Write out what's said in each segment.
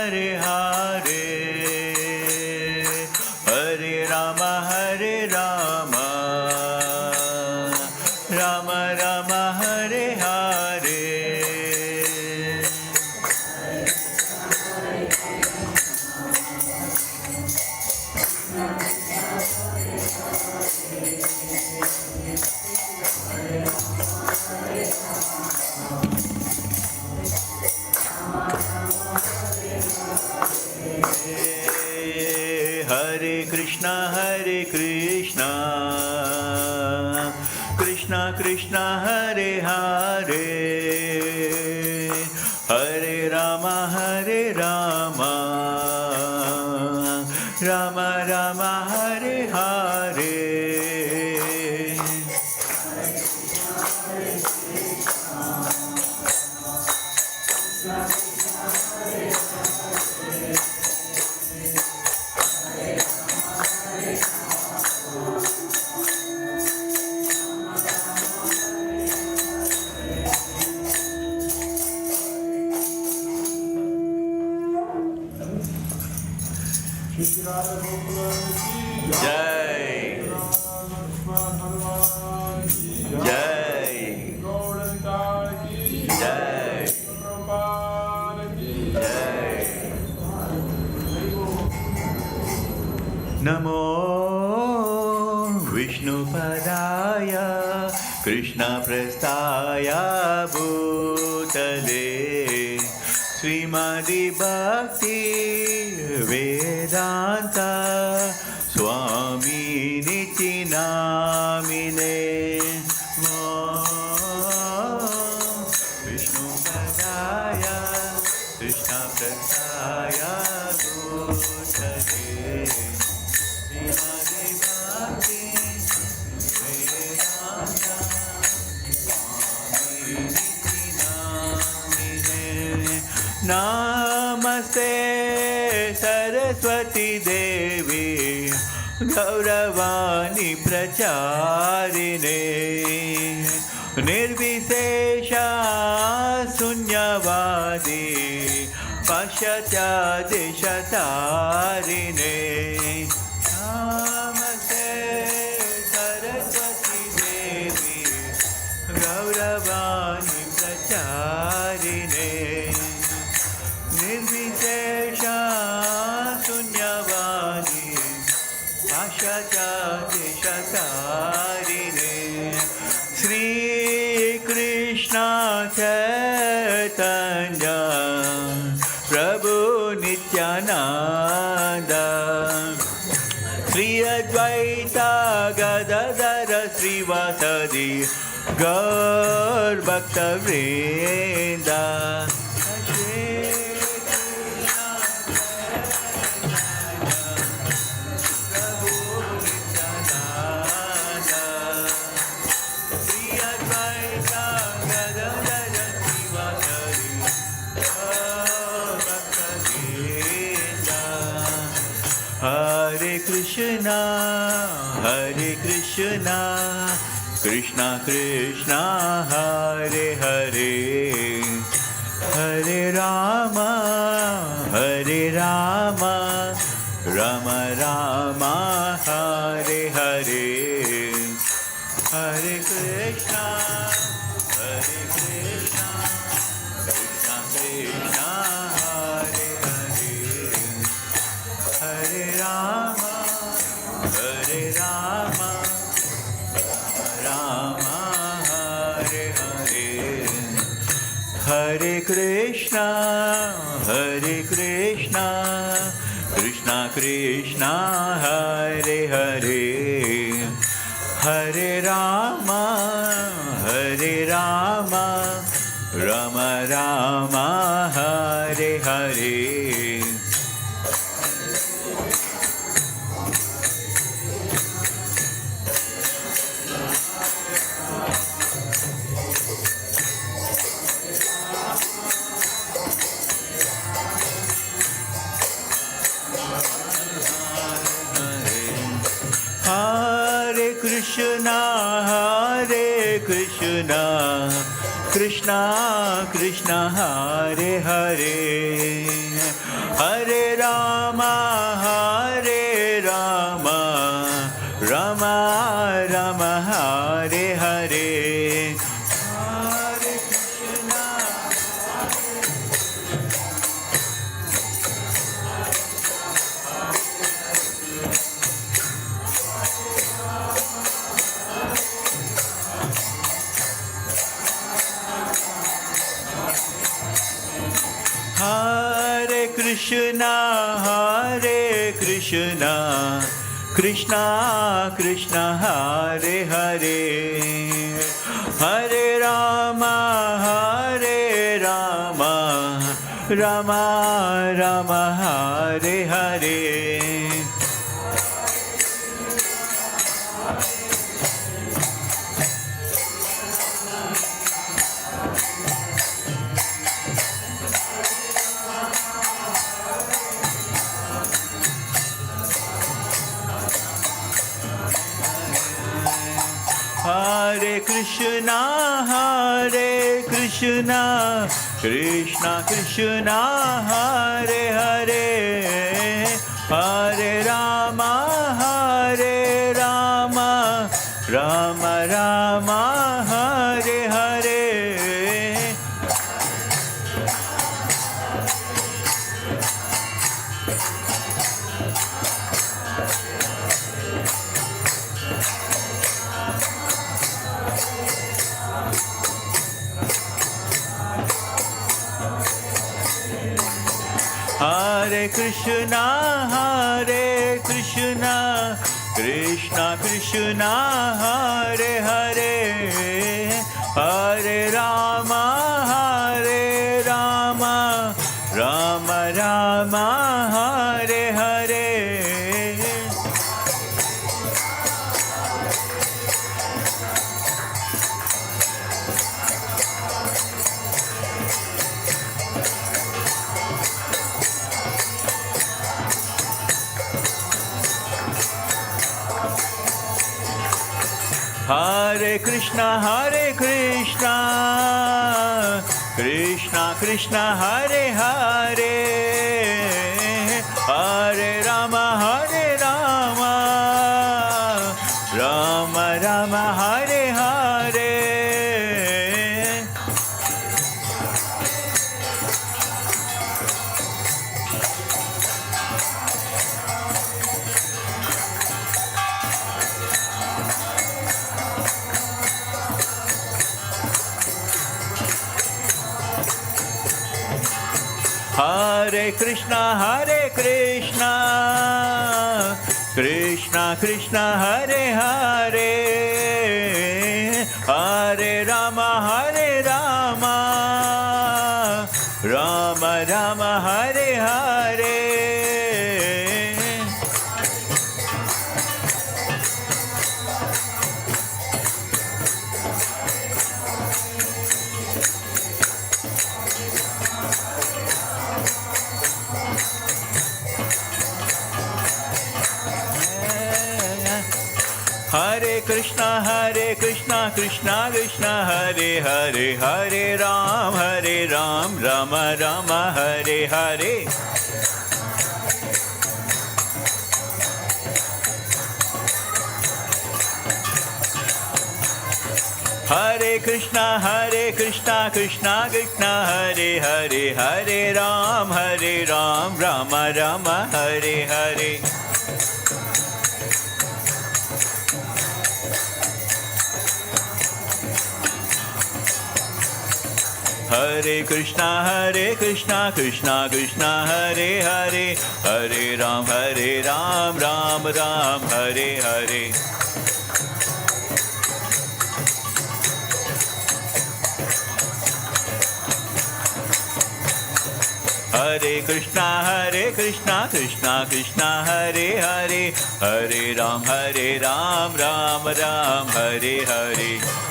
Hare Hare, Hare Rama Hare Rama, Rama Rama Hare Hare. Hare Krishna, Krishna Krishna, Hare Hare, Hare Rama, Rama Rama, Hare Hare. Jai Jai Jai Jai. Namo Vishnupadaya Krishna Prasthaya Bhutale Srimadi Bhakti Vedanta Swami Niti Namine Vishnu Padaya Krishna Prasthaya Bhutale Srimadi Bhakti Vedanta Swami Niti Namine. Namaste Saraswati Devi Gauravani Pracharine Nirvishesha Sunyavadi Pashatya Deshatarine. Namaste Saraswati Devi Gauravani Pracharine Nirvishesha Sunyavadi Pashatya Deshatarine. Sri Krishna Chaitanya Prabhu Nityananda Sri Advaita Gadadara Srivasadi Gaur Bhaktivedanta. Hare Krishna, Krishna Krishna, Hare Hare, Hare Rama, Rama Rama, Hare Hare, Hare Krishna, Krishna Krishna, Hare Hare, Hare Rama, Rama, Hare Hare, Hare Krishna, Krishna Krishna, Hare Hare, Hare Rama, Rama Rama, Hare Hare. Hare Krishna, Krishna Krishna Hare Hare Hare Rama Rama Rama Hare Hare Hare Krishna Krishna Krishna Hare Hare Hare Rama Rama Rama Hare Hare Hare Krishna Krishna Krishna Hare Hare Hare Rama Rama Rama Hare Hare Hare Krishna Krishna Krishna Hare Hare Hare Rama Rama Rama Hare Hare Hare Krishna Krishna Krishna Hare Hare Hare Rama Rama Rama Hare Hare Hare Krishna Krishna Krishna Hare Hare Hare Rama Rama Rama Hare Hare Hare Krishna Krishna Krishna Hare Hare Hare Ram Rama Rama Hare Hare Hare Krishna Krishna Krishna Hare Hare Hare Ram Rama Rama Hare Hare Hare Krishna Krishna Krishna Hare Hare Hare Ram Ram Ram Hare Hare Hare Krishna Krishna Krishna Hare Hare Hare Ram Ram Ram Hare Hare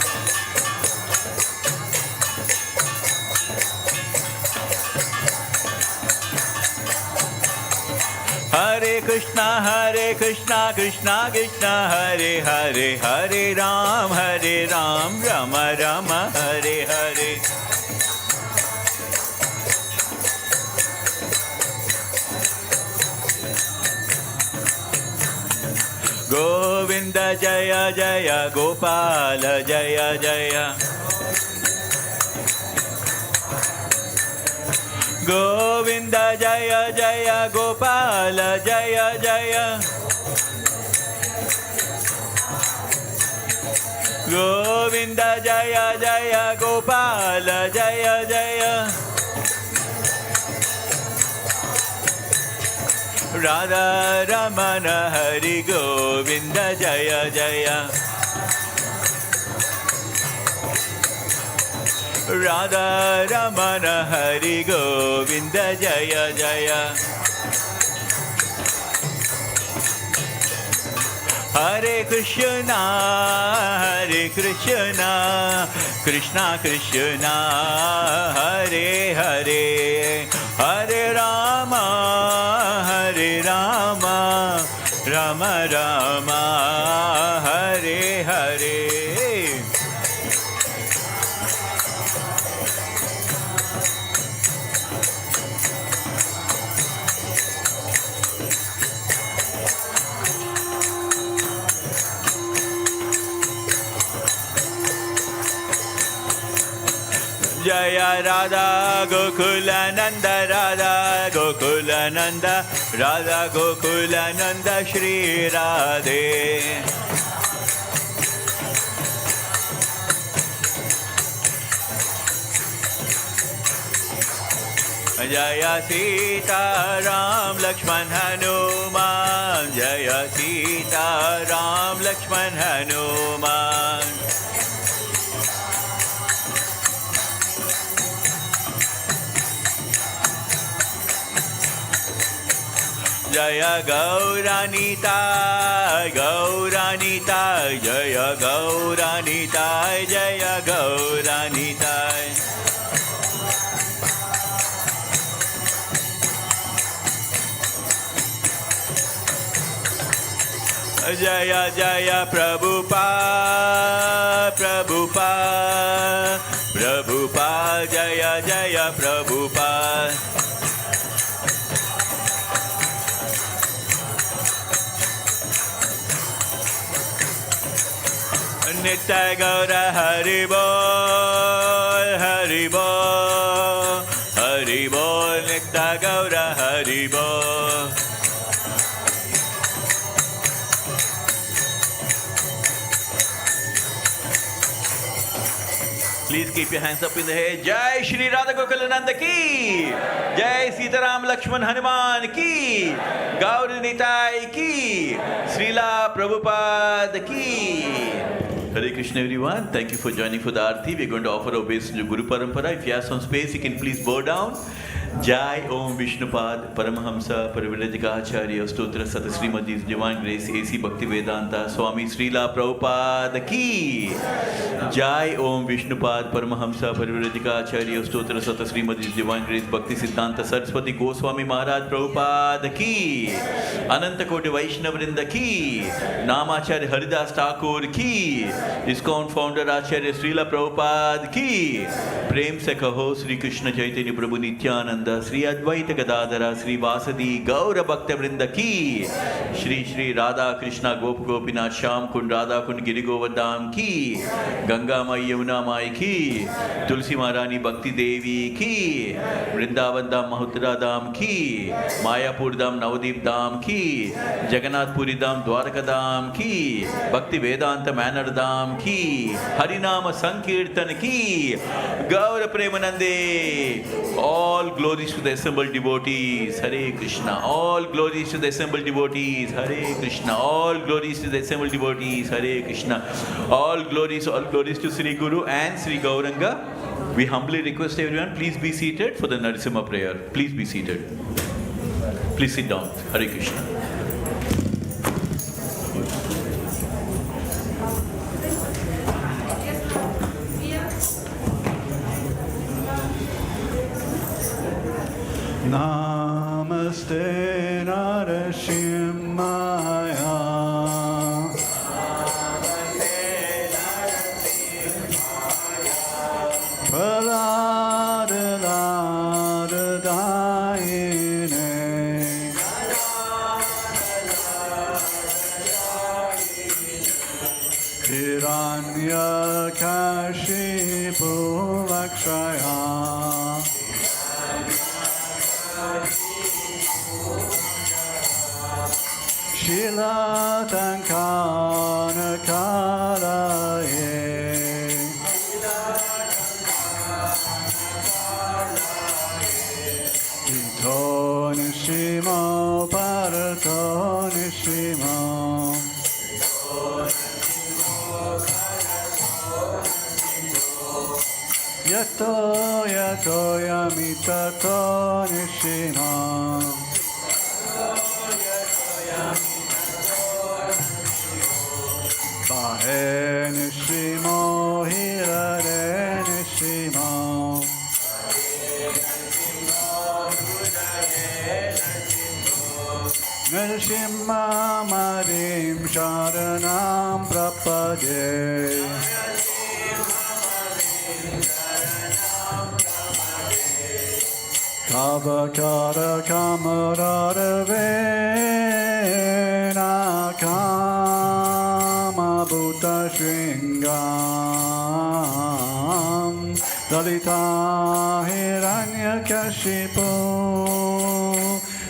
Hare Hare Krishna, Krishna Krishna, Hare Hare, Hare Ram, Rama Rama, Hare Hare. Govinda Jaya Jaya, Gopala Jaya Jaya. Govinda Jaya Jaya, Gopala Jaya Jaya. Govinda Jaya Jaya, Gopala Jaya Jaya. Radha Ramana Hari Govinda Jaya Jaya. Radha Ramana Hari Govinda Jaya Jaya. Hare Krishna, Krishna Krishna, Hare Hare, Hare Rama, Rama Rama, Hare Hare. Jaya Radha Gokulananda, Radha Gokulananda, Radha Gokulananda, Shri Radhe. Jaya Sita Ram Lakshman Hanuman, Jaya Sita Ram Lakshman Hanuman. Jaya Gauranita, Gauranita, Jaya Gauranita, Jaya Gauranita. Jaya Jaya Prabhupada, Prabhupada, Prabhupada, Jaya Jaya Prabhupada. Nitya Gaura Hari Bol, Hari Bol, Hari Bol, Nitya Gaura Hari Bol. Please keep your hands up in the air. Jai Shri Radha Gokulananda ki, Jai Sitaram Lakshman Hanuman ki, Gaur Nitai ki, Srila Prabhupada ki. Hare Krishna everyone, thank you for joining for the Arati. We're going to offer obeisance to Guru Parampara. If you have some space, you can please bow down. Jai Om Vishnupad Paramahamsa Parivrajaka Acharya Stotra Sata Srimadi's Divine Grace A.C. Bhaktivedanta Swami Srila Prabhupada ki. Jai Om Vishnupad Paramahamsa Parivrajaka Acharya Stotra Sata Srimadi's Divine Grace Bhakti Siddhanta Saraswati Goswami Maharaj Prabhupada ki. Ananta Koti Vaishnavrinda ki. Namacharya Haridas Thakur ki. ISKCON founder Acharya Srila Prabhupada ki. Prem se kaho Sri Krishna Chaitanya Prabhu Nityananda Sri Advaita Gadadhara Sri Vasadi Gaura Bhaktivinoda ki. Shri Shri Radha Krishna Gop Gopinath Sham Kund Radha Kund Giri Govardhan ki. Ganga Mai Yamuna Mai ki. Tulsi Maharani Bhakti Devi ki. Vrindavan Dham Mahutra Dham ki. Mayapur Dham Navadip Dham ki. Jagannath Puri Dham Dwaraka Dham ki. Bhaktivedanta Manor Dham ki. Harinama Sankirtan ki. Gaura Premanande. All glories to the assembled devotees. Hare Krishna. All glories to the assembled devotees. Hare Krishna. All glories to the assembled devotees. Hare Krishna. All glories to Sri Guru and Sri Gauranga. We humbly request everyone, please be seated for the Narasimha prayer. Please be seated. Please sit down. Hare Krishna. Namaste Narayana Narasimhaya Praladadayine Hiranyakashipu Vakshaya Shilatankana-kalaye Ito nishimo parato nishimo Yato yato yamitato nishimo Bahe nishimo hirare nishimo Nrsimha Marim Sharanam Prapade Kavakara Kamararave Nakama Bhuta Shringam Dalita Hiranyakashipu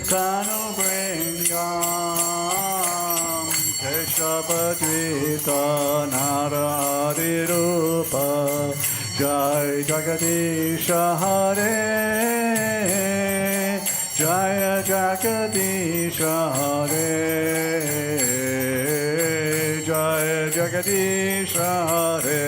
Kanubringam Keshavadvita Naradirupa Jai Jagadisha Hare Jaya Jagadisha Hare Jaya Jagadisha Hare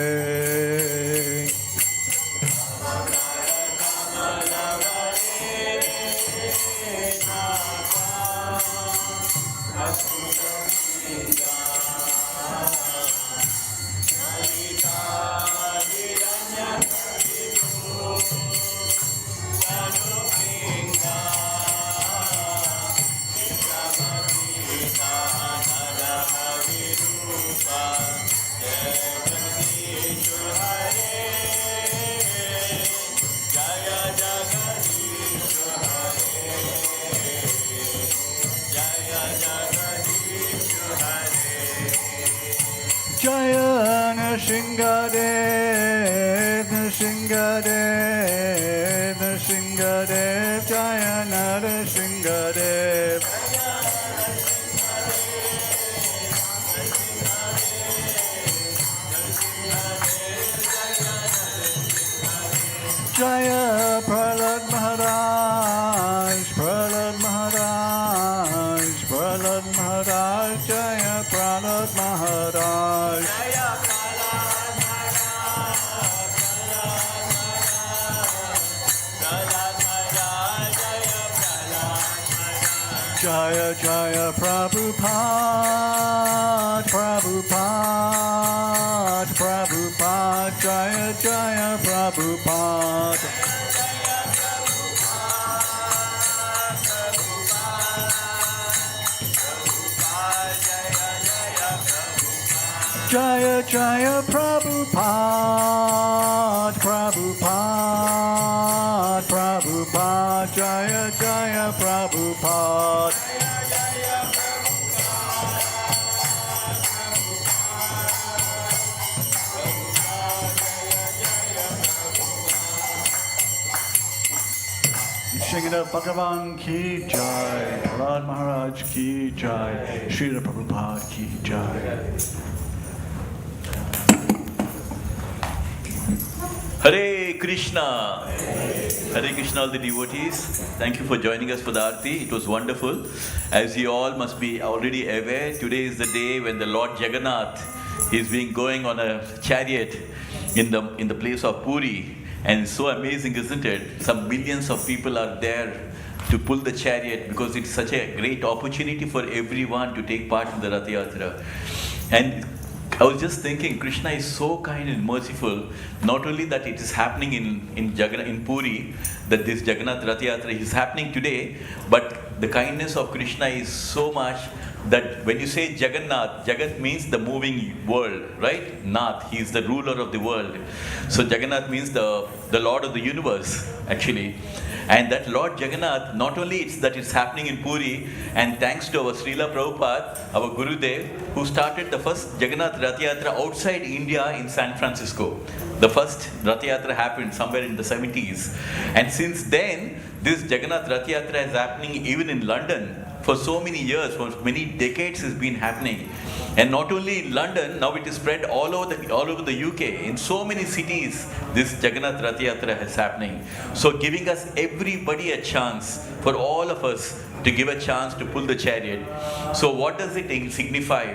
Jaya Nrsingadev, Nrsingadev, Nrsingadev, Jaya Nrsingadev. Jaya Prahlad Maharaj, Prahlad Maharaj, Prahlad Maharaj, Jaya Prahlad Maharaj. Jaya Jaya Prabhupada, Prabhupada, Prabhupada, Jaya Jaya Prabhupada. Jaya Jaya Prabhupada, Prabhupada, Prabhupada, Jaya Jaya Prabhupada. Srila Bhagavan ki jai, Prahlad Maharaj ki jai, Srila Prabhupada ki jai. Hare Krishna. Hare Krishna, all the devotees. Thank you for joining us for the Arati. It was wonderful. As you all must be already aware, today is the day when the Lord Jagannath is being going on a chariot in the place of Puri. And it's so amazing, isn't it? Some millions of people are there to pull the chariot because it's such a great opportunity for everyone to take part in the Rath Yatra. And I was just thinking, Krishna is so kind and merciful. Not only that it is happening in Puri, that this Jagannath Rath Yatra is happening today, but the kindness of Krishna is so much that when you say Jagannath, Jagat means the moving world, right? Nath, he is the ruler of the world. So Jagannath means the Lord of the universe, actually. And that Lord Jagannath, not only it's happening in Puri, and thanks to our Srila Prabhupada, our Gurudev, who started the first Jagannath Rath Yatra outside India in San Francisco. The first Rath Yatra happened somewhere in the 70s. And since then, this Jagannath Rath Yatra is happening even in London. For so many years, for many decades it's been happening. And not only in London, now it is spread all over the UK. In so many cities, this Jagannath Rath Yatra is happening. So giving us everybody a chance, for all of us to give a chance to pull the chariot. So what does it signify?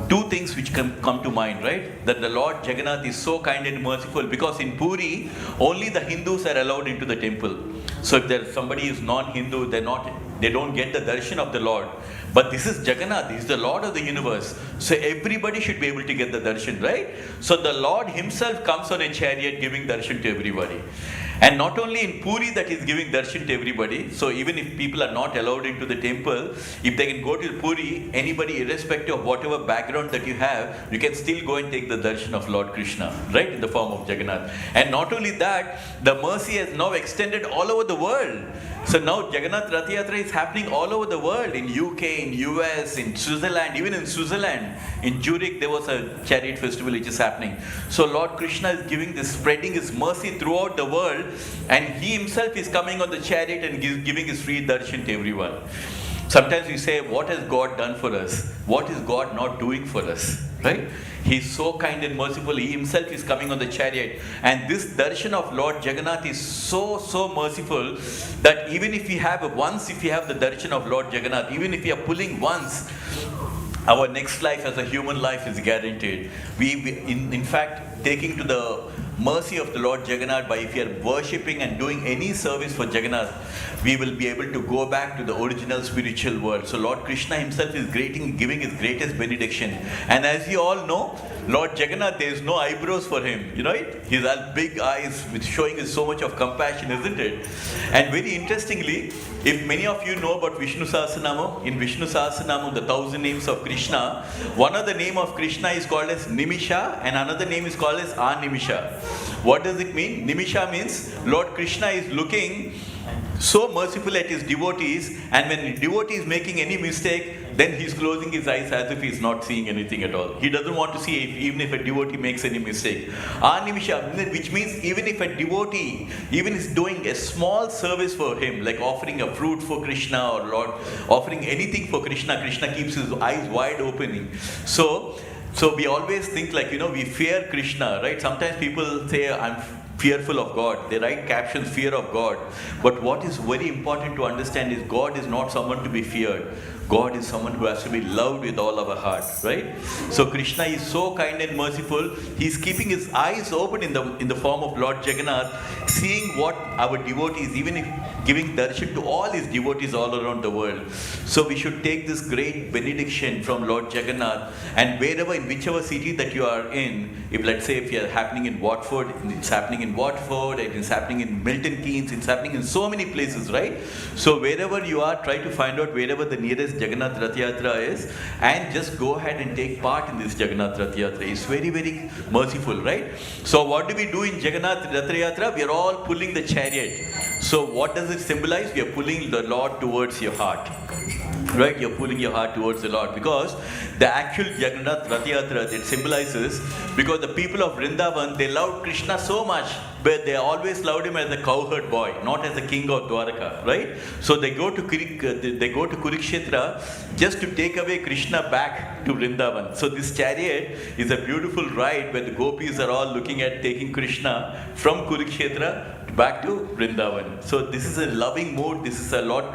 Two things which come to mind, right? That the Lord Jagannath is so kind and merciful, because in Puri, only the Hindus are allowed into the temple. So if there somebody is non-Hindu, they don't get the darshan of the Lord. But this is Jagannath, he is the Lord of the universe. So everybody should be able to get the darshan, right? So the Lord himself comes on a chariot giving darshan to everybody. And not only in Puri that he is giving darshan to everybody, so even if people are not allowed into the temple, if they can go to Puri, anybody irrespective of whatever background that you have, you can still go and take the darshan of Lord Krishna, right, in the form of Jagannath. And not only that, the mercy has now extended all over the world. So now Jagannath Rath Yatra is happening all over the world, in UK, in US, in Switzerland, even in Switzerland. In Zurich there was a chariot festival which is happening. So Lord Krishna is spreading his mercy throughout the world, and he himself is coming on the chariot and giving his free darshan to everyone. Sometimes we say, what has God done for us? What is God not doing for us? Right? He is so kind and merciful. He himself is coming on the chariot. And this darshan of Lord Jagannath is so merciful that even if we have the darshan of Lord Jagannath, even if we are pulling once, our next life as a human life is guaranteed. In fact, taking to the mercy of the Lord Jagannath, by if we are worshipping and doing any service for Jagannath, we will be able to go back to the original spiritual world. So Lord Krishna himself is giving his greatest benediction. And as you all know, Lord Jagannath, there is no eyebrows for him. You know it? He has big eyes with showing us so much of compassion, isn't it? And very interestingly, if many of you know about Vishnu Sahasranama, in Vishnu Sahasranama, the 1,000 names of Krishna, one of the name of Krishna is called as Nimisha, and another name is called as Animisha. What does it mean? Nimisha means Lord Krishna is looking so merciful at his devotees, and when the devotee is making any mistake, then he's closing his eyes as if he's not seeing anything at all. He doesn't want to see even if a devotee makes any mistake. Animisha, which means even if a devotee even is doing a small service for him, like offering a fruit for Krishna or Lord, offering anything for Krishna, Krishna keeps his eyes wide open. So we always think like, we fear Krishna, right? Sometimes people say, I'm fearful of God. They write captions, fear of God. But what is very important to understand is God is not someone to be feared. God is someone who has to be loved with all our heart, right? So Krishna is so kind and merciful. He's keeping his eyes open in the form of Lord Jagannath, seeing what our devotees, even if giving darshan to all his devotees all around the world. So we should take this great benediction from Lord Jagannath, and in whichever city that you are in, if you are happening in Watford, it's happening in Watford, it is happening in Milton Keynes, it's happening in so many places, right? So wherever you are, try to find out wherever the nearest Jagannath Rath Yatra is, and just go ahead and take part in this Jagannath Rath Yatra. It's very, very merciful, right? So what do we do in Jagannath Rath Yatra? We are all pulling the chariot. So what does it symbolize? We are pulling the Lord towards your heart. Right? You're pulling your heart towards the Lord, because the actual Jagannath Rath Yatra, it symbolizes, because the people of Vrindavan, they loved Krishna so much, but they always loved him as a cowherd boy, not as the king of Dwaraka, right? So they go to Kurukshetra just to take away Krishna back to Vrindavan. So this chariot is a beautiful ride where the gopis are all looking at taking Krishna from Kurukshetra back to Vrindavan. So this is a loving mood. This is a Lord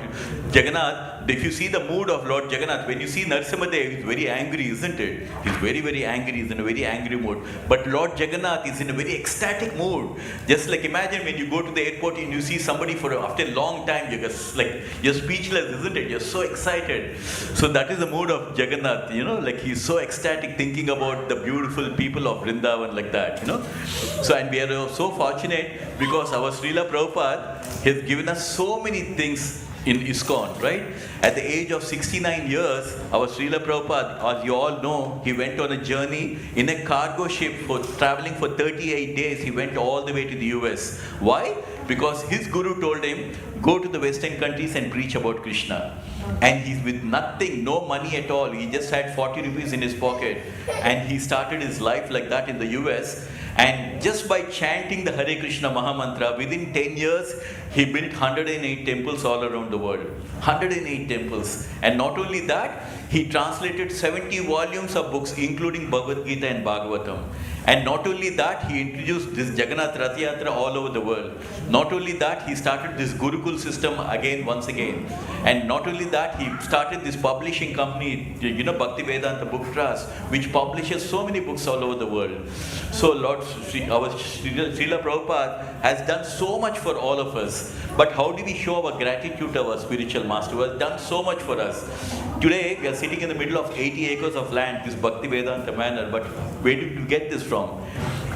Jagannath. If you see the mood of Lord Jagannath, when you see Narasimhadev, he's very angry, isn't it? He's very, very angry. He's in a very angry mood. But Lord Jagannath is in a very ecstatic mood. Just like imagine when you go to the airport and you see somebody after a long time, you're speechless, isn't it? You're so excited. So that is the mood of Jagannath, he's so ecstatic thinking about the beautiful people of Vrindavan like that, So, and we are so fortunate because our Srila Prabhupada has given us so many things in ISKCON, right? At the age of 69 years, our Srila Prabhupada, as you all know, he went on a journey in a cargo ship for traveling for 38 days. He went all the way to the US. Why? Because his guru told him, go to the Western countries and preach about Krishna. And he's with nothing, no money at all. He just had 40 rupees in his pocket. And he started his life like that in the US. And just by chanting the Hare Krishna Mahamantra, within 10 years, he built 108 temples all around the world. 108 temples. And not only that, he translated 70 volumes of books, including Bhagavad Gita and Bhagavatam. And not only that, he introduced this Jagannath Rath Yatra all over the world. Not only that, he started this Gurukul system once again. And not only that, he started this publishing company, Bhaktivedanta Book Trust, which publishes so many books all over the world. So our Srila Prabhupada has done so much for all of us. But how do we show our gratitude to our spiritual master who has done so much for us? Today, we are sitting in the middle of 80 acres of land, this Bhaktivedanta Manor, but where did you get this from?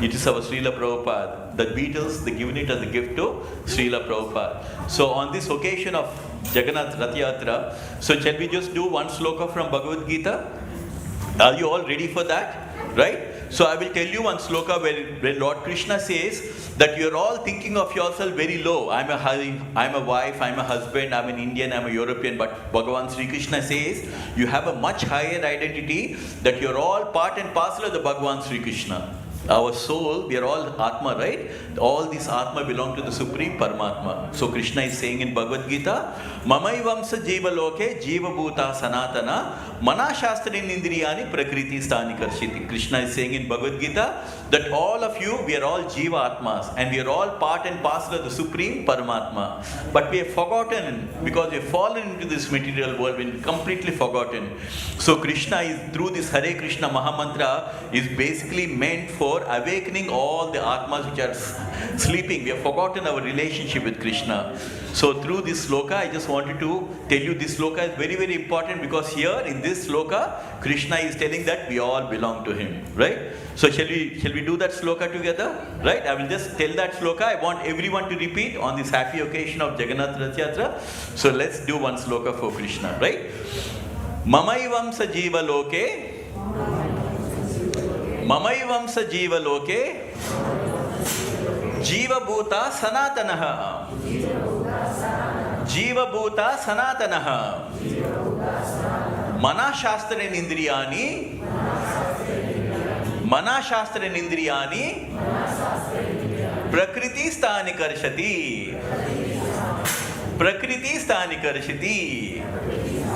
It is our Srila Prabhupada. The Beatles, they given it as a gift to Srila Prabhupada. So on this occasion of Jagannath Rath Yatra, so shall we just do one sloka from Bhagavad Gita? Are you all ready for that? Right? So I will tell you one sloka where Lord Krishna says that you are all thinking of yourself very low. I'm a wife, I'm a husband, I'm an Indian, I'm a European. But Bhagavan Sri Krishna says you have a much higher identity, that you're all part and parcel of the Bhagavan Sri Krishna. Our soul, we are all Atma, right? All these Atma belong to the Supreme Paramatma. So Krishna is saying in Bhagavad Gita, Mamaivamsa Jiva Loke Jiva Bhuta Sanatana Mana Shastrin Indriyani Prakriti Stani Karshiti. Krishna is saying in Bhagavad Gita that all of you, we are all Jiva Atmas and we are all part and parcel of the Supreme Paramatma. But we have forgotten, because we have fallen into this material world, we've completely forgotten. So Krishna is, through this Hare Krishna Mahamantra, is basically meant for awakening all the Atmas which are sleeping. We have forgotten our relationship with Krishna. So through this sloka, I just wanted to tell you this sloka is very, very important, because here in this sloka, Krishna is telling that we all belong to him, right? So shall we do that sloka together? Right? I will just tell that sloka. I want everyone to repeat on this happy occasion of Jagannath Rath Yatra. So let's do one sloka for Krishna, right? Mamaivamsa Jiva Loke Mamaivamsa Jiva Loke Jiva Bhuta Sanatanaha Jiva Bhuta Sanatanaha Mana Shastran Indriyani Mana Shastran Indriyani Prakriti Sthani Karshati Prakriti Sthani Karshati.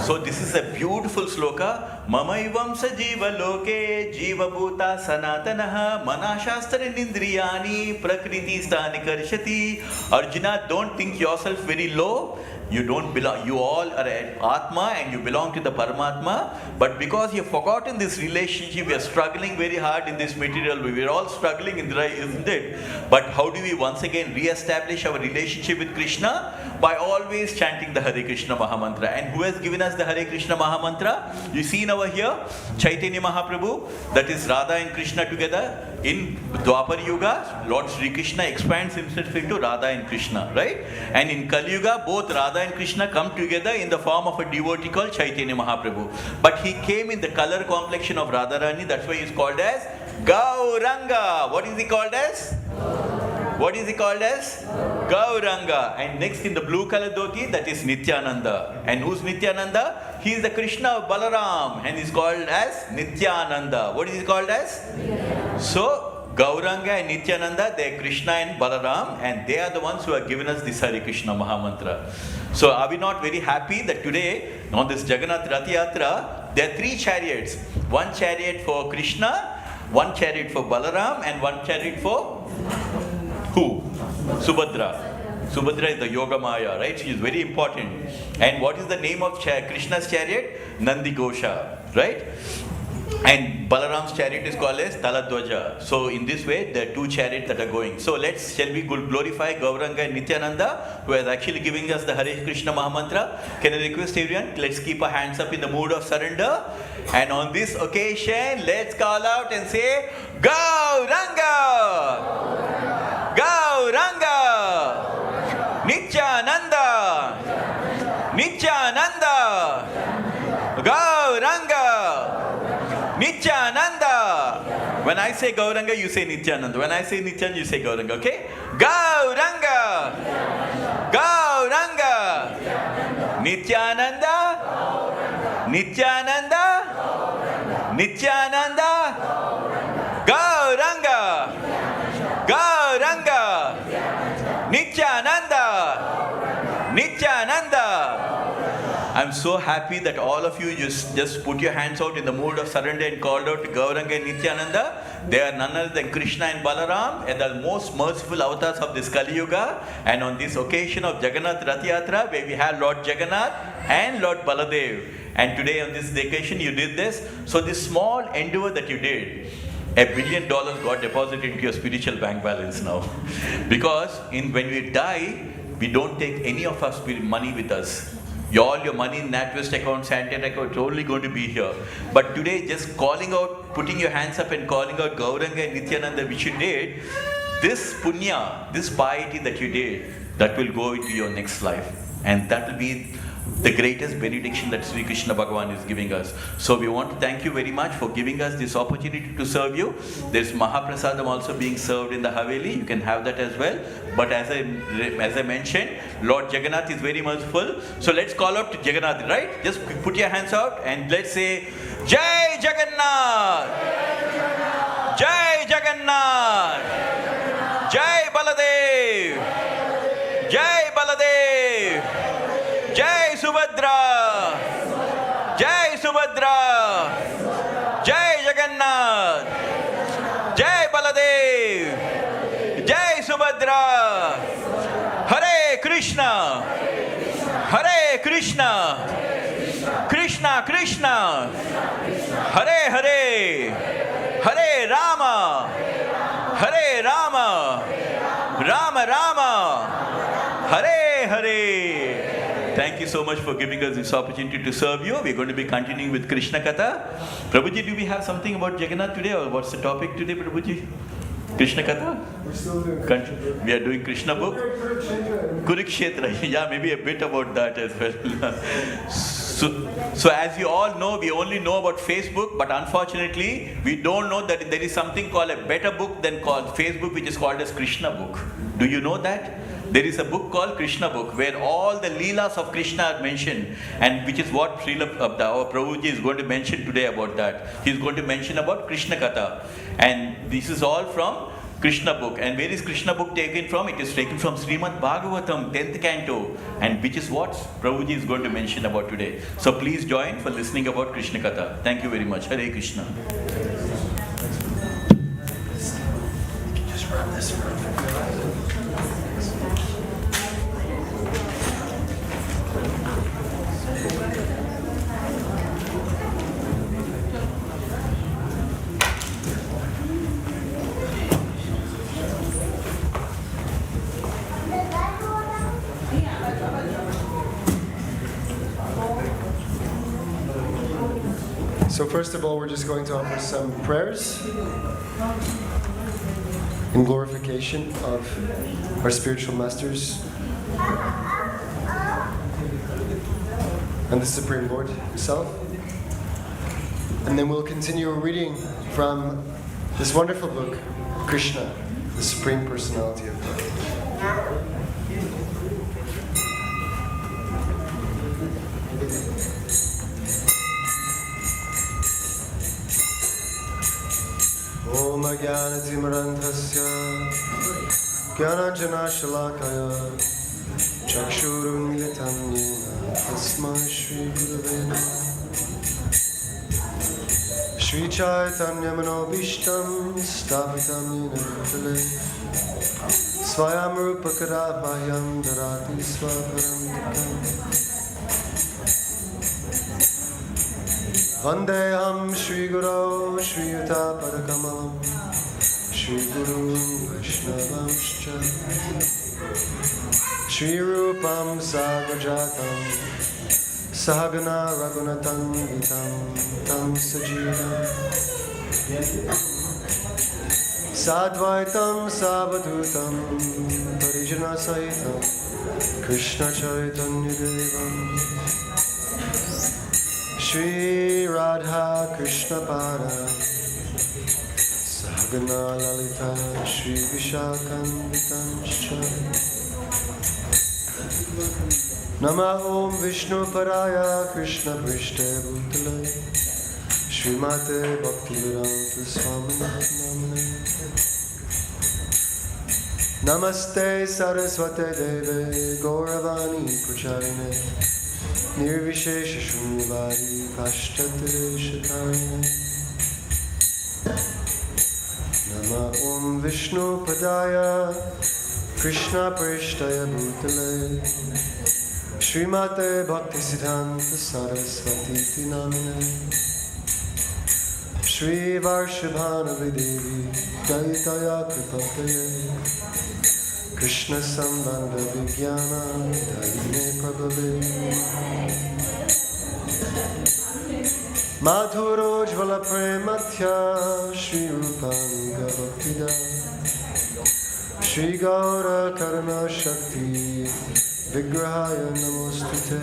So this is a beautiful sloka. Mamaivamsa Jiva Loke Jiva Bhuta Sanatanaha Mana Shastran Indriyani Prakriti Sthani Karshati. Arjuna, don't think yourself very low. You don't belong. You all are an Atma and you belong to the Paramatma. But because you have forgotten this relationship, we are struggling very hard in this material. We are all struggling, isn't it? But how do we once again re-establish our relationship with Krishna? By always chanting the Hare Krishna Mahamantra. And who has given us the Hare Krishna Mahamantra? You see over here, Chaitanya Mahaprabhu, that is Radha and Krishna together. In Dwapar Yuga, Lord Sri Krishna expands himself into Radha and Krishna, right? And in Kali Yuga, both Radha and Krishna come together in the form of a devotee called Chaitanya Mahaprabhu. But he came in the color complexion of Radharani, that's why he is called as Gauranga. What is he called as? What is he called as? Gauranga. And next in the blue color dhoti, that is Nityananda. And who's Nityananda? He is the Krishna of Balaram and is called as Nityananda. What is he called as? So Gauranga and Nityananda, they are Krishna and Balaram, and they are the ones who have given us this Hare Krishna Mahamantra. So are we not very happy that today on this Jagannath Rath Yatra, there are 3 chariots. One chariot for Krishna, one chariot for Balaram, and one chariot for who? Subhadra. Subhadra is the Yoga Maya, right? She is very important. And what is the name of Krishna's chariot? Nandi Gosha, right? And Balaram's chariot is called as Taladwaja. So in this way, there are 2 chariots that are going. So shall we glorify Gauranga and Nityananda, who is actually giving us the Hare Krishna Mahamantra? Can I request everyone, let's keep our hands up in the mood of surrender. And on this occasion, let's call out and say, Gauranga! Gauranga! Nityananda! Nityananda, Gauranga, Nityananda. When I say Gauranga, you say Nityananda. When I say Nityananda, you say Gauranga, okay? Gauranga, Gauranga, Nityananda, Nityananda, Nityananda, Gauranga, Gauranga, Nityananda, Nityananda. I'm so happy that all of you just put your hands out in the mood of surrender and called out to Gauranga and Nityananda. They are none other than Krishna and Balaram and the most merciful avatars of this Kali Yuga. And on this occasion of Jagannath Rath Yatra, where we have Lord Jagannath and Lord Baladev. And today on this occasion you did this. So this small endeavor that you did, $1 billion got deposited into your spiritual bank balance now. Because when we die, we don't take any of our money with us. All your money in NatWest account, Sandhya account, it's only going to be here. But today, just calling out, putting your hands up and calling out Gauranga and Nityananda, which you did, this punya, this piety that you did, that will go into your next life. And that will be the greatest benediction that Sri Krishna Bhagavan is giving us. So we want to thank you very much for giving us this opportunity to serve you. There's Mahaprasadam also being served in the Haveli. You can have that as well. But as I mentioned, Lord Jagannath is very merciful. So let's call out to Jagannath, right? Just put your hands out and let's say, Jai Jagannath! Jai Jagannath! Jai Baladev! Jai Baladev! Jai Subhadra! Jai Subhadra! Jai Jagannath! Jai Baladev! Jai Subhadra! Hare Krishna! Hare Krishna! Krishna Krishna! Hare Hare! Hare Rama! Hare Rama! Rama Rama! Hare Hare! Thank you so much for giving us this opportunity to serve you. We're going to be continuing with Krishna Katha. Prabhuji, do we have something about Jagannath today, or what's the topic today, Prabhuji? Krishna Katha? We're still doing Krishna. We are doing Krishna book? Kurukshetra. Yeah, maybe a bit about that as well. So as you all know, we only know about Facebook, but unfortunately, we don't know that there is something called a better book than called Facebook, which is called as Krishna book. Do you know that? There is a book called Krishna book, where all the Leelas of Krishna are mentioned, and which is what our Prabhuji is going to mention today about that. He is going to mention about Krishna Katha. And this is all from Krishna book. And where is Krishna book taken from? It is taken from Srimad Bhagavatam, 10th canto, and which is what Prabhuji is going to mention about today. So please join for listening about Krishna Katha. Thank you very much. Hare Krishna. Just run this around. So first of all, we're just going to offer some prayers in glorification of our spiritual masters and the Supreme Lord Himself. And then we'll continue reading from this wonderful book, Krishna, the Supreme Personality of God. Om Jnanatimirandhasya Jnananjanashalakaya Chakshurunmilitam Yena Tasmai Shri Gurave Namaha Shri Chaitanya Manobishtam Sthapitam Yena Bhutale Swayam Rupa Kadabhayam Dharati Swaparam Dikam Vandeham Shri Guru Shri Yuta Padakamalam Shri Guru Vaishnavamscha Shri Rupam Sagrajatam Sahagana Raghunatam Vitam Tam Sajivam Sadvaitam Savadutam Parijana Sahitam Krishna Chaitanya Devam Shri Radha Krishna Pada Sahagana Lalita Shri Vishakam Nama Om Vishnu Paraya Krishna Prishte Bhutale Srimate Bhaktivedanta Manor Namaste Saraswate Deve Gauravani Pracharine Nirvishesha Shunyavadi Pashtatare Shakarine Nama Om Vishnu Padaya Krishna Prishtaya Bhutale Srimate Bhaktisiddhanta Saraswati Namine Shri Varshabhanavi Devi Dayitaya Kripataye Krishna Sambandha Vijnana Dharine Prabhave Madhuro Jvala Prematya Shri Rupanuga Bhaktida Shri Gaura Karuna Shakti Vigrahaya Namostute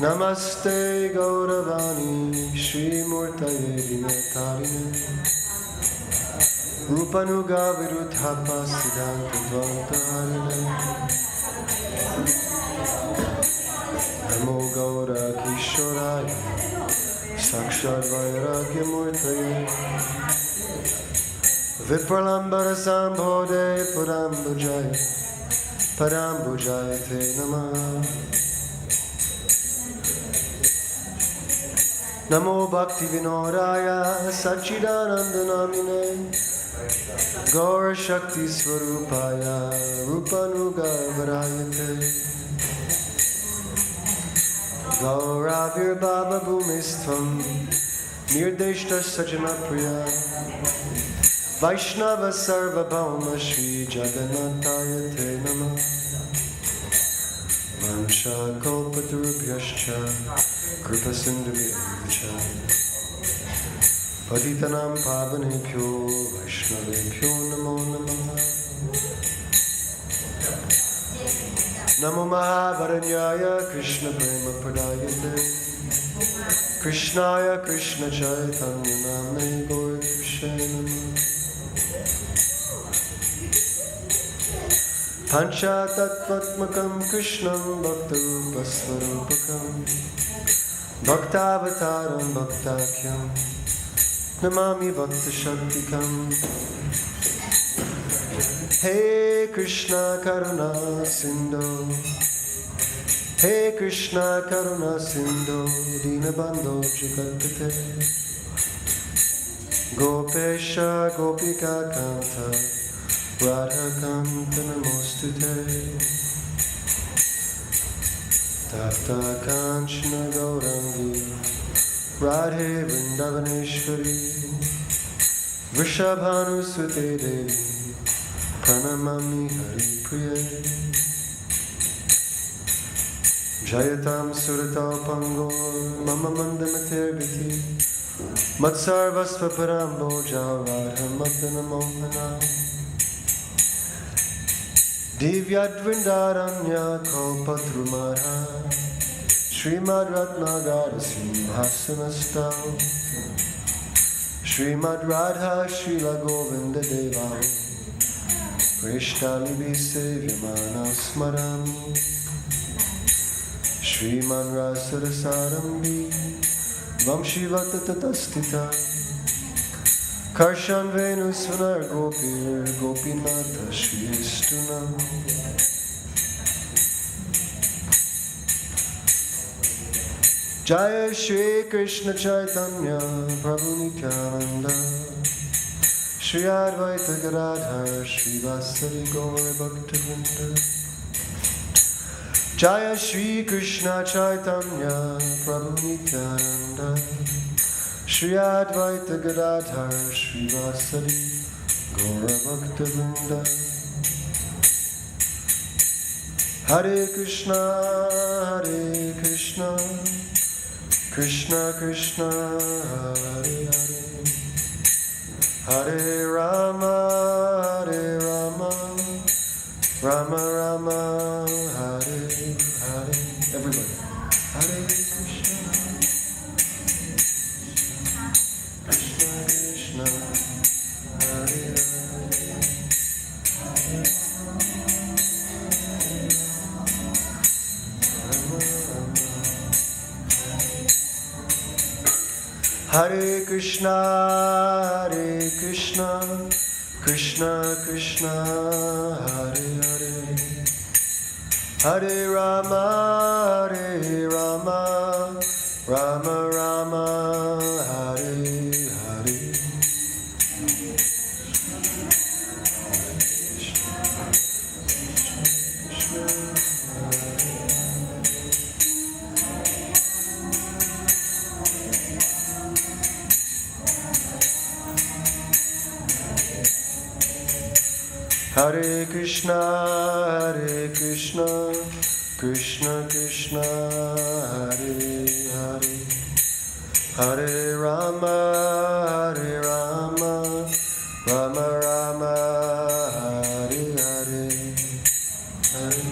Namaste Gauravani Shri Murtaye Vinatarine Rupanuga Virudhapa Siddhanta Dvantaharine Namo Gaura Kishoraya Sakshad Vairagya Murtaye Vipralambara Sambhode Padambujaya Te Namaha Namo Bhakti Vinodaya Sachidananda Namine Gaura Shakti Swarupaya Rupanuga Varayate Gauravir Baba Bhumistvam Nirdeshta Sajana Priya Vaishnava Sarva Bhauma Shri Jagannataya Te Namah Vansha Kalpatarubhyascha Kripa Sindhuvyacha Patitanam Pavanebhyo Vaishnavebhyo Namo Namaha Namo Mahavaranyaya Krishna Prema Pradayate Krishnaya Krishna Chaitanya Namane Gaur Krishna Namah Pancha Tattvatmakam Krishnam Bhaktarupa Svarupakam Bhaktavataram Bhaktakyam Namami Bhakta Shaktikam Hey Krishna Karuna Sindhu Hey Krishna Karuna Sindhu Dinabandho Jagatpate Gopesha Gopika Kanta Radha Kanta Namostute Tapta Kanchana Gaurangi Radhe Vrindavaneshwari Vrishabhanusute Devi Pranamami Hari Priya Jayatam Surata Pango Mama Mandamatir Gati Matsarvasva Parambo Javarha Madana Mohana Divyad Vrindaranya Kalpatrumara Srimad Ratnagara Simhasanastau Srimad Radha Srila Govinda Deva Prishtalibi Sevyamana Smarami Sriman Rasarasarambi Vamshivata Tatastita Karshan Venusvanar Gopir Gopinatha Shri Istuna Jaya Shri Krishna Chaitanya Prabhu Nityananda Shri Advaita Gadadhar Shri Vasari Gaura Bhaktivedanta Jaya Shri Krishna Chaitanya Prabhu Nityananda Shri Advaita Gadadhar Shri Vasari Gaura Bhaktivedanta Hare Krishna Krishna Krishna Hare Hare Hare Rama Rama Rama Hare Hare. Everybody. Hare Krishna, Krishna Krishna, Hare Hare, Hare Rama, Rama Rama, Hare Hare. Hare Krishna, Krishna Krishna, Hare Hare, Hare Rama, Rama Rama, Hare Hare, Hare.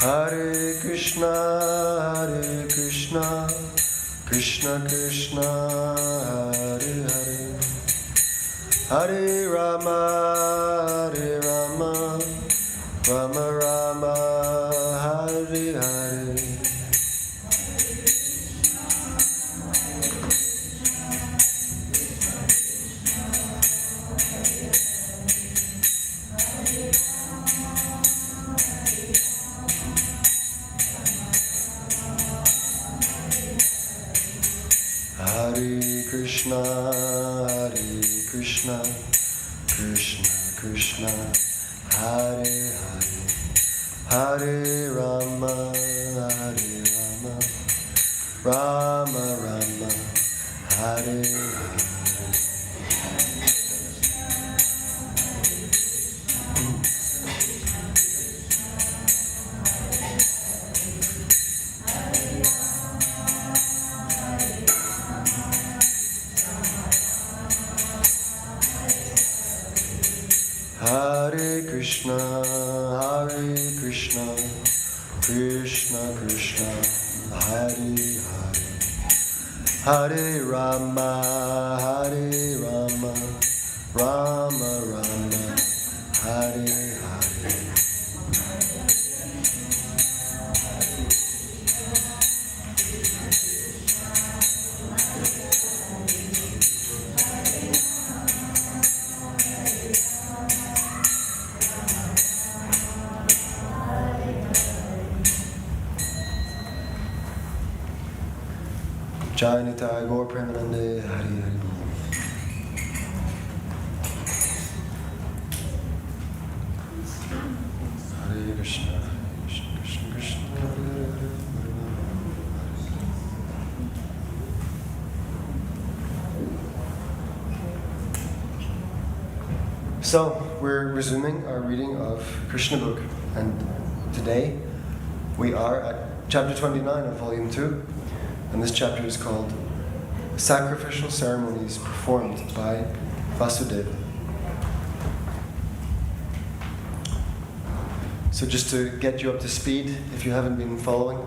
Hare Krishna, Krishna Krishna, Hare Hare, Hare Rama, Rama Rama, Hare Hare. Hare Krishna, Krishna Krishna, Hare Hare, Hare Rama, Rama Rama, Hare Hare. Hare Krishna, Krishna Krishna, Hare Hare, Hare Rama, Rama Rama, Hare Hare. Jai Nitai Gaur Premanande, Hari Hari Bol. Hare Krishna, Krishna Krishna, Hare Hare, Hare Rama. So, we're resuming our reading of Krishna book, and today we are at chapter 29 of volume 2. And this chapter is called Sacrificial Ceremonies Performed by Vasudeva. So just to get you up to speed, if you haven't been following,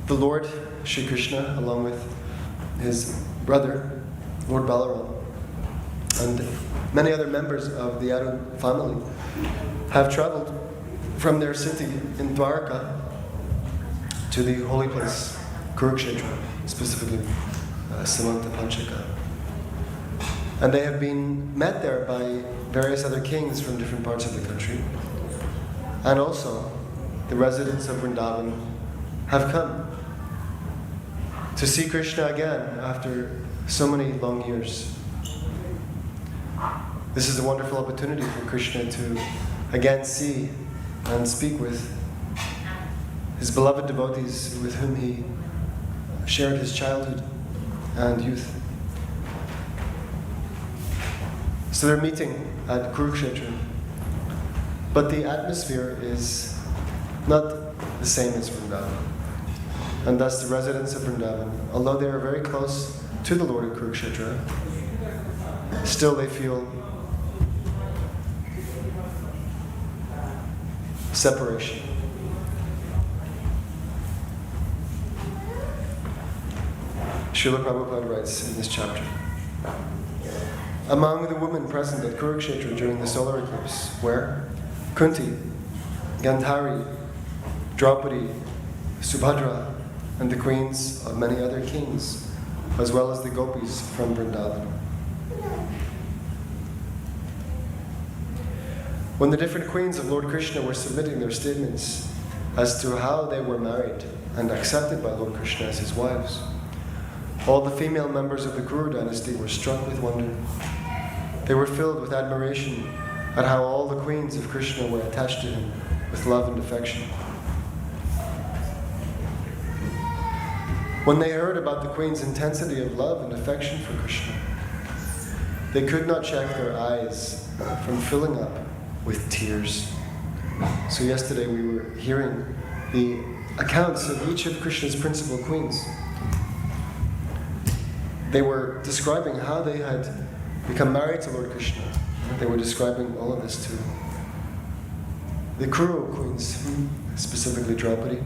the Lord Shri Krishna, along with his brother, Lord Balaram, and many other members of the Arati family have traveled from their city in Dwarka to the holy place, Kurukshetra, specifically Samanta Panchaka. And they have been met there by various other kings from different parts of the country. And also, the residents of Vrindavan have come to see Krishna again after so many long years. This is a wonderful opportunity for Krishna to again see and speak with his beloved devotees with whom he shared his childhood and youth. So they're meeting at Kurukshetra, but the atmosphere is not the same as Vrindavan. And thus the residents of Vrindavan, although they are very close to the Lord of Kurukshetra, still they feel separation. Srila Prabhupada writes in this chapter, among the women present at Kurukshetra during the solar eclipse were Kunti, Gandhari, Draupadi, Subhadra, and the queens of many other kings, as well as the gopis from Vrindavan. When the different queens of Lord Krishna were submitting their statements as to how they were married and accepted by Lord Krishna as his wives, all the female members of the Kuru dynasty were struck with wonder. They were filled with admiration at how all the queens of Krishna were attached to him with love and affection. When they heard about the queen's intensity of love and affection for Krishna, they could not check their eyes from filling up with tears. So yesterday we were hearing the accounts of each of Krishna's principal queens. They were describing how they had become married to Lord Krishna. They were describing all of this to the Kuru queens, specifically Draupadi.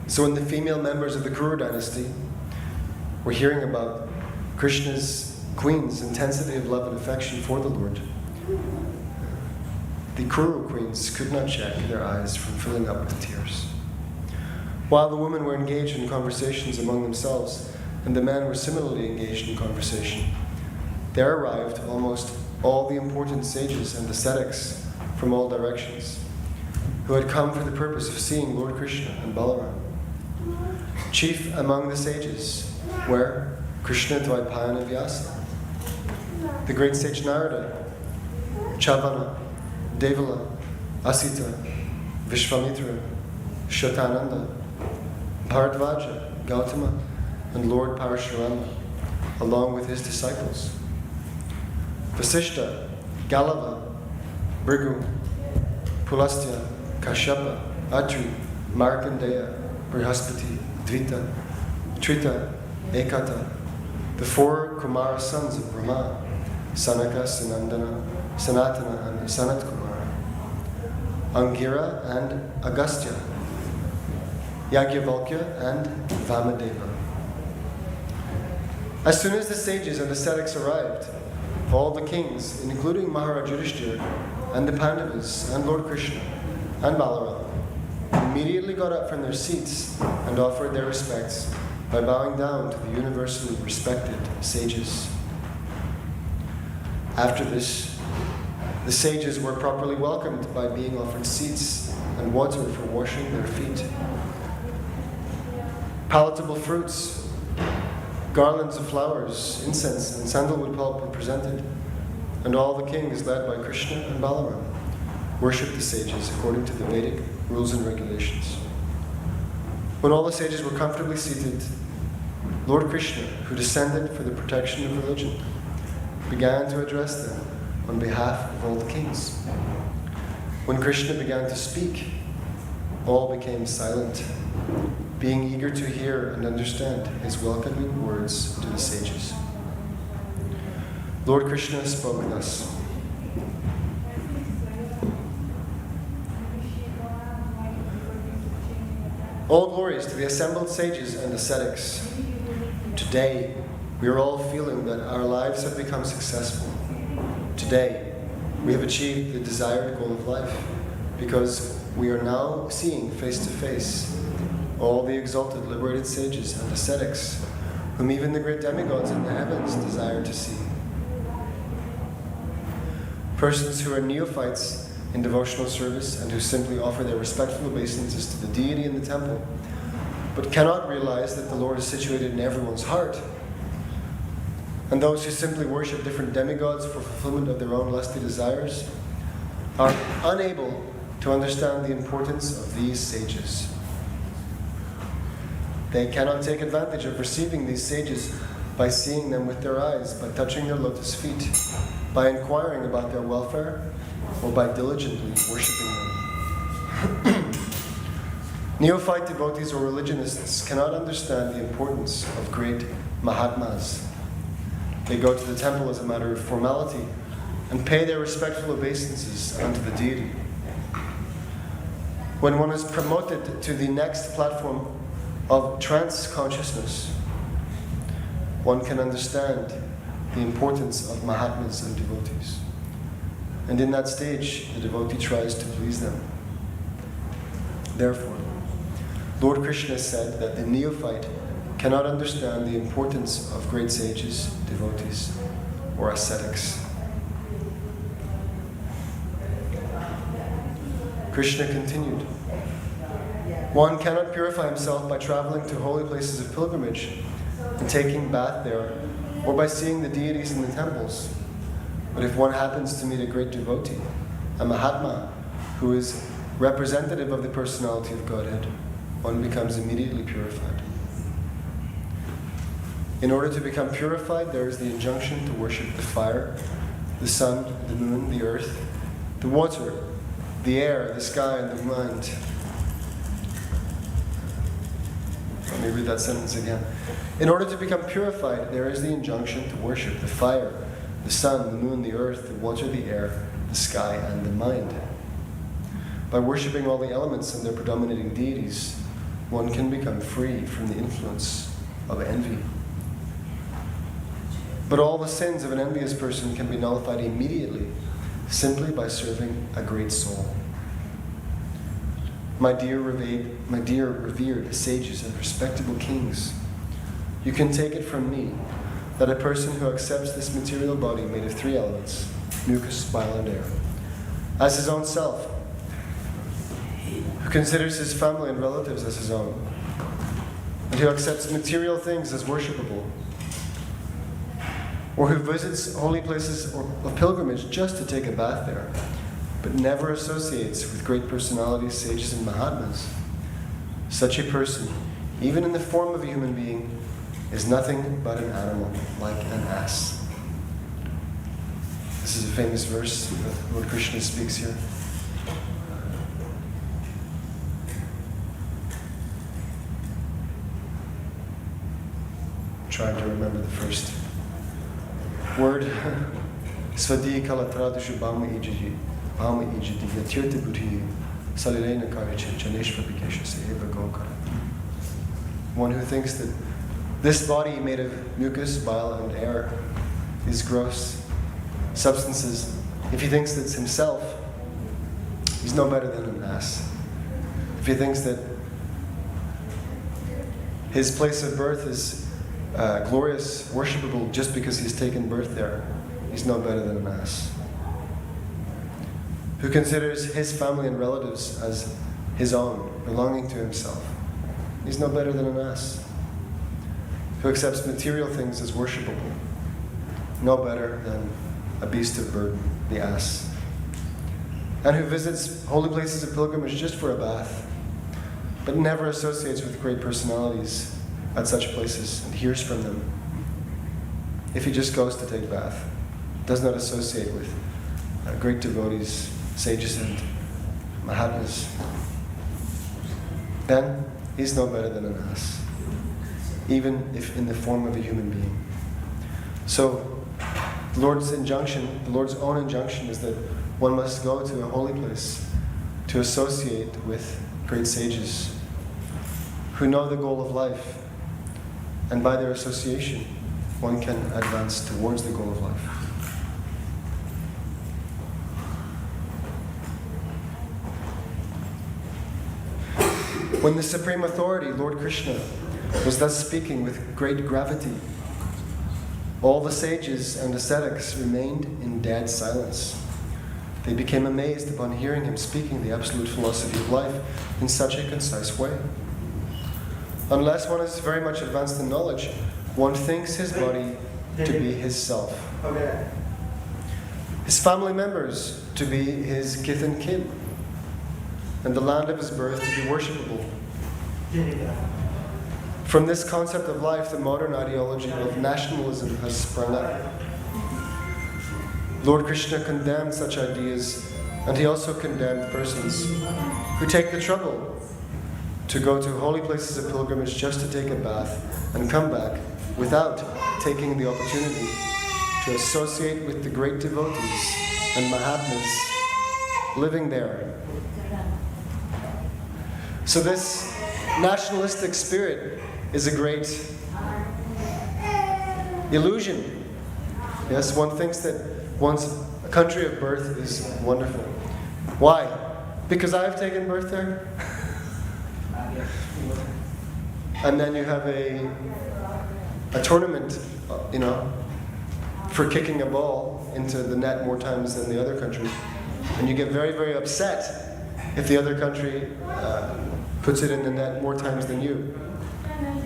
So when the female members of the Kuru dynasty were hearing about Krishna's queen's intensity of love and affection for the Lord, the Kuru queens could not check their eyes from filling up with tears. While the women were engaged in conversations among themselves, and the men were similarly engaged in conversation, there arrived almost all the important sages and ascetics from all directions, who had come for the purpose of seeing Lord Krishna and Balaram. Chief among the sages were Krishna Dvaipayana Vyasa, the great sage Narada, Chavana, Devala, Asita, Vishvamitra, Shatananda, Bharadvaja, Gautama, and Lord Parashurama, along with his disciples. Vasishta, Galava, Bhrigu, Pulastya, Kashyapa, Atri, Markandeya, Brihaspati, Dvita, Trita, Ekata, the four Kumara sons of Brahma, Sanaka, Sanandana, Sanatana, and Sanat Kumara, Angira and Agastya, Yagyavalkya and Vamadeva. As soon as the sages and ascetics arrived, all the kings, including Maharaj Yudhishthira and the Pandavas and Lord Krishna and Balaram, immediately got up from their seats and offered their respects by bowing down to the universally respected sages. After this, the sages were properly welcomed by being offered seats and water for washing their feet. Palatable fruits, garlands of flowers, incense, and sandalwood pulp were presented, and all the kings, led by Krishna and Balaram, worshipped the sages according to the Vedic rules and regulations. When all the sages were comfortably seated, Lord Krishna, who descended for the protection of religion, began to address them on behalf of all the kings. When Krishna began to speak, all became silent, being eager to hear and understand his welcoming words to the sages. Lord Krishna spoke thus. All glories to the assembled sages and ascetics. Today, we are all feeling that our lives have become successful. Today, we have achieved the desired goal of life because we are now seeing face to face all the exalted, liberated sages and ascetics whom even the great demigods in the heavens desire to see. Persons who are neophytes in devotional service and who simply offer their respectful obeisances to the deity in the temple, but cannot realize that the Lord is situated in everyone's heart. And those who simply worship different demigods for fulfillment of their own lusty desires are unable to understand the importance of these sages. They cannot take advantage of receiving these sages by seeing them with their eyes, by touching their lotus feet, by inquiring about their welfare, or by diligently worshipping them. Neophyte devotees or religionists cannot understand the importance of great Mahatmas. They go to the temple as a matter of formality and pay their respectful obeisances unto the deity. when one is promoted to the next platform of trance consciousness, one can understand the importance of Mahatmas and devotees. And in that stage, the devotee tries to please them. Therefore, Lord Krishna said that the neophyte cannot understand the importance of great sages, devotees, or ascetics. Krishna continued, one cannot purify himself by traveling to holy places of pilgrimage and taking bath there, or by seeing the deities in the temples. But if one happens to meet a great devotee, a Mahatma, who is representative of the personality of Godhead, one becomes immediately purified. In order to become purified, there is the injunction to worship the fire, the sun, the moon, the earth, the water, the air, the sky, and the mind. Let me read that sentence again. In order to become purified, there is the injunction to worship the fire, the sun, the moon, the earth, the water, the air, the sky, and the mind. By worshipping all the elements and their predominating deities, one can become free from the influence of envy. But all the sins of an envious person can be nullified immediately, simply by serving a great soul. My dear revered sages and respectable kings, you can take it from me that a person who accepts this material body made of three elements, mucus, bile, and air, as his own self, who considers his family and relatives as his own, and who accepts material things as worshipable, or who visits holy places of pilgrimage just to take a bath there, but never associates with great personalities, sages, and Mahatmas, such a person, even in the form of a human being, is nothing but an animal, like an ass. This is a famous verse that Lord Krishna speaks here. I'm trying to remember the first word. Svadi kalatradushu bama ijiji yatirti buddhi salilena karicha chaneshva bikesha seva gokara. One who thinks that this body made of mucus, bile, and air, these gross substances, if he thinks that it's himself, he's no better than an ass. If he thinks that his place of birth is glorious, worshipable, just because he's taken birth there, he's no better than an ass. Who considers his family and relatives as his own, belonging to himself, he's no better than an ass. Who accepts material things as worshipable, no better than a beast of burden, the ass. And who visits holy places of pilgrimage just for a bath, but never associates with great personalities at such places and hears from them. If he just goes to take a bath, does not associate with great devotees, sages, and Mahatmas, then he's no better than an ass, even if in the form of a human being. So, the Lord's own injunction is that one must go to a holy place to associate with great sages who know the goal of life, and by their association, one can advance towards the goal of life. When the Supreme Authority, Lord Krishna, was thus speaking with great gravity, all the sages and ascetics remained in dead silence. They became amazed upon hearing him speaking the absolute philosophy of life in such a concise way. Unless one is very much advanced in knowledge, one thinks his body to be his self, his family members to be his kith and kin, and the land of his birth to be worshipable. From this concept of life, the modern ideology of nationalism has sprung up. Lord Krishna condemned such ideas, and he also condemned persons who take the trouble to go to holy places of pilgrimage just to take a bath and come back without taking the opportunity to associate with the great devotees and Mahatmas living there. So this nationalistic spirit is a great illusion. Yes, one thinks that one's country of birth is wonderful. Why? Because I've taken birth there? And then you have a tournament, for kicking a ball into the net more times than the other country. And you get very, very upset if the other country puts it in the net more times than you.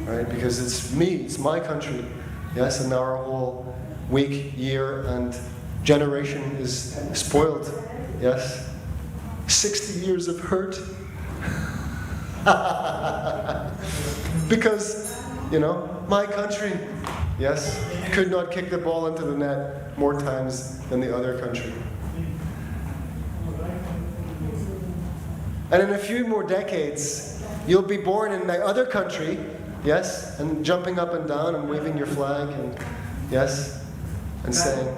Right? Because it's me, it's my country. Yes, and now our whole week, year, and generation is spoiled. Yes? 60 years of hurt. Because, my country, yes, could not kick the ball into the net more times than the other country. And in a few more decades, you'll be born in the other country, yes, and jumping up and down and waving your flag, and yes, and saying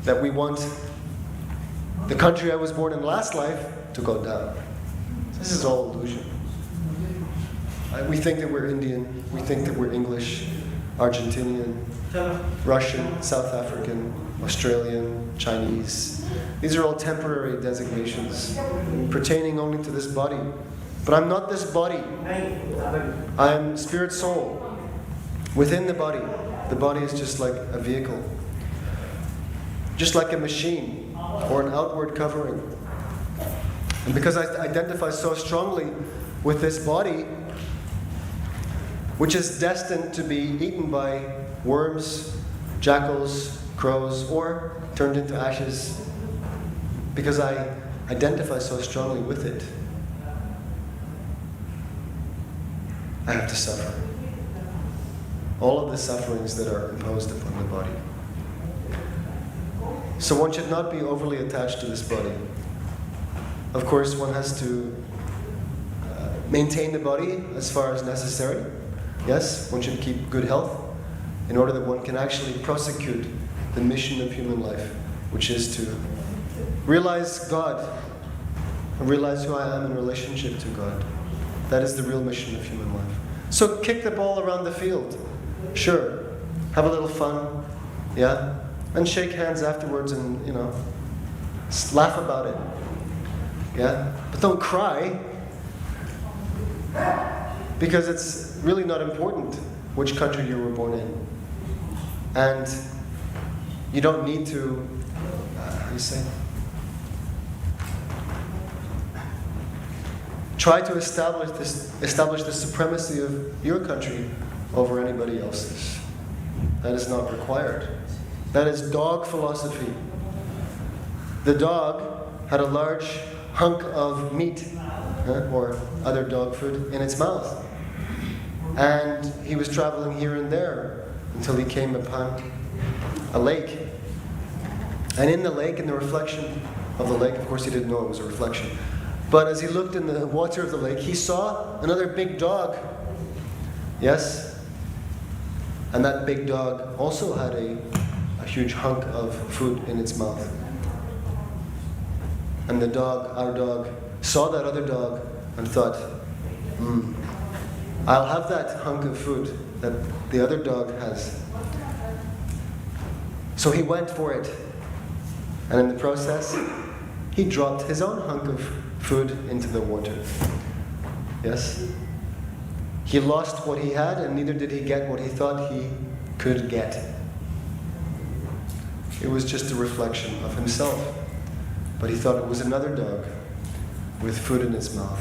that we want the country I was born in last life to go down. This is all illusion. We think that we're Indian, we think that we're English, Argentinian, Russian, South African, Australian, Chinese. These are all temporary designations pertaining only to this body. But I'm not this body. I am spirit soul within the body. The body is just like a vehicle, just like a machine or an outward covering. And because I identify so strongly with this body, which is destined to be eaten by worms, jackals, crows, or turned into ashes, because I identify so strongly with it, I have to suffer. All of the sufferings that are imposed upon the body. So one should not be overly attached to this body. Of course, one has to maintain the body as far as necessary. Yes, one should keep good health in order that one can actually prosecute the mission of human life, which is to realize God and realize who I am in relationship to God. That is the real mission of human life. So kick the ball around the field. Sure. Have a little fun. Yeah? And shake hands afterwards and, laugh about it. Yeah? But don't cry. Because it's really not important which country you were born in. And you don't need to, how do you say? Try to establish the supremacy of your country over anybody else's. That is not required. That is dog philosophy. The dog had a large hunk of meat or other dog food in its mouth. And he was traveling here and there until he came upon a lake. And in the lake, in the reflection of the lake, of course he didn't know it was a reflection, but as he looked in the water of the lake, he saw another big dog. Yes? And that big dog also had a huge hunk of food in its mouth. And the dog, our dog, saw that other dog and thought, I'll have that hunk of food that the other dog has. So he went for it. And in the process, he dropped his own hunk of food into the water. Yes? He lost what he had, and neither did he get what he thought he could get. It was just a reflection of himself. But he thought it was another dog with food in its mouth.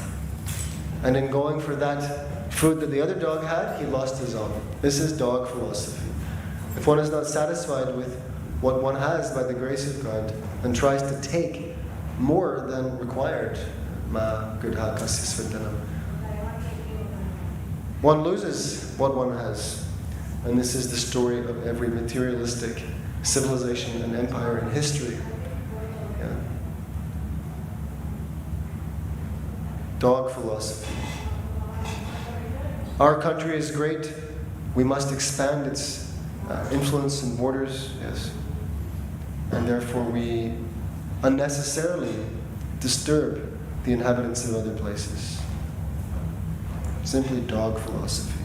And in going for that food that the other dog had, he lost his own. This is dog philosophy. If one is not satisfied with what one has by the grace of God and tries to take more than required, one loses what one has. And this is the story of every materialistic civilization and empire in history. Yeah. Dog philosophy. Our country is great. We must expand its influence and borders, yes. And therefore we unnecessarily disturb the inhabitants of other places. Simply dog philosophy.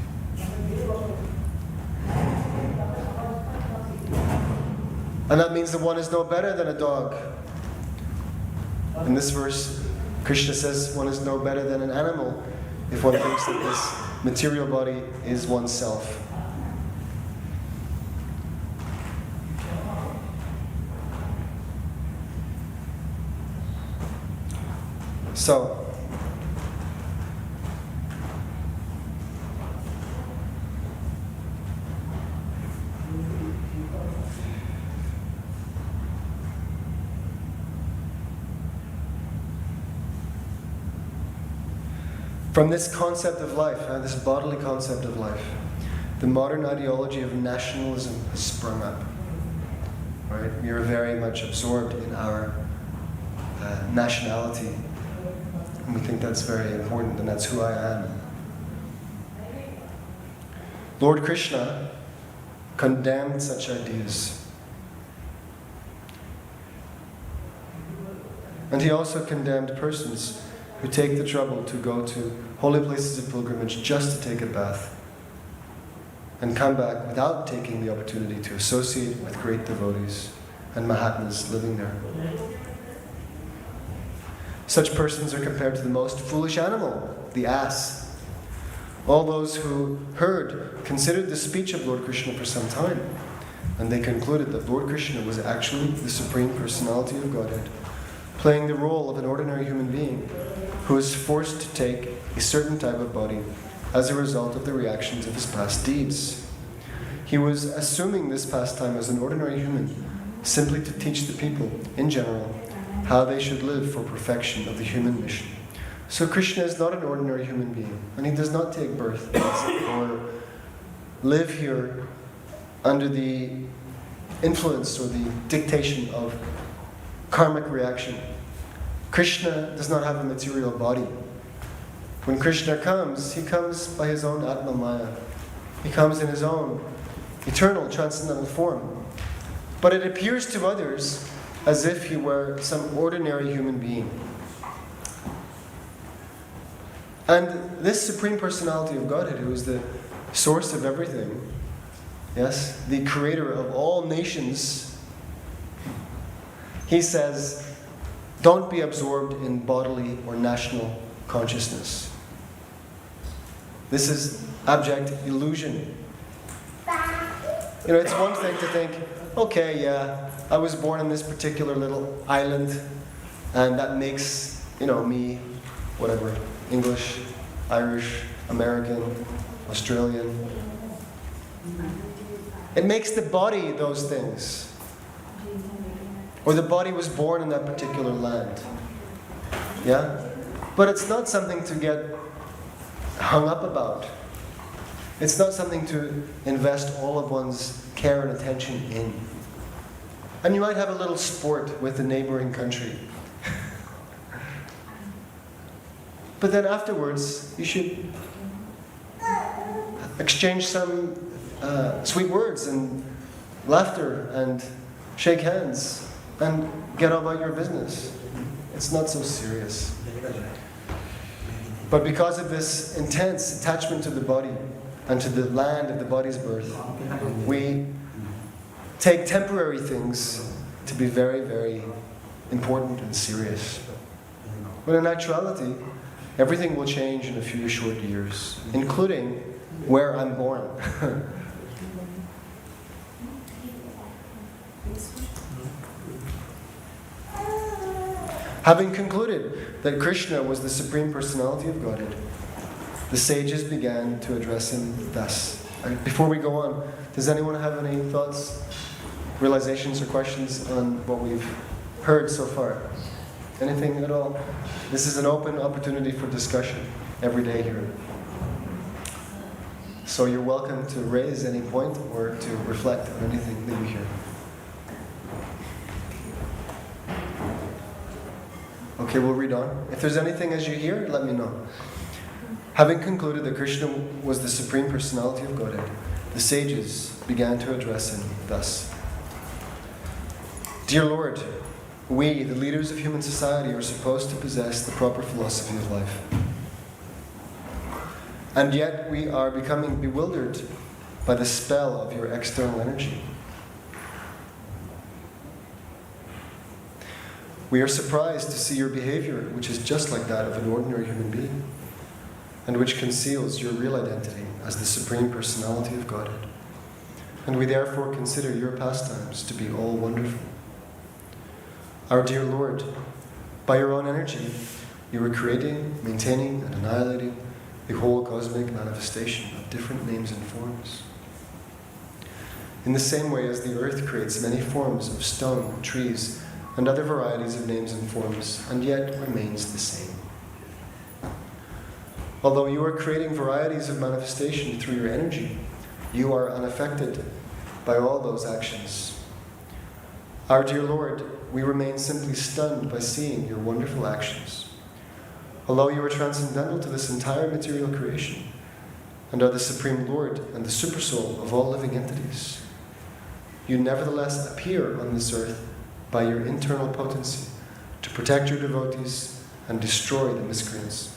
And that means that one is no better than a dog. In this verse, Krishna says one is no better than an animal if one thinks that this material body is oneself. So, from this concept of life, this bodily concept of life, the modern ideology of nationalism has sprung up. Right? We are very much absorbed in our nationality, and we think that's very important, and that's who I am. Lord Krishna condemned such ideas. And he also condemned persons who take the trouble to go to holy places of pilgrimage just to take a bath and come back without taking the opportunity to associate with great devotees and Mahatmas living there. Such persons are compared to the most foolish animal, the ass. All those who heard considered the speech of Lord Krishna for some time, and they concluded that Lord Krishna was actually the Supreme Personality of Godhead, playing the role of an ordinary human being who is forced to take a certain type of body as a result of the reactions of his past deeds. He was assuming this pastime as an ordinary human, simply to teach the people, in general, how they should live for perfection of the human mission. So Krishna is not an ordinary human being, and he does not take birth or live here under the influence or the dictation of karmic reaction. Krishna does not have a material body. When Krishna comes, he comes by his own Atma Maya. He comes in his own eternal, transcendental form. But it appears to others as if he were some ordinary human being. And this Supreme Personality of Godhead, who is the source of everything, yes, the creator of all nations, he says, don't be absorbed in bodily or national consciousness. This is abject illusion. It's one thing to think, okay, yeah, I was born in this particular little island, and that makes, me, whatever, English, Irish, American, Australian. It makes the body those things. Or the body was born in that particular land. Yeah? But it's not something to get hung up about. It's not something to invest all of one's care and attention in. And you might have a little sport with the neighboring country. But then afterwards, you should exchange some sweet words and laughter and shake hands and get on about your business. It's not so serious. But because of this intense attachment to the body and to the land of the body's birth, we take temporary things to be very, very important and serious. But in actuality, everything will change in a few short years, including where I'm born. Having concluded that Krishna was the Supreme Personality of Godhead, the sages began to address him thus. Before we go on, does anyone have any thoughts, realizations, or questions on what we've heard so far? Anything at all? This is an open opportunity for discussion every day here. So you're welcome to raise any point or to reflect on anything that you hear. Okay, we'll read on. If there's anything as you hear, let me know. Having concluded that Krishna was the Supreme Personality of Godhead, the sages began to address him thus. Dear Lord, We, the leaders of human society, are supposed to possess the proper philosophy of life. And yet we are becoming bewildered by the spell of your external energy. We are surprised to see your behavior, which is just like that of an ordinary human being, and which conceals your real identity as the Supreme Personality of Godhead. And we therefore consider your pastimes to be all wonderful. Our dear Lord, by your own energy, you are creating, maintaining, and annihilating the whole cosmic manifestation of different names and forms. In the same way as the earth creates many forms of stone, trees, and other varieties of names and forms, and yet remains the same. Although you are creating varieties of manifestation through your energy, you are unaffected by all those actions. Our dear Lord, we remain simply stunned by seeing your wonderful actions. Although you are transcendental to this entire material creation, and are the Supreme Lord and the Supersoul of all living entities, you nevertheless appear on this earth by your internal potency to protect your devotees and destroy the miscreants.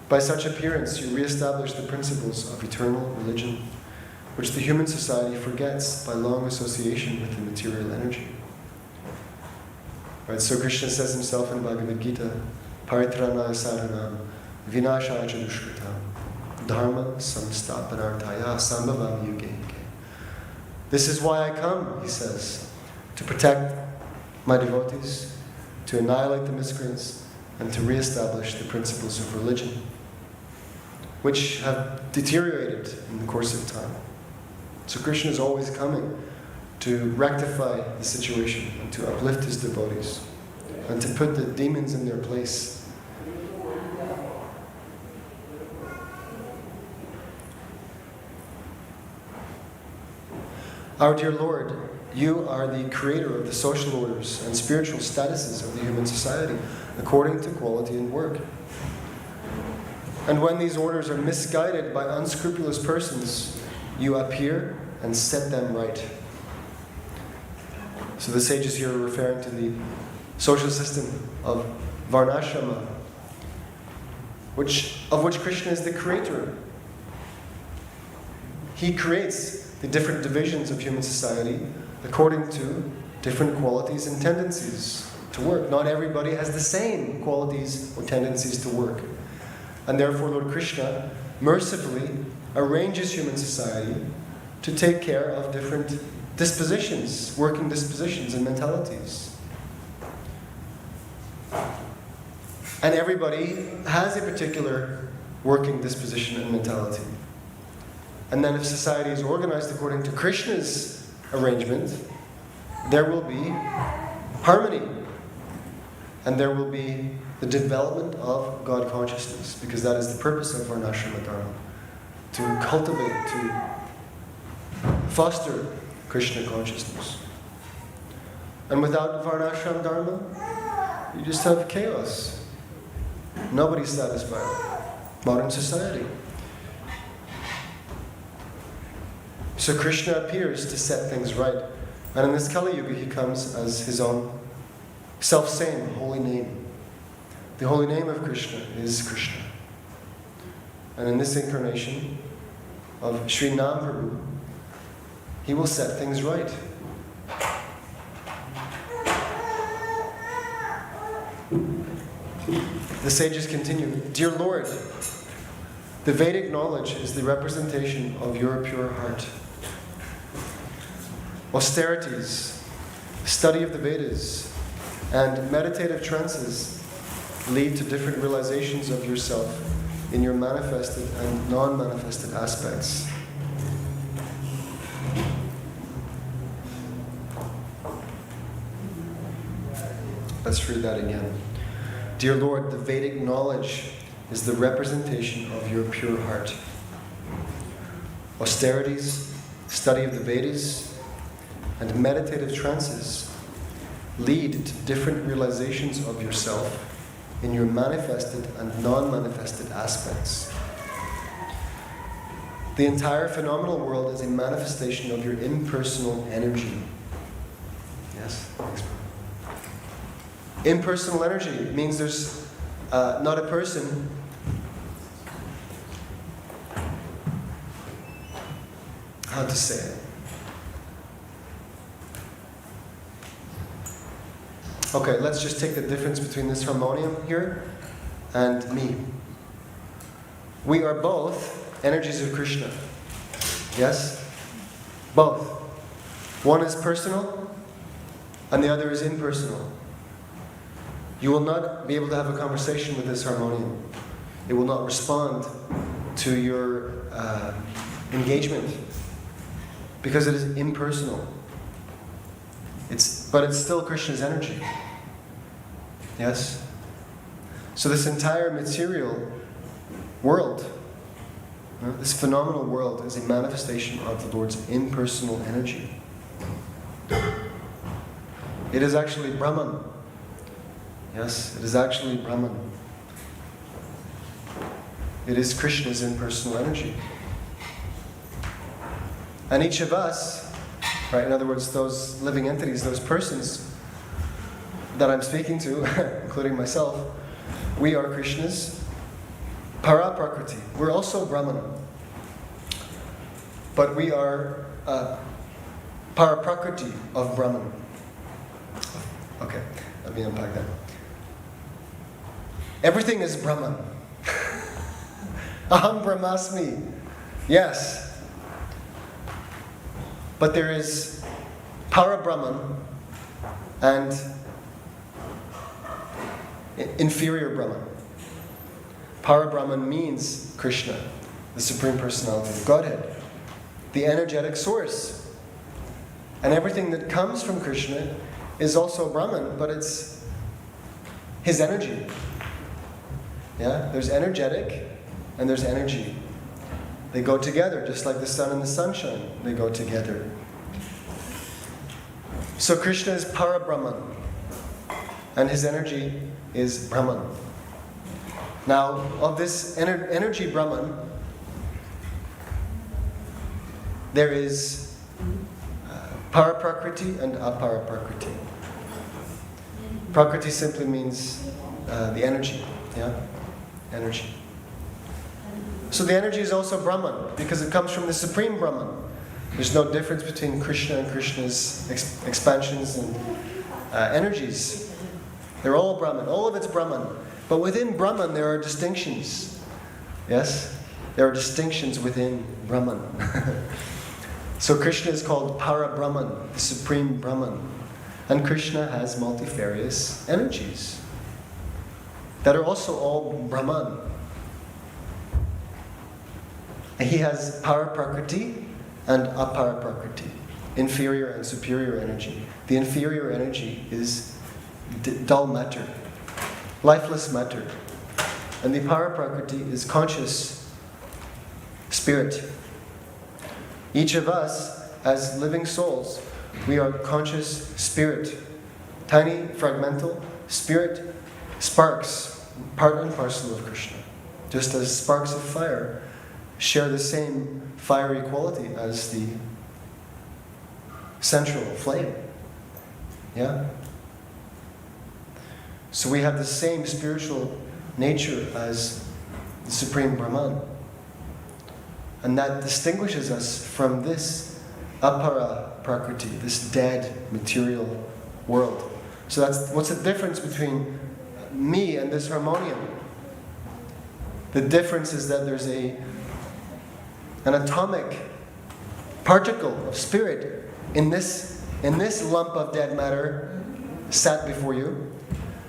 By such appearance, you re-establish the principles of eternal religion, which the human society forgets by long association with the material energy. Right, so Krishna says himself in Bhagavad Gita, Paritranaya sadhanam, vinashaya cha dushkritam, dharma samstapanarthaya sambhavam yuge yuge. This is why I come, he says, to protect my devotees, to annihilate the miscreants, and to re-establish the principles of religion, which have deteriorated in the course of time. So Krishna is always coming to rectify the situation and to uplift his devotees and to put the demons in their place. Our dear Lord, you are the creator of the social orders and spiritual statuses of the human society according to quality and work. And when these orders are misguided by unscrupulous persons, you appear and set them right. So the sages here are referring to the social system of Varnashrama, of which Krishna is the creator. He creates the different divisions of human society according to different qualities and tendencies to work. Not everybody has the same qualities or tendencies to work. And therefore Lord Krishna mercifully arranges human society to take care of different dispositions, working dispositions and mentalities. And everybody has a particular working disposition and mentality. And then if society is organized according to Krishna's arrangement, there will be harmony. And there will be the development of God consciousness, because that is the purpose of Varnashrama Dharma. To cultivate, to foster Krishna consciousness. And without Varnashram Dharma, you just have chaos. Nobody's satisfied. Modern society. So Krishna appears to set things right. And in this Kali Yuga, he comes as his own self-same holy name. The holy name of Krishna is Krishna. And in this incarnation of Sri Nam Prabhu, he will set things right. The sages continue, Dear Lord, the Vedic knowledge is the representation of your pure heart. Austerities, study of the Vedas, and meditative trances lead to different realizations of yourself in your manifested and non-manifested aspects. Let's read that again. Dear Lord, the Vedic knowledge is the representation of your pure heart. Austerities, study of the Vedas, and meditative trances lead to different realizations of yourself in your manifested and non-manifested aspects. The entire phenomenal world is a manifestation of your impersonal energy. Yes? Thanks. Impersonal energy means there's not a person. How to say it? Okay, let's just take the difference between this harmonium here and me. We are both energies of Krishna. Yes? Both. One is personal and the other is impersonal. You will not be able to have a conversation with this harmonium. It will not respond to your engagement because it is impersonal. But it's still Krishna's energy. Yes? So this entire material world, this phenomenal world, is a manifestation of the Lord's impersonal energy. It is actually Brahman. Yes, it is actually Brahman. It is Krishna's impersonal energy. And each of us, right, in other words, those living entities, those persons that I'm speaking to, including myself, we are Krishna's para-prakriti. We're also Brahman. But we are para-prakriti of Brahman. Okay, let me unpack that. Everything is Brahman. Aham Brahmasmi. Yes. But there is para-Brahman and inferior Brahman. Para-Brahman means Krishna, the Supreme Personality of Godhead, the energetic source. And everything that comes from Krishna is also Brahman, but it's his energy. Yeah? There's energetic and there's energy. They go together, just like the sun and the sunshine. They go together. So Krishna is para-Brahman, and his energy is Brahman. Now, of this energy Brahman, there is para-prakriti and apara-prakriti. Prakriti simply means the energy. Yeah? Energy. So the energy is also Brahman, because it comes from the Supreme Brahman. There's no difference between Krishna and Krishna's expansions and energies. They're all Brahman. All of it's Brahman. But within Brahman there are distinctions. Yes? There are distinctions within Brahman. So Krishna is called Para-Brahman, the Supreme Brahman. And Krishna has multifarious energies that are also all Brahman. He has para-prakriti and apara-prakriti, inferior and superior energy. The inferior energy is dull matter, lifeless matter. And the para-prakriti is conscious spirit. Each of us, as living souls, we are conscious spirit. Tiny, fragmental spirit sparks, part and parcel of Krishna. Just as sparks of fire share the same fiery quality as the central flame. Yeah? So we have the same spiritual nature as the Supreme Brahman. And that distinguishes us from this apara prakriti, this dead material world. So that's what's the difference between me and this harmonium? The difference is that there's an atomic particle of spirit in this lump of dead matter sat before you,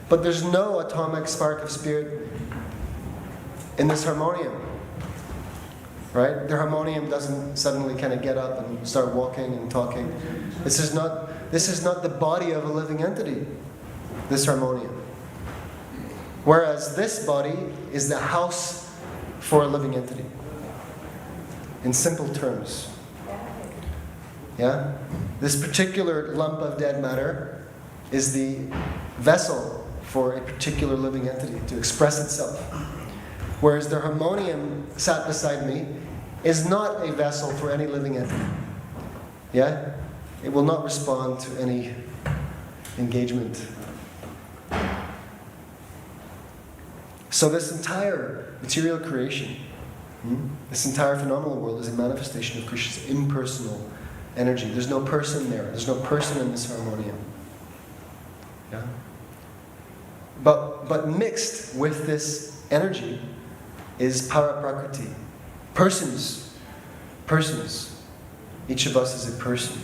but there's no atomic spark of spirit in this harmonium. Right? The harmonium doesn't suddenly kind of get up and start walking and talking. This is not the body of a living entity, this harmonium. Whereas this body is the house for a living entity. In simple terms. Yeah? This particular lump of dead matter is the vessel for a particular living entity to express itself. Whereas the harmonium sat beside me is not a vessel for any living entity. Yeah? It will not respond to any engagement. So this entire material creation, this entire phenomenal world is a manifestation of Krishna's impersonal energy. There's no person there. There's no person in this harmonium. Yeah? But mixed with this energy is para-prakriti. Persons. Each of us is a person.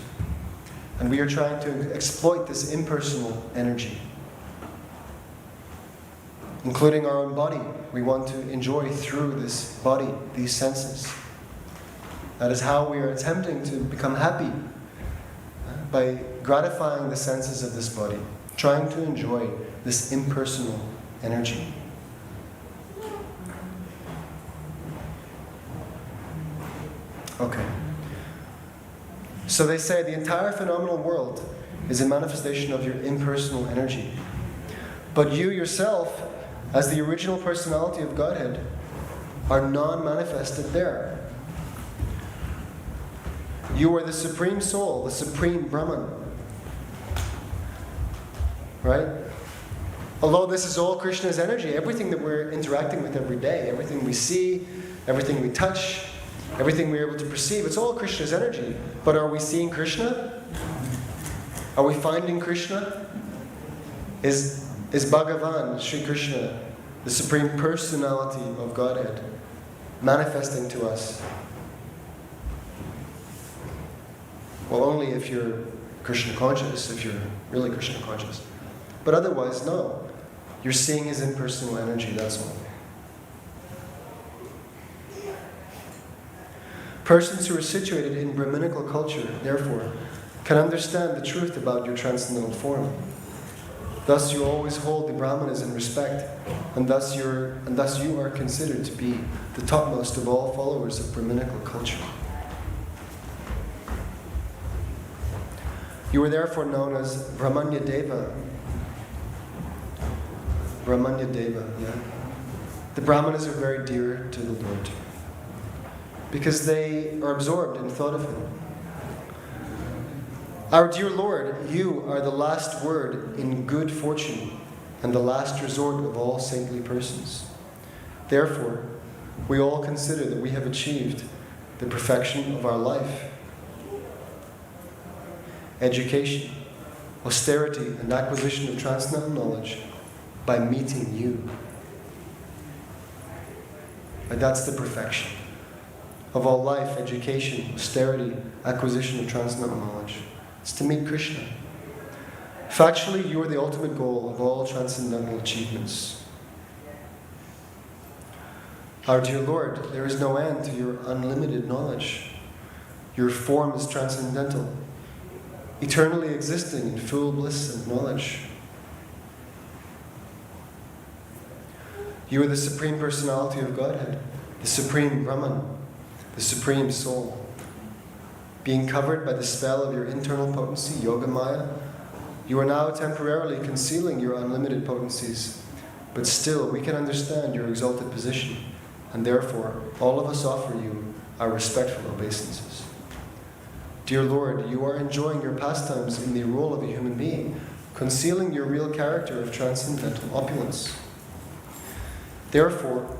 And we are trying to exploit this impersonal energy. Including our own body. We want to enjoy through this body, these senses. That is how we are attempting to become happy. By gratifying the senses of this body. Trying to enjoy this impersonal energy. Okay. So they say the entire phenomenal world is a manifestation of your impersonal energy. But you yourself, as the original personality of Godhead, are non-manifested there. You are the Supreme Soul, the Supreme Brahman. Right? Although this is all Krishna's energy, everything that we're interacting with every day, everything we see, everything we touch, everything we're able to perceive, it's all Krishna's energy. But are we seeing Krishna? Are we finding Krishna? Is Bhagavan, Sri Krishna, the Supreme Personality of Godhead, manifesting to us? Well, only if you're Krishna conscious, if you're really Krishna conscious. But otherwise, no. You're seeing his impersonal energy, that's all. Persons who are situated in Brahminical culture, therefore, can understand the truth about your transcendental form. Thus you always hold the Brahmanas in respect, and thus you are considered to be the topmost of all followers of Brahminical culture. You are therefore known as Brahmanya Deva. Brahmanya Deva, yeah. The Brahmanas are very dear to the Lord because they are absorbed in thought of Him. Our dear Lord, you are the last word in good fortune and the last resort of all saintly persons. Therefore, we all consider that we have achieved the perfection of our life. Education, austerity, and acquisition of transcendental knowledge by meeting you. And that's the perfection of all life, education, austerity, acquisition of transcendental knowledge. It's to meet Krishna. Factually, you are the ultimate goal of all transcendental achievements. Our dear Lord, there is no end to your unlimited knowledge. Your form is transcendental, eternally existing in full bliss and knowledge. You are the Supreme Personality of Godhead, the Supreme Brahman, the Supreme Soul. Being covered by the spell of your internal potency, Yoga Maya, you are now temporarily concealing your unlimited potencies, but still we can understand your exalted position, and therefore all of us offer you our respectful obeisances. Dear Lord, you are enjoying your pastimes in the role of a human being, concealing your real character of transcendental opulence. Therefore,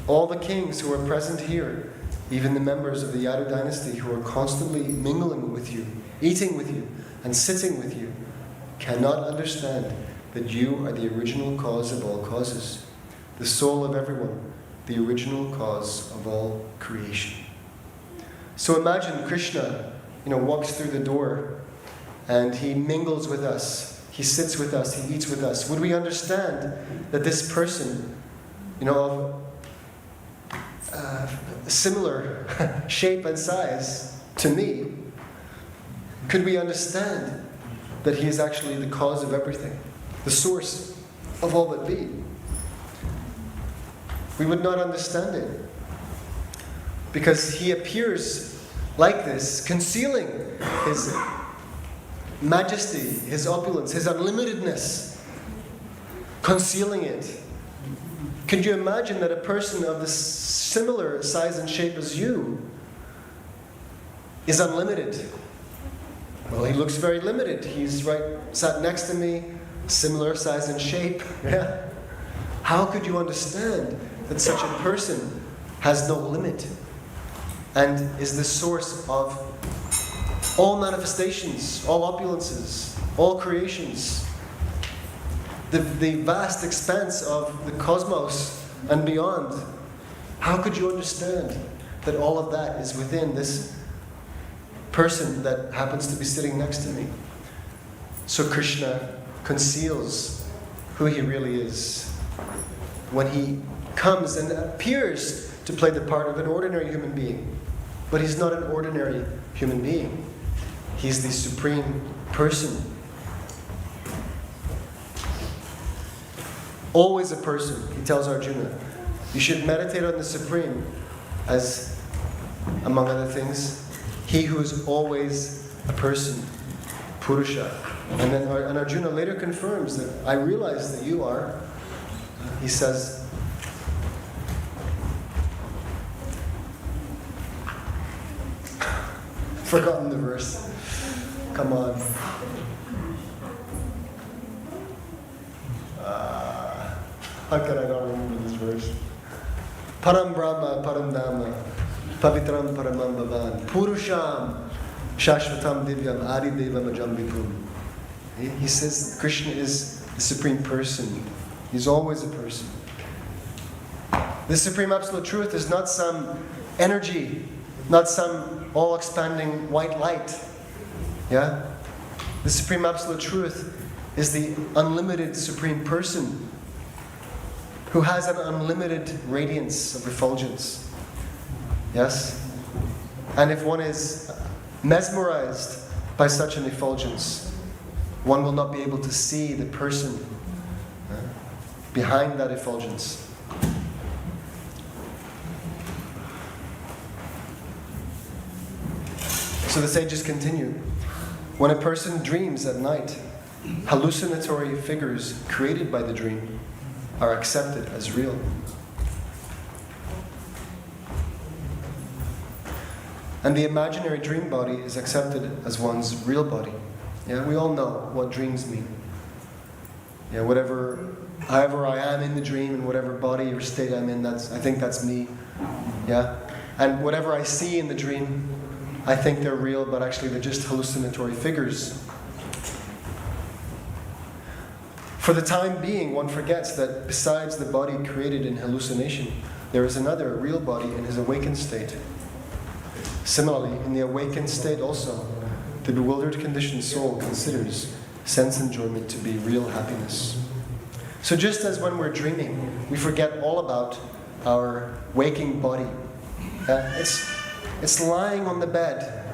all the kings who are present here, even the members of the Yadu dynasty who are constantly mingling with you, eating with you, and sitting with you, cannot understand that you are the original cause of all causes, the soul of everyone, the original cause of all creation. So imagine Krishna, walks through the door and he mingles with us, he sits with us, he eats with us. Would we understand that this person, of similar shape and size to me, could we understand that he is actually the cause of everything, the source of all that be? We would not understand it, because he appears like this, concealing his majesty, his opulence, his unlimitedness, concealing it. Could you imagine that a person of this similar size and shape as you is unlimited? Well, he looks very limited. He's sat next to me, similar size and shape. Yeah. How could you understand that such a person has no limit and is the source of all manifestations, all opulences, all creations, the vast expanse of the cosmos and beyond? How could you understand that all of that is within this person that happens to be sitting next to me? So Krishna conceals who he really is when he comes and appears to play the part of an ordinary human being. But he's not an ordinary human being. He's the supreme person. Always a person, he tells Arjuna. You should meditate on the Supreme as, among other things, he who is always a person, Purusha. And Arjuna later confirms that I realize that you are. He says, forgotten the verse. Come on. How can I not remember this verse? Param Brahma, Param Dhamma, Pavitram Paramam Bhavan, Purusham, Shashvatam Divyam, Adi Devam Ajam Vipum. He says Krishna is the Supreme Person. He's always a person. The Supreme Absolute Truth is not some energy, not some all-expanding white light. Yeah? The Supreme Absolute Truth is the unlimited Supreme Person who has an unlimited radiance of effulgence. Yes? And if one is mesmerized by such an effulgence, one will not be able to see the person behind that effulgence. So the sages continue. When a person dreams at night, hallucinatory figures created by the dream are accepted as real. And the imaginary dream body is accepted as one's real body. Yeah, we all know what dreams mean. Yeah, however I am in the dream, and whatever body or state I'm in, I think that's me. Yeah, and whatever I see in the dream, I think they're real, but actually they're just hallucinatory figures. For the time being, one forgets that besides the body created in hallucination, there is another real body in his awakened state. Similarly, in the awakened state also, the bewildered conditioned soul considers sense enjoyment to be real happiness. So just as when we're dreaming, we forget all about our waking body. It's lying on the bed,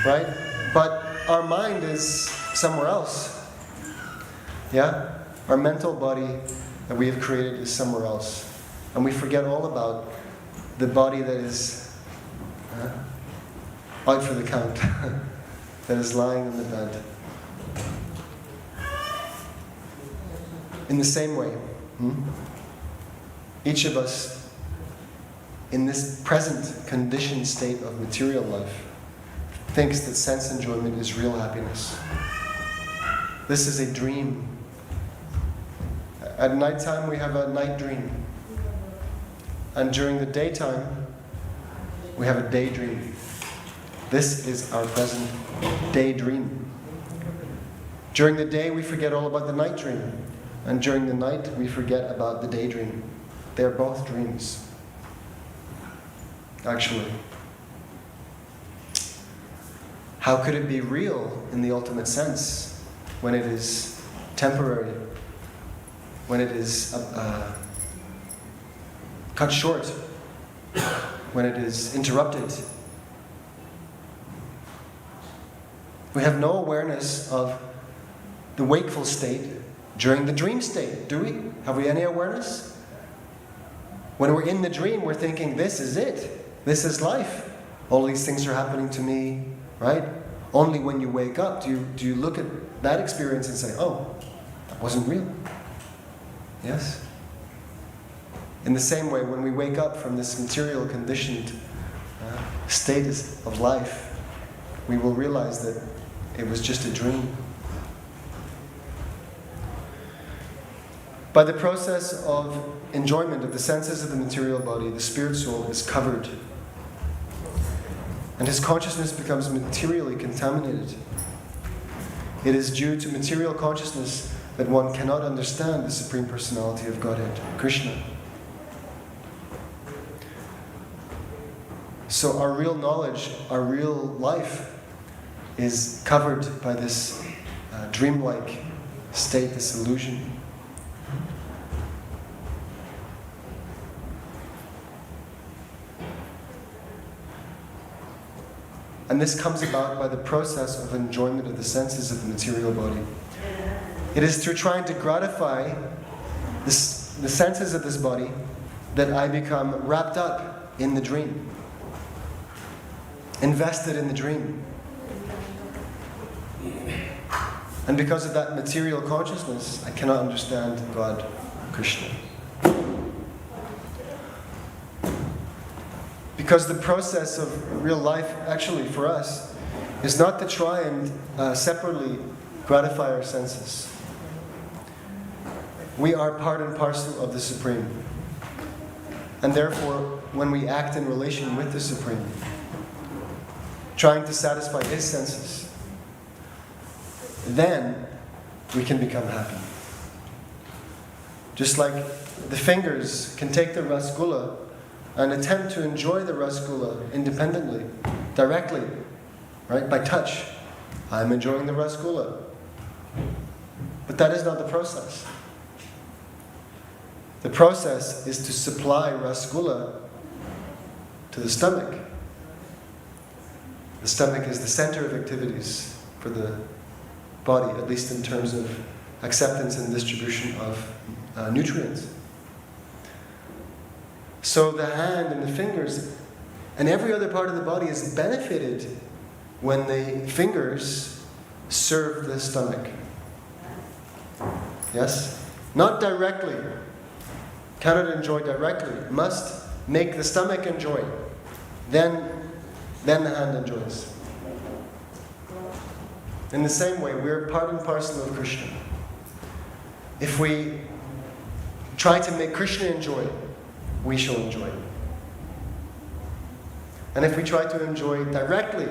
right? But our mind is somewhere else. Yeah? Our mental body that we have created is somewhere else. And we forget all about the body that is out for the count, that is lying in the bed. In the same way, each of us in this present conditioned state of material life thinks that sense enjoyment is real happiness. This is a dream. At nighttime we have a night dream. And during the daytime we have a daydream. This is our present daydream. During the day we forget all about the night dream. And during the night we forget about the daydream. They're both dreams. Actually. How could it be real in the ultimate sense when it is temporary? When it is cut short? When it is interrupted? We have no awareness of the wakeful state during the dream state, do we? Have we any awareness? When we're in the dream, we're thinking, this is it. This is life. All these things are happening to me, right? Only when you wake up do you look at that experience and say, oh, that wasn't real. Yes? In the same way, when we wake up from this material conditioned status of life, we will realize that it was just a dream. By the process of enjoyment of the senses of the material body, the spirit soul is covered. And his consciousness becomes materially contaminated. It is due to material consciousness that one cannot understand the Supreme Personality of Godhead, Krishna. So our real knowledge, our real life is covered by this dreamlike state, this illusion. And this comes about by the process of enjoyment of the senses of the material body. It is through trying to gratify the senses of this body that I become wrapped up in the dream, invested in the dream. And because of that material consciousness, I cannot understand God, Krishna. Because the process of real life, actually for us, is not to try and separately gratify our senses. We are part and parcel of the Supreme. And therefore, when we act in relation with the Supreme, trying to satisfy His senses, then we can become happy. Just like the fingers can take the rasgulla and attempt to enjoy the rasgulla independently, directly, right? By touch. I'm enjoying the rasgulla. But that is not the process. The process is to supply rasgulla to the stomach. The stomach is the center of activities for the body, at least in terms of acceptance and distribution of nutrients. So the hand and the fingers and every other part of the body is benefited when the fingers serve the stomach. Yes? Not directly. Cannot enjoy directly. Must make the stomach enjoy. Then the hand enjoys. In the same way, we're part and parcel of Krishna. If we try to make Krishna enjoy, we shall enjoy. And if we try to enjoy directly,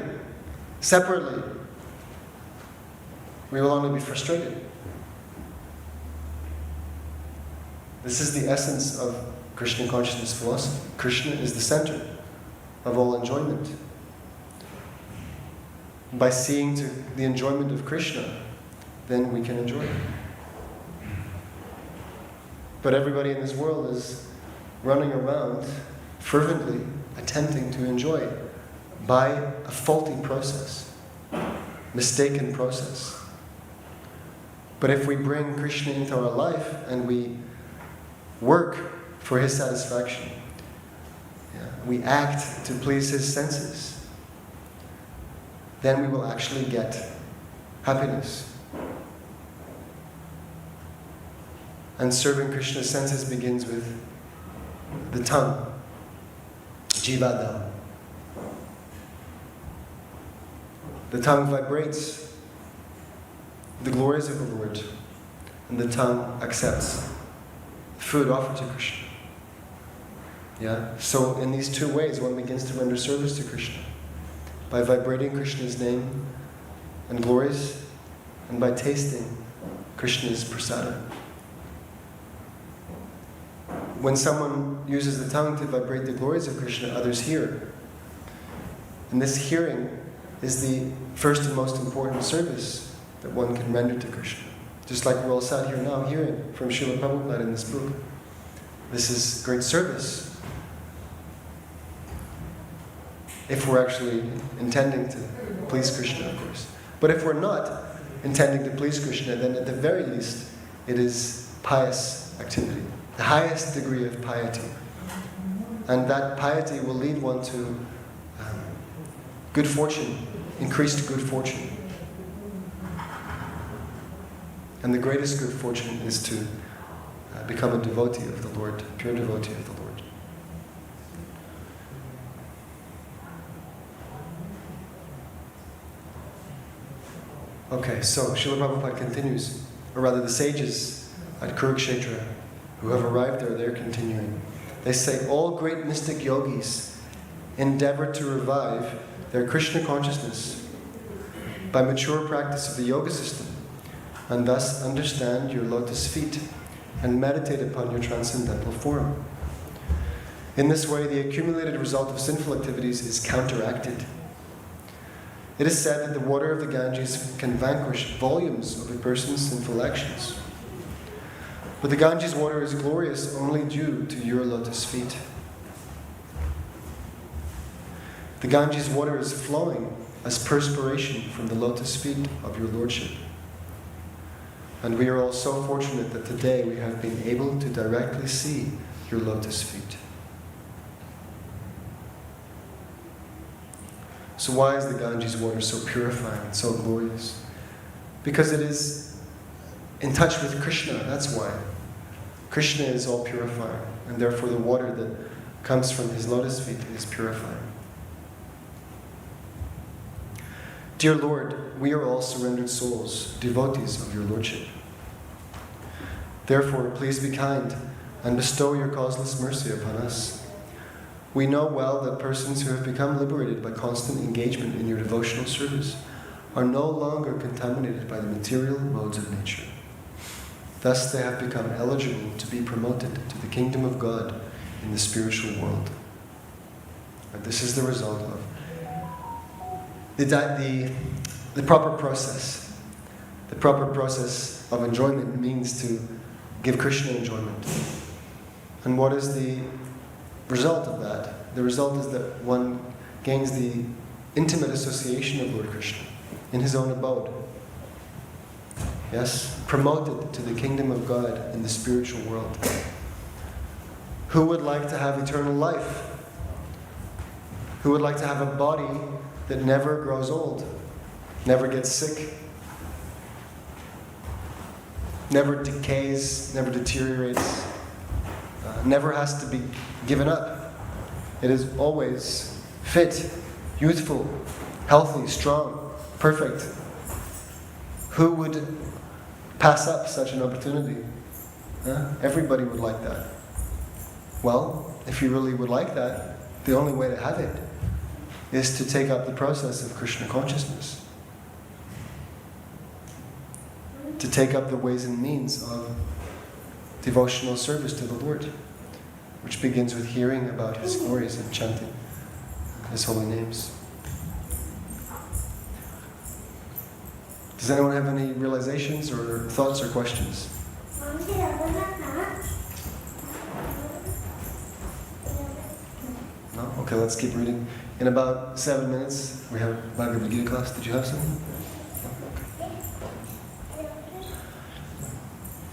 separately, we will only be frustrated. This is the essence of Krishna consciousness philosophy. Krishna is the center of all enjoyment. By seeing to the enjoyment of Krishna, then we can enjoy it. But everybody in this world is running around fervently attempting to enjoy by a faulty process, mistaken process. But if we bring Krishna into our life and we work for His satisfaction, we act to please His senses, then we will actually get happiness. And serving Krishna's senses begins with the tongue, jivada. The tongue vibrates the glories of the Lord, and the tongue accepts food offered to Krishna. So in these two ways, one begins to render service to Krishna. By vibrating Krishna's name and glories, and by tasting Krishna's prasada. When someone uses the tongue to vibrate the glories of Krishna, others hear. And this hearing is the first and most important service that one can render to Krishna. Just like we're all sat here now hearing from Srila Prabhupada in this book. This is great service. If we're actually intending to please Krishna, of course. But if we're not intending to please Krishna, then at the very least, it is pious activity. The highest degree of piety. And that piety will lead one to good fortune, increased good fortune. And the greatest good fortune is to become a devotee of the Lord, pure devotee of the Lord. Okay, so Srila Prabhupada continues, or rather the sages at Kurukshetra who have arrived there, they're continuing. They say all great mystic yogis endeavor to revive their Krishna consciousness by mature practice of the yoga system, and thus understand your lotus feet and meditate upon your transcendental form. In this way, the accumulated result of sinful activities is counteracted. It is said that the water of the Ganges can vanquish volumes of a person's sinful actions. But the Ganges water is glorious only due to your lotus feet. The Ganges water is flowing as perspiration from the lotus feet of your Lordship. And we are all so fortunate that today we have been able to directly see your lotus feet. So why is the Ganges water so purifying and so glorious? Because it is in touch with Krishna, that's why. Krishna is all purifying, and therefore the water that comes from his lotus feet is purifying. Dear Lord, we are all surrendered souls, devotees of your Lordship. Therefore, please be kind and bestow your causeless mercy upon us. We know well that persons who have become liberated by constant engagement in your devotional service are no longer contaminated by the material modes of nature. Thus, they have become eligible to be promoted to the kingdom of God in the spiritual world. And this is the result of the proper process. The proper process of enjoyment means to give Krishna enjoyment. And what is the result of that? The result is that one gains the intimate association of Lord Krishna in his own abode. Yes, promoted to the kingdom of God in the spiritual world. Who would like to have eternal life? Who would like to have a body that never grows old, never gets sick, never decays, never deteriorates, never has to be given up? It is always fit, youthful, healthy, strong, perfect. Who would pass up such an opportunity? Everybody would like that. Well, if you really would like that, the only way to have it is to take up the process of Krishna consciousness. To take up the ways and means of devotional service to the Lord, which begins with hearing about his glories and chanting his holy names. Does anyone have any realizations or thoughts or questions? No? Okay, let's keep reading. In about 7 minutes, we have Bhagavad Gita class. Did you have something? Okay.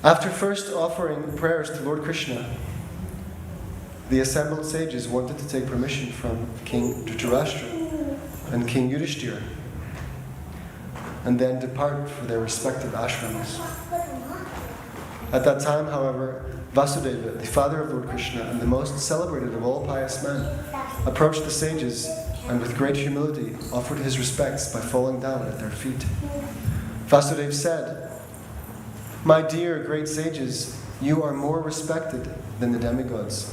After first offering prayers to Lord Krishna, the assembled sages wanted to take permission from King Dhritarashtra and King Yudhishthira, and then depart for their respective ashrams. At that time, however, Vasudeva, the father of Lord Krishna and the most celebrated of all pious men, approached the sages and with great humility offered his respects by falling down at their feet. Vasudeva said, "My dear great sages, you are more respected than the demigods.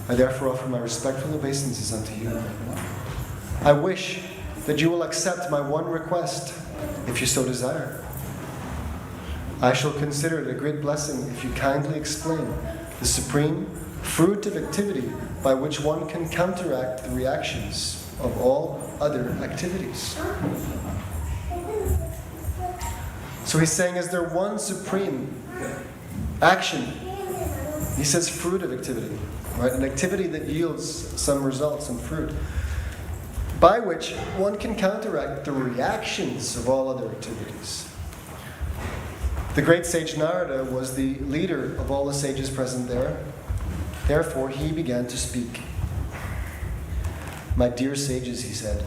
I therefore offer my respectful obeisances unto you. I wish that you will accept my one request, if you so desire. I shall consider it a great blessing if you kindly explain the supreme fruitive activity by which one can counteract the reactions of all other activities." So he's saying, is there one supreme action? He says fruitive activity, right? An activity that yields some results and fruit, by which one can counteract the reactions of all other activities. The great sage Narada was the leader of all the sages present there. Therefore, he began to speak. "My dear sages," he said,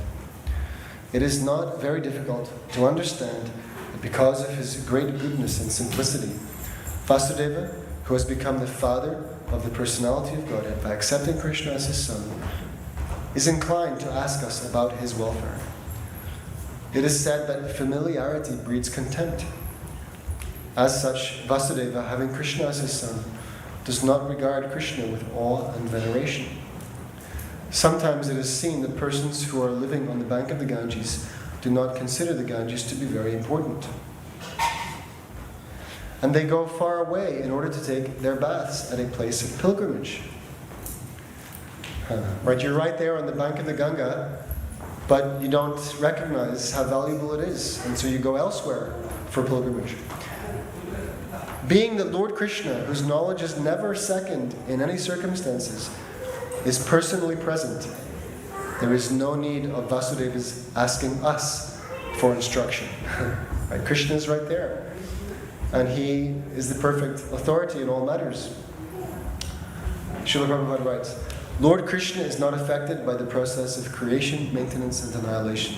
"it is not very difficult to understand that because of his great goodness and simplicity, Vasudeva, who has become the father of the personality of Godhead by accepting Krishna as his son, is inclined to ask us about his welfare. It is said that familiarity breeds contempt. As such, Vasudeva, having Krishna as his son, does not regard Krishna with awe and veneration. Sometimes it is seen that persons who are living on the bank of the Ganges do not consider the Ganges to be very important. And they go far away in order to take their baths at a place of pilgrimage. Right, you're right there on the bank of the Ganga, but you don't recognize how valuable it is, and so you go elsewhere for pilgrimage. Being that Lord Krishna, whose knowledge is never second in any circumstances, is personally present, there is no need of Vasudeva's asking us for instruction. Right? Krishna is right there, and he is the perfect authority in all matters. Srila Prabhupada writes, Lord Krishna is not affected by the process of creation, maintenance, and annihilation.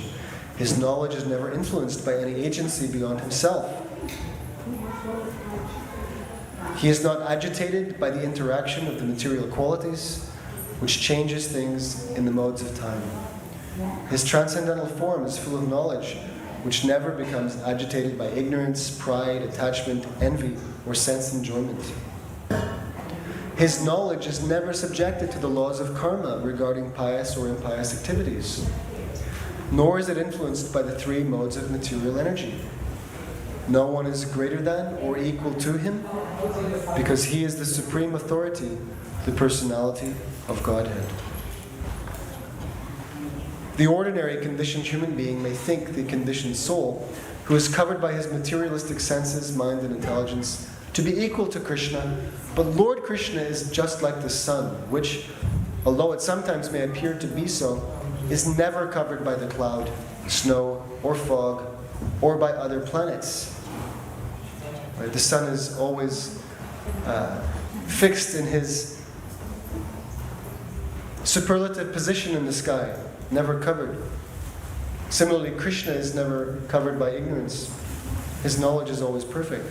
His knowledge is never influenced by any agency beyond himself. He is not agitated by the interaction of the material qualities, which changes things in the modes of time. His transcendental form is full of knowledge, which never becomes agitated by ignorance, pride, attachment, envy, or sense enjoyment. His knowledge is never subjected to the laws of karma regarding pious or impious activities, nor is it influenced by the three modes of material energy. No one is greater than or equal to him, because he is the supreme authority, the personality of Godhead. The ordinary conditioned human being may think the conditioned soul, who is covered by his materialistic senses, mind, and intelligence, to be equal to Krishna, but Lord Krishna is just like the sun, which, although it sometimes may appear to be so, is never covered by the cloud, snow, or fog, or by other planets. Right? The sun is always fixed in his superlative position in the sky, never covered. Similarly, Krishna is never covered by ignorance. His knowledge is always perfect.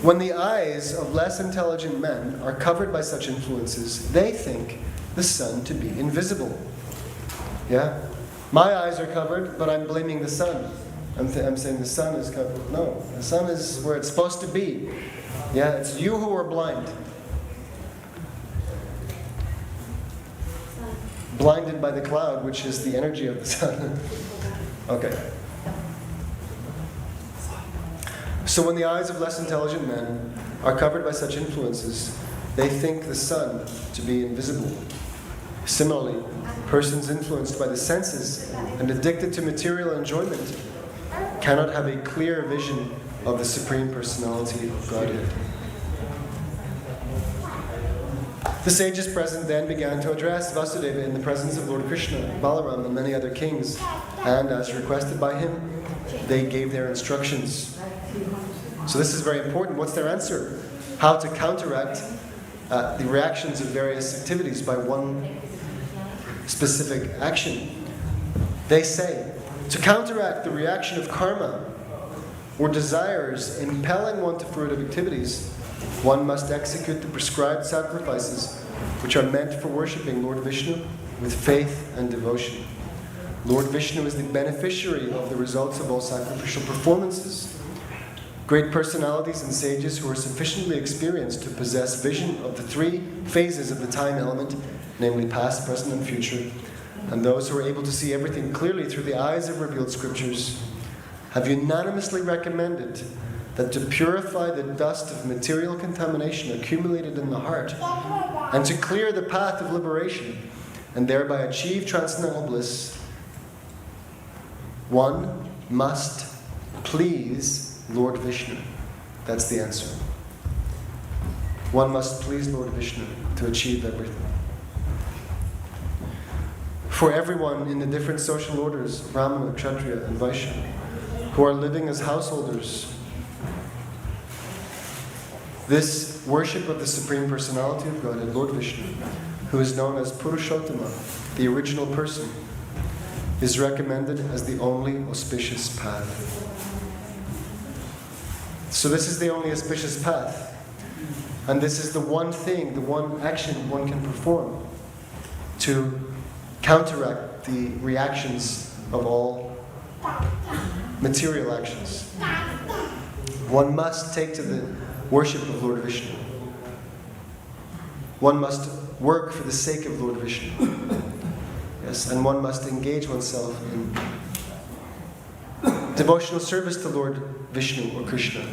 When the eyes of less intelligent men are covered by such influences, they think the sun to be invisible. Yeah? My eyes are covered, but I'm blaming the sun. I'm saying the sun is covered. No, the sun is where it's supposed to be. Yeah, it's you who are blind. Blinded by the cloud, which is the energy of the sun. Okay. So when the eyes of less intelligent men are covered by such influences, they think the sun to be invisible. Similarly, persons influenced by the senses and addicted to material enjoyment cannot have a clear vision of the Supreme Personality of Godhead. The sages present then began to address Vasudeva in the presence of Lord Krishna, Balaram, and many other kings, and as requested by him, they gave their instructions. So this is very important. What's their answer? How to counteract the reactions of various activities by one specific action. They say, to counteract the reaction of karma or desires impelling one to fruitive activities, one must execute the prescribed sacrifices which are meant for worshipping Lord Vishnu with faith and devotion. Lord Vishnu is the beneficiary of the results of all sacrificial performances. Great personalities and sages who are sufficiently experienced to possess vision of the three phases of the time element, namely past, present, and future, and those who are able to see everything clearly through the eyes of revealed scriptures, have unanimously recommended that to purify the dust of material contamination accumulated in the heart, and to clear the path of liberation, and thereby achieve transcendental bliss, one must please Lord Vishnu. That's the answer. One must please Lord Vishnu to achieve everything. For everyone in the different social orders, Brahmana, Kshatriya, and Vaishya, who are living as householders, this worship of the Supreme Personality of Godhead, Lord Vishnu, who is known as Purushottama, the original person, is recommended as the only auspicious path. So this is the only auspicious path. And this is the one thing, the one action one can perform to counteract the reactions of all material actions. one must take to the worship of Lord Vishnu. One must work for the sake of Lord Vishnu. Yes, and one must engage oneself in devotional service to Lord Vishnu or Krishna,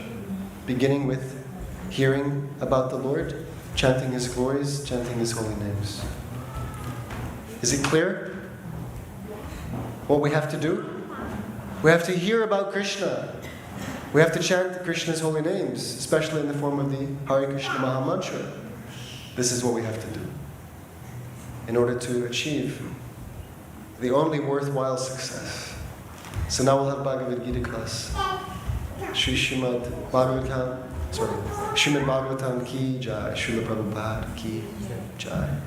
beginning with hearing about the Lord, chanting His glories, chanting His holy names. Is it clear what we have to do? We have to hear about Krishna. We have to chant Krishna's holy names, especially in the form of the Hare Krishna Maha Mantra. This is what we have to do in order to achieve the only worthwhile success. So now we'll have Bhagavad Gita class. Srimad Bhagavatam ki jai, Srila Prabhupada ki jai.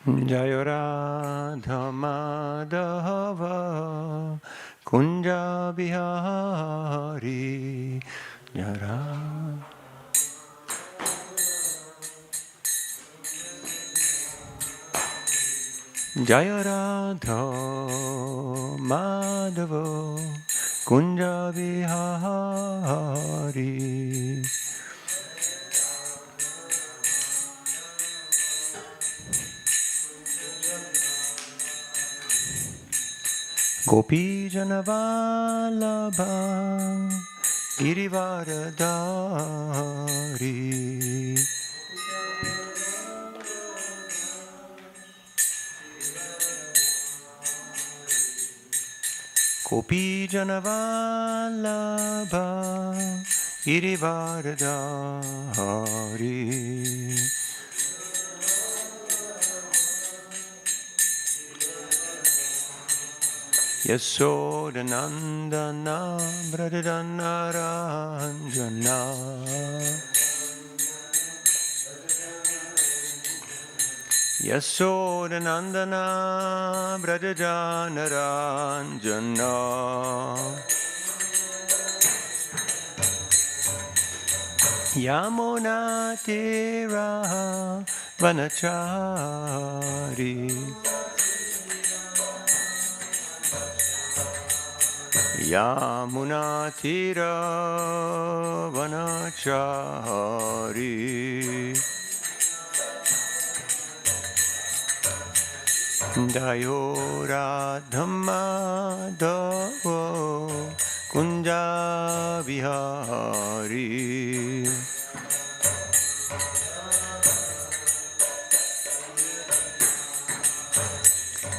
Jaya Radha Madhava Kunja Bihari Jara Jaya Radha Madhava Kunja Bihari Gopi Janavalabha Girivaradari Gopi Janavalabha Girivaradari Yasodhanandana Brajadanaranjana Yasodhanandana Brajadanaranjana Yamunatira Vanachari Yamunatira Vanachari Jayo Radhamadavo Kunja Vihari.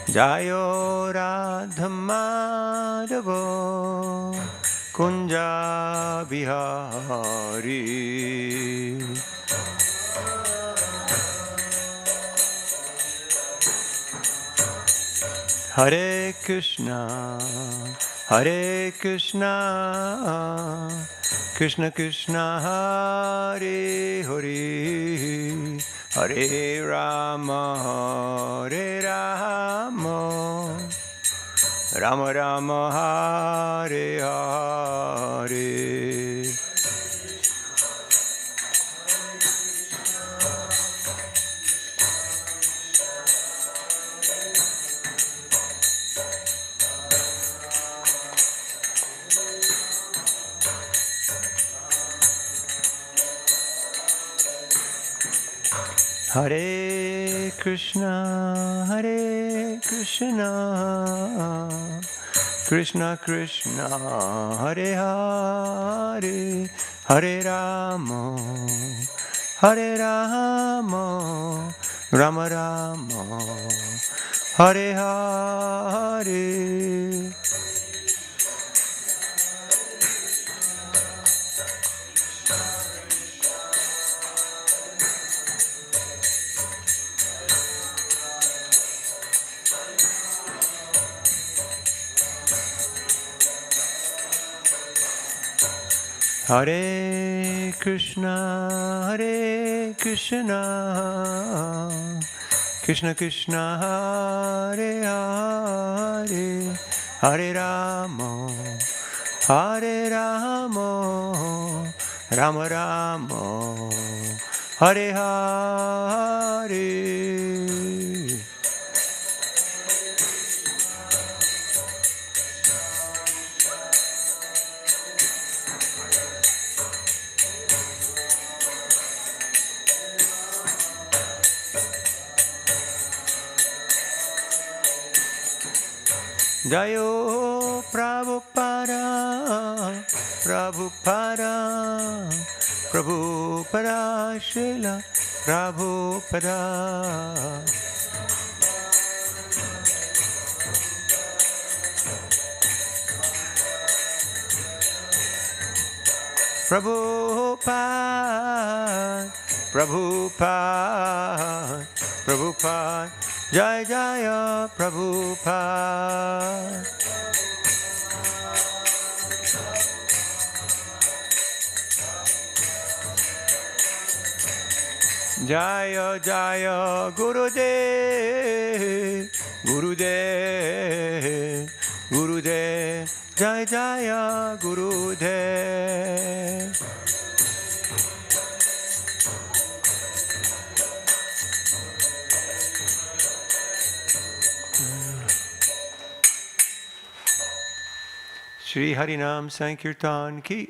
Jayo Radhamadavo Kunja Vihari. Hare Krishna, Hare Krishna, Krishna Krishna, Hare Hare, Hare Rama, Hare Rama, Rama Rama, Hare Hare. Hare Krishna, Hare Krishna, Krishna Krishna, Hare Hare, Hare Rama, Hare Rama, Rama Rama, Hare Hare. Hare Krishna, Hare Krishna, Krishna Krishna, Hare Hare, Hare Rama, Hare Rama, Rama Rama, Hare Hare. Jayo Prabhupada, Prabhupada, Prabhupada, Srila Prabhupada. Prabhupada, Prabhupada, Prabhupada, Jai Jaya Prabhupada. Jaya Jaya Gurudev, Gurudev, Gurudev, Jai Jaya Gurudev. Shri Harinam Sankirtan ki,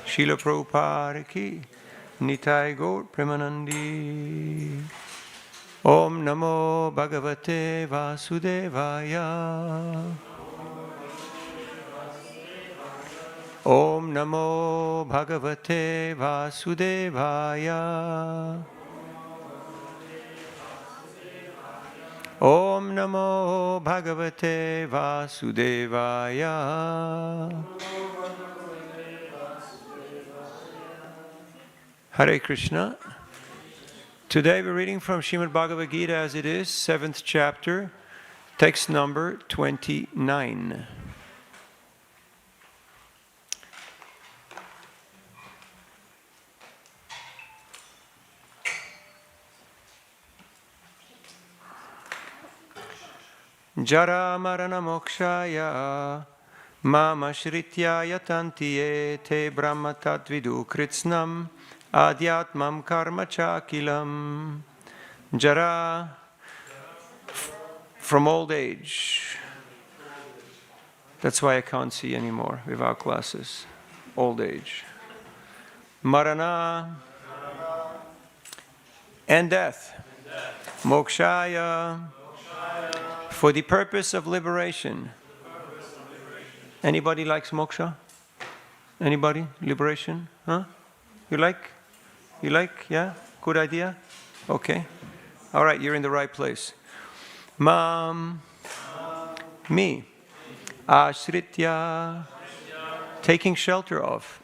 Srila Prabhupada ki, Nitai Gaur Premanandi. Om Namo Bhagavate Vasudevaya. Om Namo Bhagavate Vasudevaya. Om Namo Bhagavate Vasudevaya. Hare Krishna. Today we're reading from Srimad Bhagavad Gita as it is, 7th chapter, text number 29. Jara marana mokshaya mama shritya yatantiye te brahma tadvidu kritsnam adhyatmam karma chakilam. Jara, from old age. That's why I can't see anymore without glasses. Old age. Marana and death. Mokshaya, for the purpose of liberation. Anybody likes moksha? Anybody? Liberation? Huh? You like? You like? Yeah? Good idea? Okay. All right, you're in the right place. Mam, me, ashritya, taking shelter of,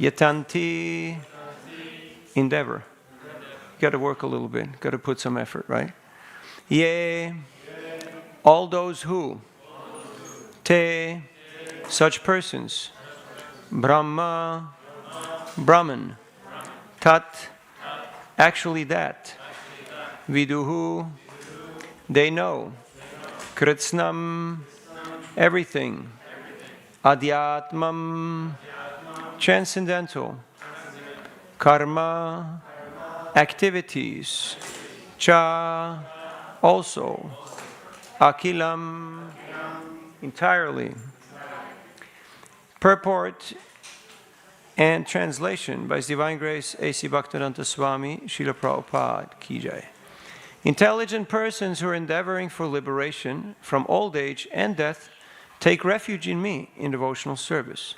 yatanti, endeavor. Got to work a little bit, got to put some effort, right? Ye, all those who, te, such persons, Brahma, Brahman, tat, actually that, viduhu, they know, kritsnam, everything, adhyatmam, transcendental, karma, activities, cha, also, akilam, entirely. Purport and translation by His Divine Grace A.C. Bhaktivedanta Swami, Srila Prabhupada Ki Jai. Intelligent persons who are endeavoring for liberation from old age and death take refuge in me in devotional service.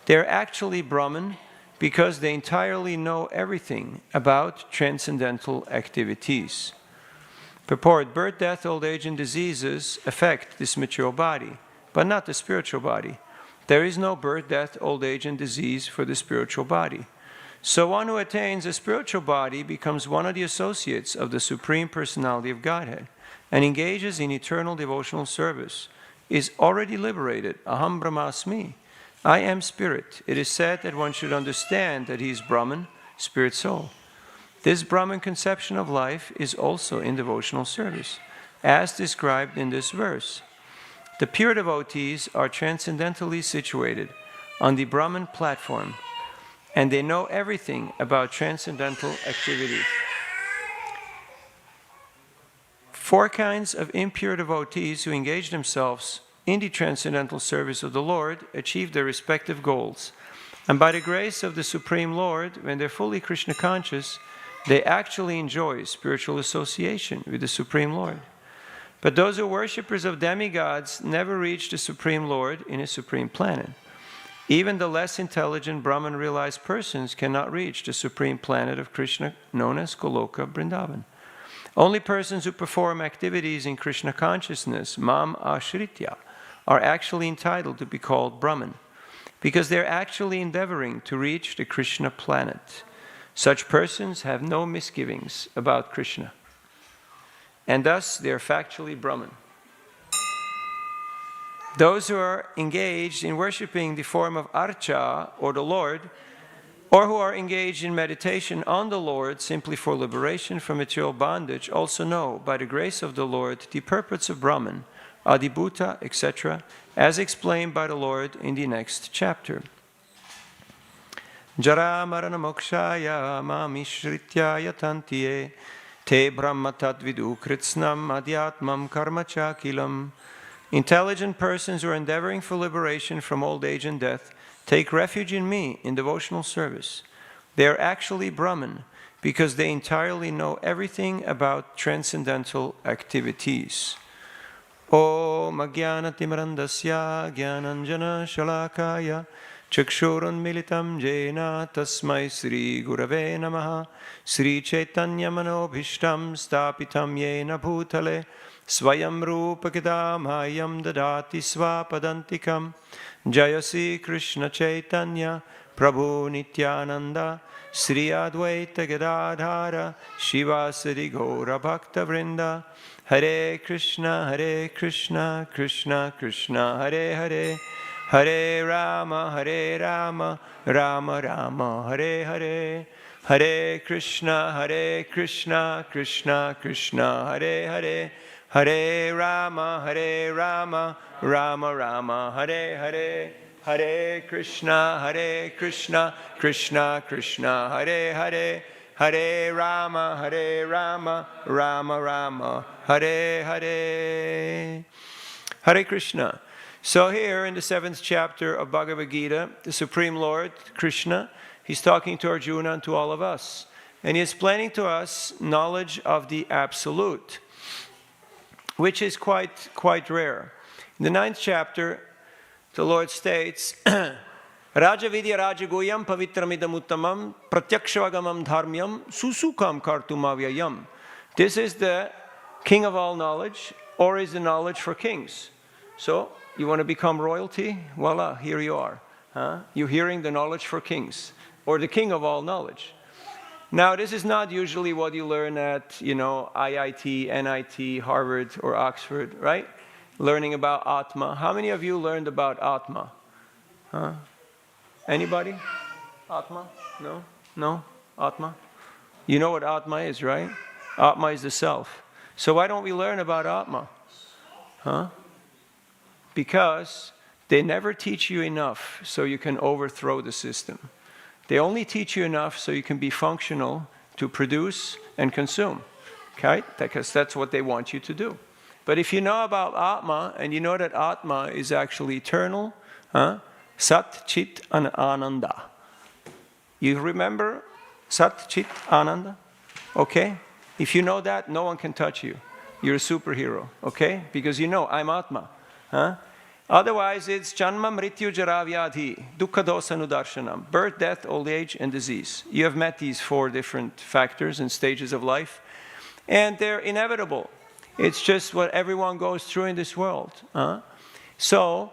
They are actually Brahman because they entirely know everything about transcendental activities. Purport: birth, death, old age, and diseases affect this material body, but not the spiritual body. There is no birth, death, old age, and disease for the spiritual body. So one who attains a spiritual body becomes one of the associates of the Supreme Personality of Godhead and engages in eternal devotional service, is already liberated. Aham Brahmasmi. I am spirit. It is said that one should understand that he is Brahman, spirit soul. This Brahman conception of life is also in devotional service, as described in this verse. The pure devotees are transcendentally situated on the Brahman platform, and they know everything about transcendental activities. 4 kinds of impure devotees who engage themselves in the transcendental service of the Lord achieve their respective goals. And by the grace of the Supreme Lord, when they're fully Krishna conscious, they actually enjoy spiritual association with the Supreme Lord. But those who are worshippers of demigods never reach the Supreme Lord in His supreme planet. Even the less intelligent Brahman realized persons cannot reach the supreme planet of Krishna known as Goloka Vrindavan. Only persons who perform activities in Krishna consciousness, mam ashritya, are actually entitled to be called Brahman, because they're actually endeavoring to reach the Krishna planet. Such persons have no misgivings about Krishna, and thus they are factually Brahman. Those who are engaged in worshipping the form of Archa, or the Lord, or who are engaged in meditation on the Lord simply for liberation from material bondage, also know, by the grace of the Lord, the purports of Brahman, Adibhuta, etc., as explained by the Lord in the next chapter. Jara marana mokshaya mamishritya yatantiye te brahma tadvidu kritsnam adhyatmam karma chakilam. Intelligent persons who are endeavoring for liberation from old age and death take refuge in me in devotional service. They are actually Brahman because they entirely know everything about transcendental activities. Om Ajnanatimirandasya Jnananjana Shalakaya Chakshurun Militam Jena Tasmai Sri Gurave Namaha Sri Chaitanya Manobhishtam Stapitam Yena Bhutale Swayam Rupakidam Hayam Dadati Swapadantikam Jayasi Krishna Chaitanya Prabhu Nityananda Sri Advaita Gadadhara Shivasari Gaura Bhakta Vrinda Hare Krishna, Krishna Krishna, Hare Hare, Hare Rama, Rama Rama, Hare Hare, Hare Krishna, Krishna Krishna, Hare Hare, Hare Rama, Rama Rama, Hare Hare, Hare Krishna, Krishna Krishna, Hare Hare, Hare Rama, Rama Rama, Hare Hare. Hare Krishna. So here in the 7th chapter of Bhagavad Gita, the Supreme Lord, Krishna, He's talking to Arjuna and to all of us. And He is explaining to us knowledge of the Absolute. which is quite rare. In the 9th chapter, the Lord states, Raja vidya raja goyam pavitramidam uttamam pratyakshagamam dharmyam susukam kartumavyayam. This is the king of all knowledge, or is the knowledge for kings. So, you want to become royalty? Voila, here you are. You're hearing the knowledge for kings, or the king of all knowledge. Now, this is not usually what you learn at, IIT, NIT, Harvard, or Oxford, right? Learning about Atma. How many of you learned about Atma? Anybody? Atma? No? No? Atma? You know what Atma is, right? Atma is the self. So why don't we learn about Atma? Because they never teach you enough so you can overthrow the system. They only teach you enough so you can be functional to produce and consume. Okay? Because that's what they want you to do. But if you know about Atma, and you know that Atma is actually eternal, Sat, Chit, and Ananda. You remember Sat, Chit, Ananda? Okay? If you know that, no one can touch you. You're a superhero, okay? Because you know, I'm Atma. Otherwise, it's Janma, Mrityu, Jara, Vyadhi, Dukkha, Dosa, Darshanam. Birth, death, old age, and disease. You have met these 4 different factors and stages of life. And they're inevitable. It's just what everyone goes through in this world. So,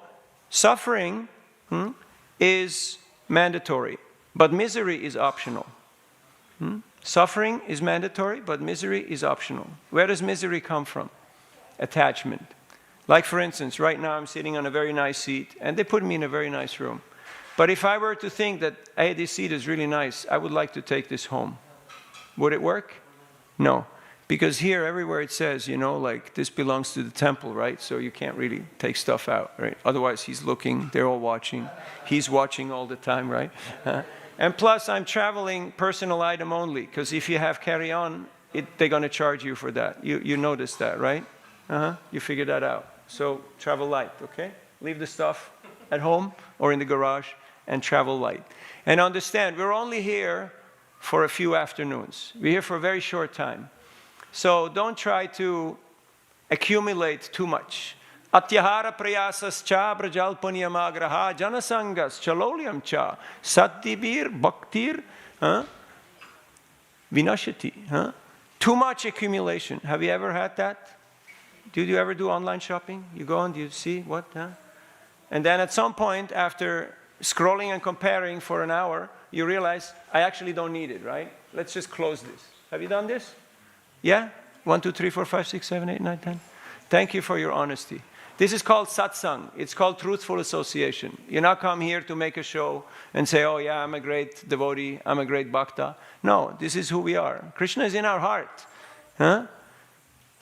suffering is mandatory, but misery is optional. Suffering is mandatory, but misery is optional. Where does misery come from? Attachment. Like for instance, right now I'm sitting on a very nice seat, and they put me in a very nice room. But if I were to think that, hey, this seat is really nice, I would like to take this home. Would it work? No. Because here, everywhere it says, like this belongs to the temple, right? So you can't really take stuff out, right? Otherwise, he's looking, they're all watching. He's watching all the time, right? And plus, I'm traveling personal item only, because if you have carry-on, they're going to charge you for that. You noticed that, right? You figured that out. So travel light, okay? Leave the stuff at home or in the garage and travel light. And understand, we're only here for a few afternoons. We're here for a very short time. So don't try to accumulate too much. Atyahara prayasas cha brajalpanyamagraha janasangas chalolyam cha sattibir bhaktir vinashati. Too much accumulation. Have you ever had that? Did you ever do online shopping? You go on, do you see what? And then at some point, after scrolling and comparing for an hour, you realize, I actually don't need it, right? Let's just close this. Have you done this? Yeah? 1, 2, 3, 4, 5, 6, 7, 8, 9, 10. Thank you for your honesty. This is called satsang. It's called truthful association. You not come here to make a show and say, oh yeah, I'm a great devotee, I'm a great bhakta. No, this is who we are. Krishna is in our heart.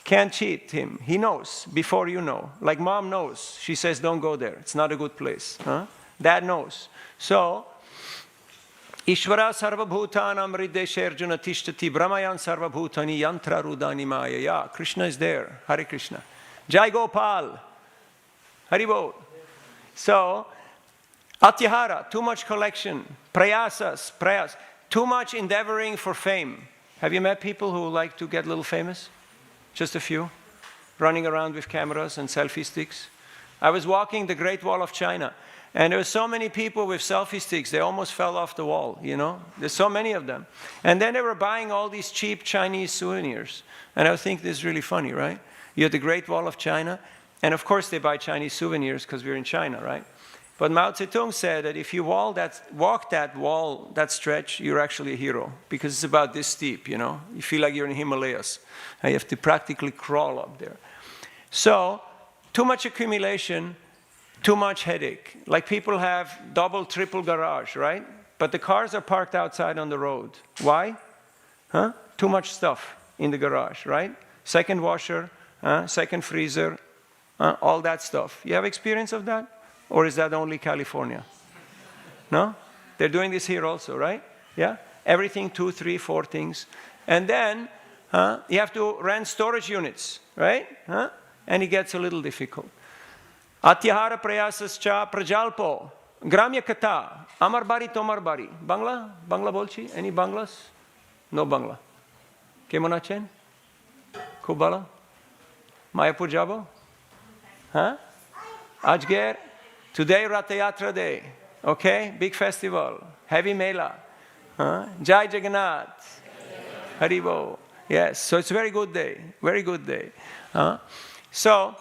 Can't cheat him. He knows before you know. Like mom knows. She says, don't go there. It's not a good place. Dad knows. So, Ishvara sarvabhutanam rideshe arjuna tishtati brahmayan sarvabhutani yantra rudani mayaya. Krishna is there. Hare Krishna. Jai Gopal. Haribol. So, atyahara, too much collection. Prayas, too much endeavoring for fame. Have you met people who like to get a little famous? Just a few. Running around with cameras and selfie sticks. I was walking the Great Wall of China, and there were so many people with selfie sticks, they almost fell off the wall, There's so many of them. And then they were buying all these cheap Chinese souvenirs. And I think this is really funny, right? You have the Great Wall of China, and of course they buy Chinese souvenirs because we're in China, right? But Mao Zedong said that if you walk that wall, that stretch, you're actually a hero. Because it's about this steep, You feel like you're in the Himalayas. And you have to practically crawl up there. So, too much accumulation, too much headache. Like people have double, triple garage, right? But the cars are parked outside on the road. Why? Too much stuff in the garage, right? Second washer, second freezer, all that stuff. You have experience of that? Or is that only California? No? They're doing this here also, right? Yeah? Everything 2, 3, 4 things. And then you have to rent storage units, right? And it gets a little difficult. Atyahara prayasas cha prajalpo. Gramya kata. Amar bari tomar bari. Bangla? Bangla bolchi? Any Banglas? No Bangla. Kemon achen? Kubala? Mayapur Jabo? Huh? Ajger? Today Ratha Yatra Day. Okay? Big festival. Heavy Mela. Huh? Jai Jagannath. Haribo. Yes, so it's a very good day. Very good day. So,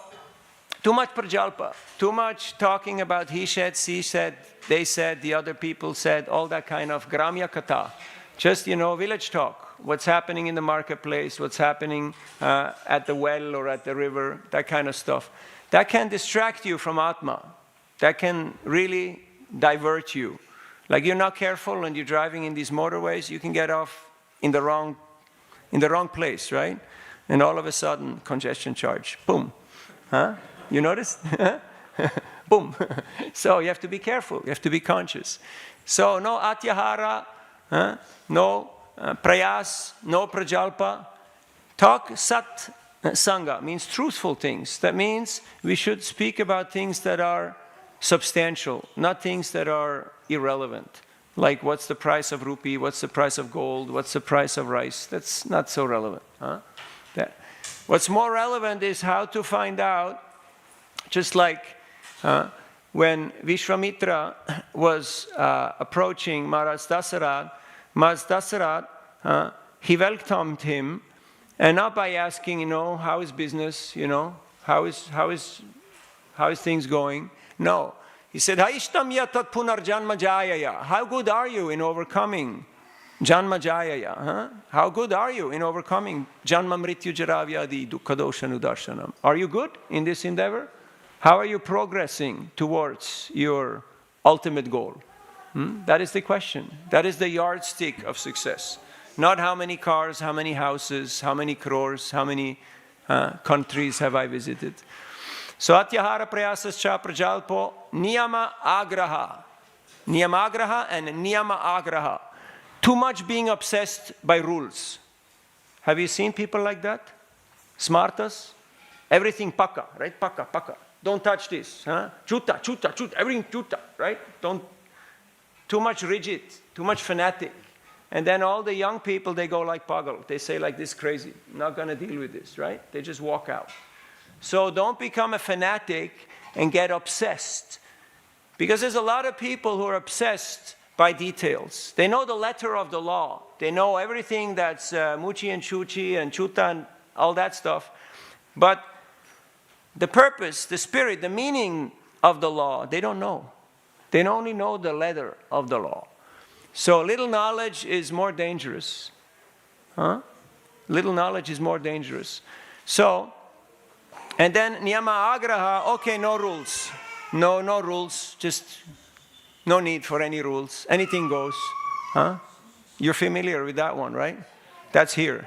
too much prajalpa. Too much talking about he said, she said, they said, the other people said, all that kind of gramya katha. Just, village talk. What's happening in the marketplace, what's happening at the well or at the river, that kind of stuff. That can distract you from Atma. That can really divert you. Like you're not careful and you're driving in these motorways, you can get off in the wrong place, right? And all of a sudden, congestion charge. Boom. Huh? You notice? Boom. So you have to be careful. You have to be conscious. So no atyahara, no prayas, no prajalpa. Talk sat sangha, means truthful things. That means we should speak about things that are substantial, not things that are irrelevant. Like what's the price of rupee, what's the price of gold, what's the price of rice. That's not so relevant. What's more relevant is how to find out, just like when Vishwamitra was approaching Maharaj Dasarat, he welcomed him, and not by asking, how is business, how is things going? No. He said, Haishtam yatat punarjanma jayaya. How good are you in overcoming janma jayaya? How good are you in overcoming janma mrityu jaravyadi dukkhadoshanu darshanam? Are you good in this endeavor? How are you progressing towards your ultimate goal? That is the question. That is the yardstick of success. Not how many cars, how many houses, how many crores, how many countries have I visited. So atyahara prayasascha prajalpo niyama agraha. Niyamagraha and niyama agraha. Too much being obsessed by rules. Have you seen people like that? Smartas? Everything paka, right? Paka. Don't touch this. Chuta. Everything chuta, right? Too much rigid, too much fanatic. And then all the young people, they go like pagal. They say like this crazy. I'm not going to deal with this, right? They just walk out. So don't become a fanatic and get obsessed. Because there's a lot of people who are obsessed by details. They know the letter of the law. They know everything that's muchi and chuchi and chuta and all that stuff. But the purpose, the spirit, the meaning of the law, they don't know. They only know the letter of the law. So little knowledge is more dangerous. Little knowledge is more dangerous. So, and then niyama agraha, okay, no rules. No rules, just no need for any rules. Anything goes. You're familiar with that one, right? That's here.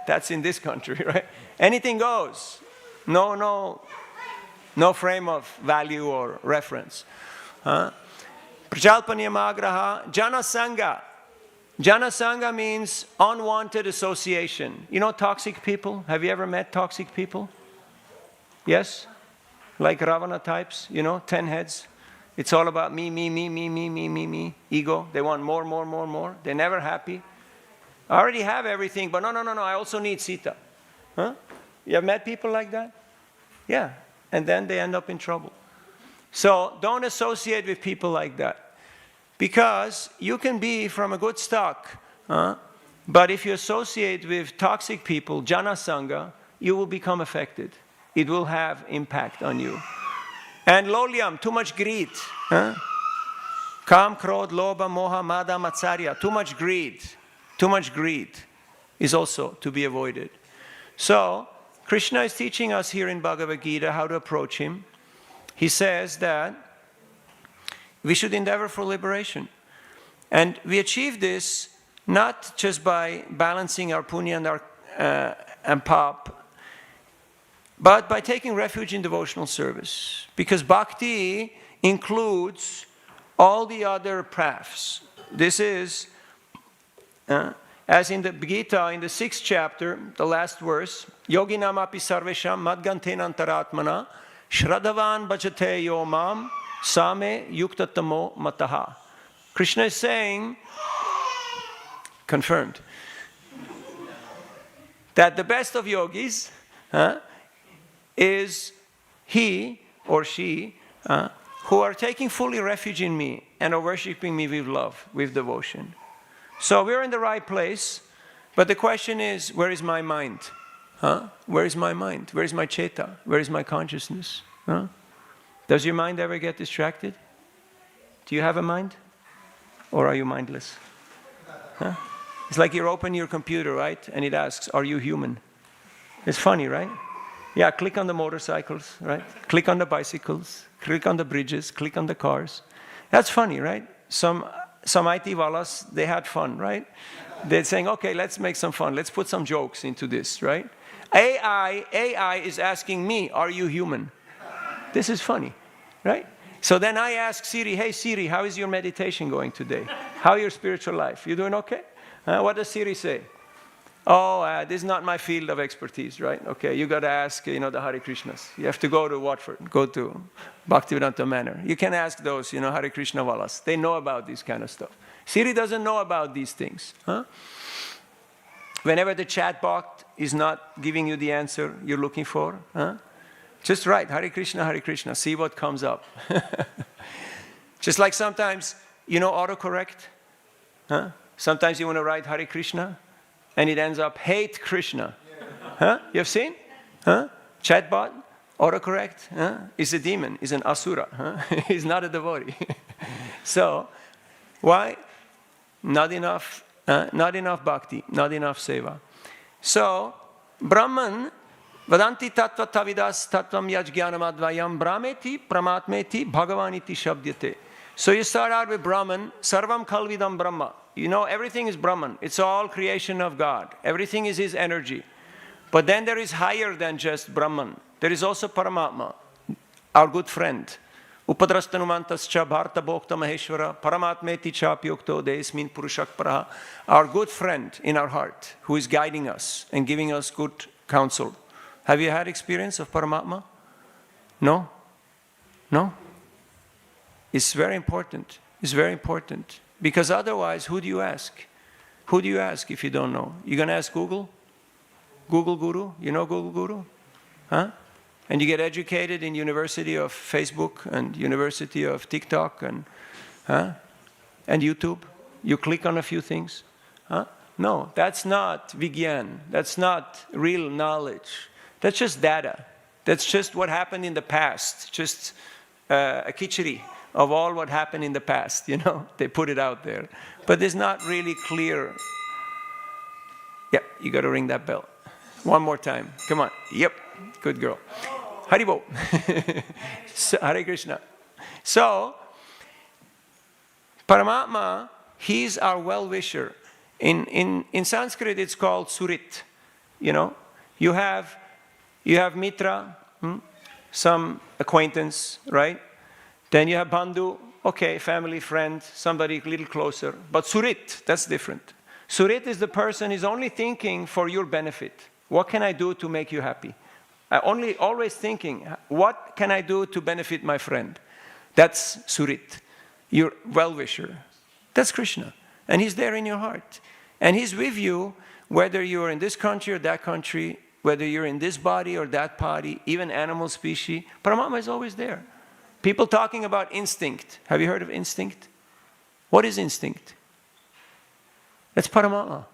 That's in this country, right? Anything goes. No frame of value or reference. Prajalpa niyamagraha, jana sangha. Jana sangha means unwanted association. You know toxic people? Have you ever met toxic people? Yes? Like Ravana types, 10 heads. It's all about me, ego. They want more. They're never happy. I already have everything, but no, I also need Sita. You have met people like that? Yeah. And then they end up in trouble. So don't associate with people like that. Because you can be from a good stock, but if you associate with toxic people, jana sangha, you will become affected. It will have impact on you. And lolyam, too much greed. Kam, krodh, lobha, moha, mada, matsarya. Too much greed is also to be avoided. So, Krishna is teaching us here in Bhagavad Gita how to approach him. He says that we should endeavor for liberation. And we achieve this not just by balancing our punya and pap, but by taking refuge in devotional service. Because bhakti includes all the other paths. This is, as in the Gita, in the 6th chapter, the last verse, Yoginam api sarvesham madganten antaratmana shradhavan bhajate yo mam same yuktatamo mataha. Krishna is saying, confirmed, that the best of yogis, is he or she who are taking fully refuge in me and are worshiping me with love, with devotion. So we're in the right place, but the question is, where is my mind? Where is my mind? Where is my cheta? Where is my consciousness? Does your mind ever get distracted? Do you have a mind? Or are you mindless? It's like you open your computer, right? And it asks, are you human? It's funny, right? Yeah, click on the motorcycles, right? Click on the bicycles, click on the bridges, click on the cars. That's funny, right? Some IT wallahs, they had fun, right? They're saying, okay, let's make some fun. Let's put some jokes into this, right? AI is asking me, are you human? This is funny, right? So then I ask Siri, hey Siri, how is your meditation going today? How is your spiritual life? You doing okay? What does Siri say? Oh, this is not my field of expertise, right? Okay, you got to ask, the Hare Krishnas. You have to go to Watford, go to Bhaktivedanta Manor. You can ask those, Hare Krishna wallahs. They know about this kind of stuff. Siri doesn't know about these things. Whenever the chatbot is not giving you the answer you're looking for, just write Hare Krishna, see what comes up. Just like sometimes, autocorrect. Sometimes you want to write Hare Krishna, and it ends up hate Krishna. You've seen? Chatbot, autocorrect, is a demon, is an asura. He's not a devotee. So, why? Not enough bhakti, not enough seva. So, Brahman, Vadanti tattva tavidas tattvam yajnanam advayam brahmeti pramatmeti bhagavaniti shabdyate. So you start out with Brahman, sarvam kalvidam brahma. Everything is Brahman. It's all creation of God. Everything is His energy. But then there is higher than just Brahman. There is also Paramatma, our good friend. Upadrastanumantascha bharta bhokta maheshwara paramatmeti chapyokto deismin purushak paraha. Our good friend in our heart who is guiding us and giving us good counsel. Have you had experience of Paramatma? No? No? It's very important. It's very important. Because otherwise, who do you ask? Who do you ask if you don't know? You're going to ask Google? Google Guru? You know Google Guru? And you get educated in University of Facebook and University of TikTok and YouTube. You click on a few things. No, that's not Vigyan. That's not real knowledge. That's just data. That's just what happened in the past. Just a khichdi of all what happened in the past, They put it out there. But it's not really clear. Yeah, you got to ring that bell. One more time. Come on. Yep. Good girl. Haribo. Hare Krishna. So, Paramatma, he's our well-wisher. In Sanskrit, it's called Surit. You have Mitra, some acquaintance, right? Then you have Bandhu, okay, family, friend, somebody a little closer. But Surit, that's different. Surit is the person who's only thinking for your benefit. What can I do to make you happy? Always thinking, what can I do to benefit my friend? That's Surit, your well-wisher. That's Krishna. And He's there in your heart. And He's with you, whether you're in this country or that country, whether you're in this body or that body, even animal species. Paramatma is always there. People talking about instinct. Have you heard of instinct? What is instinct? That's Paramatma.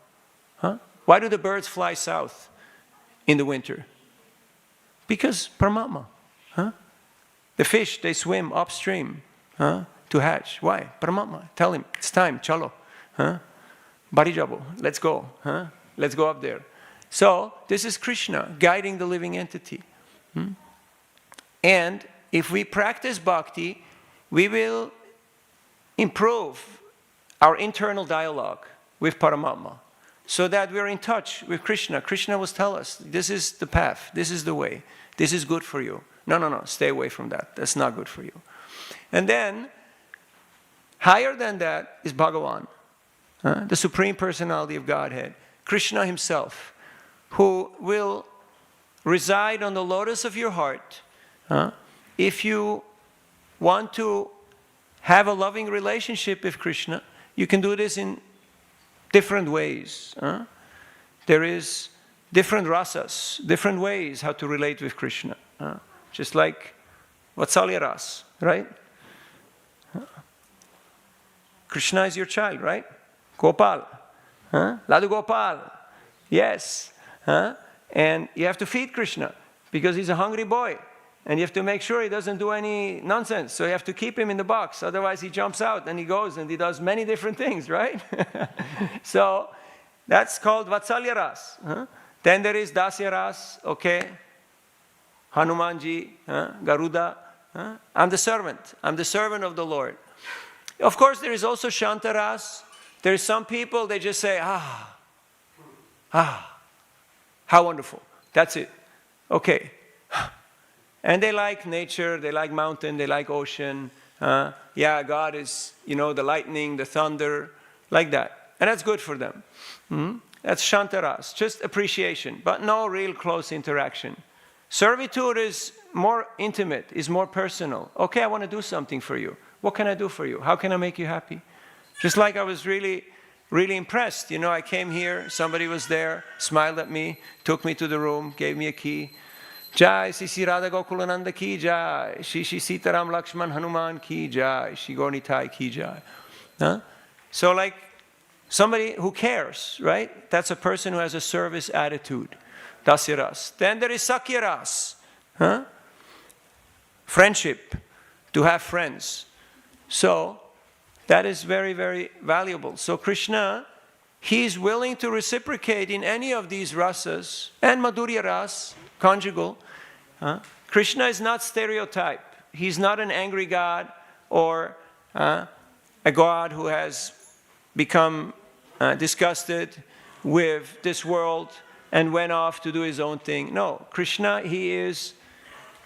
Why do the birds fly south in the winter? Because Paramatma. The fish, they swim upstream to hatch. Why? Paramatma. Tell him, it's time, chalo. Barijabo, let's go. Let's go up there. So, this is Krishna guiding the living entity. And if we practice bhakti, we will improve our internal dialogue with Paramatma so that we're in touch with Krishna. Krishna will tell us, this is the path, this is the way, this is good for you. No, stay away from that. That's not good for you. And then, higher than that is Bhagavan, the Supreme Personality of Godhead, Krishna Himself, who will reside on the lotus of your heart. If you want to have a loving relationship with Krishna, you can do this in different ways. There is different rasas, different ways how to relate with Krishna. Just like Vatsalya Ras, right? Krishna is your child, right? Gopal. Ladu Gopal. Yes. And you have to feed Krishna because he's a hungry boy. And you have to make sure he doesn't do any nonsense. So you have to keep him in the box. Otherwise he jumps out and he goes and he does many different things, right? So that's called Vatsalya Ras. Then there is Dasya Ras, okay? Hanumanji, Garuda. I'm the servant. I'm the servant of the Lord. Of course, there is also Shanta Ras. There are some people, they just say, how wonderful. That's it. Okay. And they like nature, they like mountain, they like ocean. Yeah, God is, the lightning, the thunder, like that. And that's good for them. That's Shantaras, just appreciation, but no real close interaction. Servitude is more intimate, is more personal. Okay, I want to do something for you. What can I do for you? How can I make you happy? Just like I was really, really impressed. I came here, somebody was there, smiled at me, took me to the room, gave me a key. Jai Sisi Radha Gokulananda ki jai, Shishi Sitaram Lakshman Hanuman ki jai, Shigoni Tai ki jai. So like somebody who cares, right? That's a person who has a service attitude. Dasyaras. Then there is Sakyaras. Friendship, to have friends. So that is very, very valuable. So Krishna, he is willing to reciprocate in any of these rasas, and Madhurya ras, conjugal. Krishna is not stereotype. He's not an angry God or a God who has become disgusted with this world and went off to do his own thing. No, Krishna, he is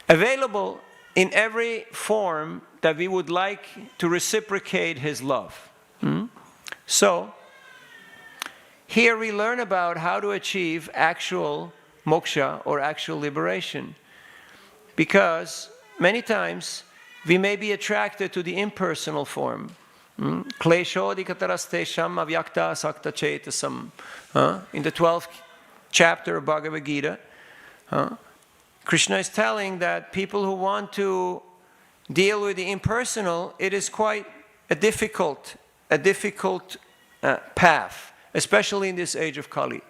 available in every form that we would like to reciprocate his love. So, here we learn about how to achieve actual moksha or actual liberation. Because many times we may be attracted to the impersonal form. Kleshodikatarastesham avyakta sakta chetasam. In the 12th chapter of Bhagavad Gita, Krishna is telling that people who want to deal with the impersonal, it is quite a difficult path, especially in this age of Kali.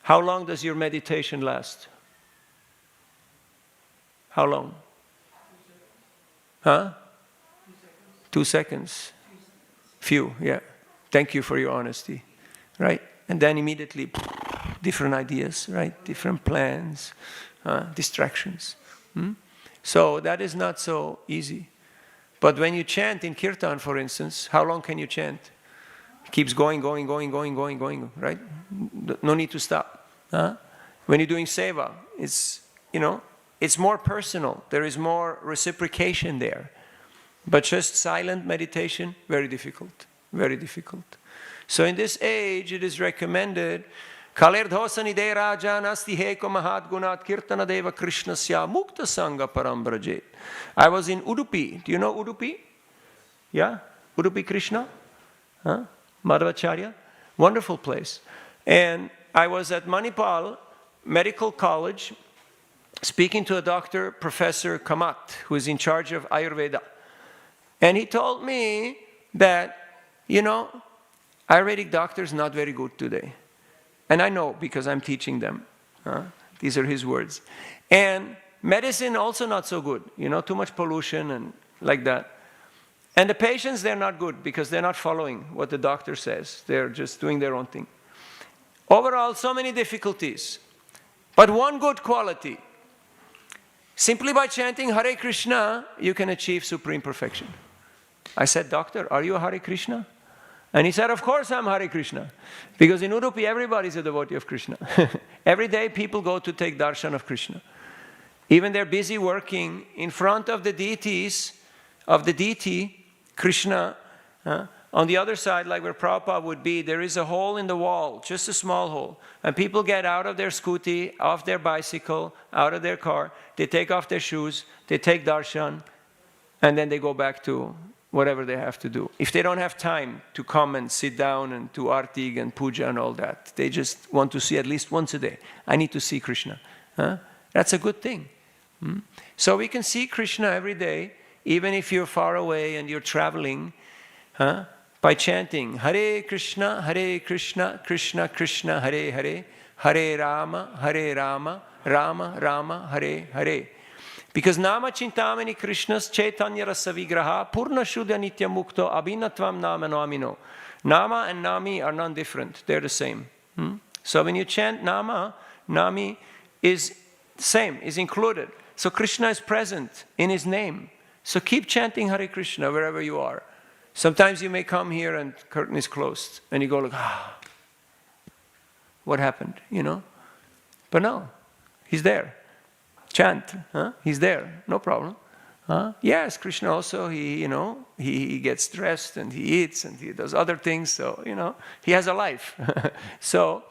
How long does your meditation last? How long? 2 seconds. Few, yeah. Thank you for your honesty. Right? And then immediately, different ideas, right? Different plans, distractions. So that is not so easy. But when you chant in kirtan, for instance, how long can you chant? It keeps going, right? No need to stop. When you're doing seva, it's, it's more personal. There is more reciprocation there. But just silent meditation, very difficult. Very difficult. So in this age, it is recommended Kalerdhosani de raja nasti heko mahat gunat kirtana deva krishnasya mukta sangha parambrajet. I was in Udupi. Do you know Udupi? Yeah? Udupi Krishna? Madhvacharya? Wonderful place. And I was at Manipal Medical College speaking to a doctor, Professor Kamat, who is in charge of Ayurveda. And he told me that, Ayurvedic doctors not very good today. And I know because I'm teaching them. These are his words. And medicine also not so good. Too much pollution and like that. And the patients, they're not good because they're not following what the doctor says. They're just doing their own thing. Overall, so many difficulties. But one good quality. Simply by chanting Hare Krishna, you can achieve supreme perfection. I said, doctor, are you a Hare Krishna? And he said, of course I'm Hare Krishna. Because in Udupi, everybody's a devotee of Krishna. Every day people go to take darshan of Krishna. Even they're busy working in front of the deities, of the deity, Krishna. On the other side, like where Prabhupada would be, there is a hole in the wall, just a small hole. And people get out of their scooty, off their bicycle, out of their car. They take off their shoes, they take darshan, and then they go back to whatever they have to do. If they don't have time to come and sit down and do arti and puja and all that, they just want to see at least once a day. I need to see Krishna. That's a good thing. So we can see Krishna every day, even if you're far away and you're traveling, by chanting Hare Krishna, Krishna Krishna, Hare Hare, Hare Rama, Rama Rama, Hare Hare. Because Nama Chintamani Krishna's Chaitanya Rasa Vigraha, Purna Shuddha Nitya Mukto, Abhinatvam Nama Namino. Nama and Nami are non-different, they're the same. So when you chant Nama, Nami is same, is included. So Krishna is present in his name. So keep chanting Hare Krishna wherever you are. Sometimes you may come here and curtain is closed and you go like, what happened, But no, he's there. Chant, he's there, no problem. Yes, Krishna also, he gets dressed and he eats and he does other things, so, he has a life. So,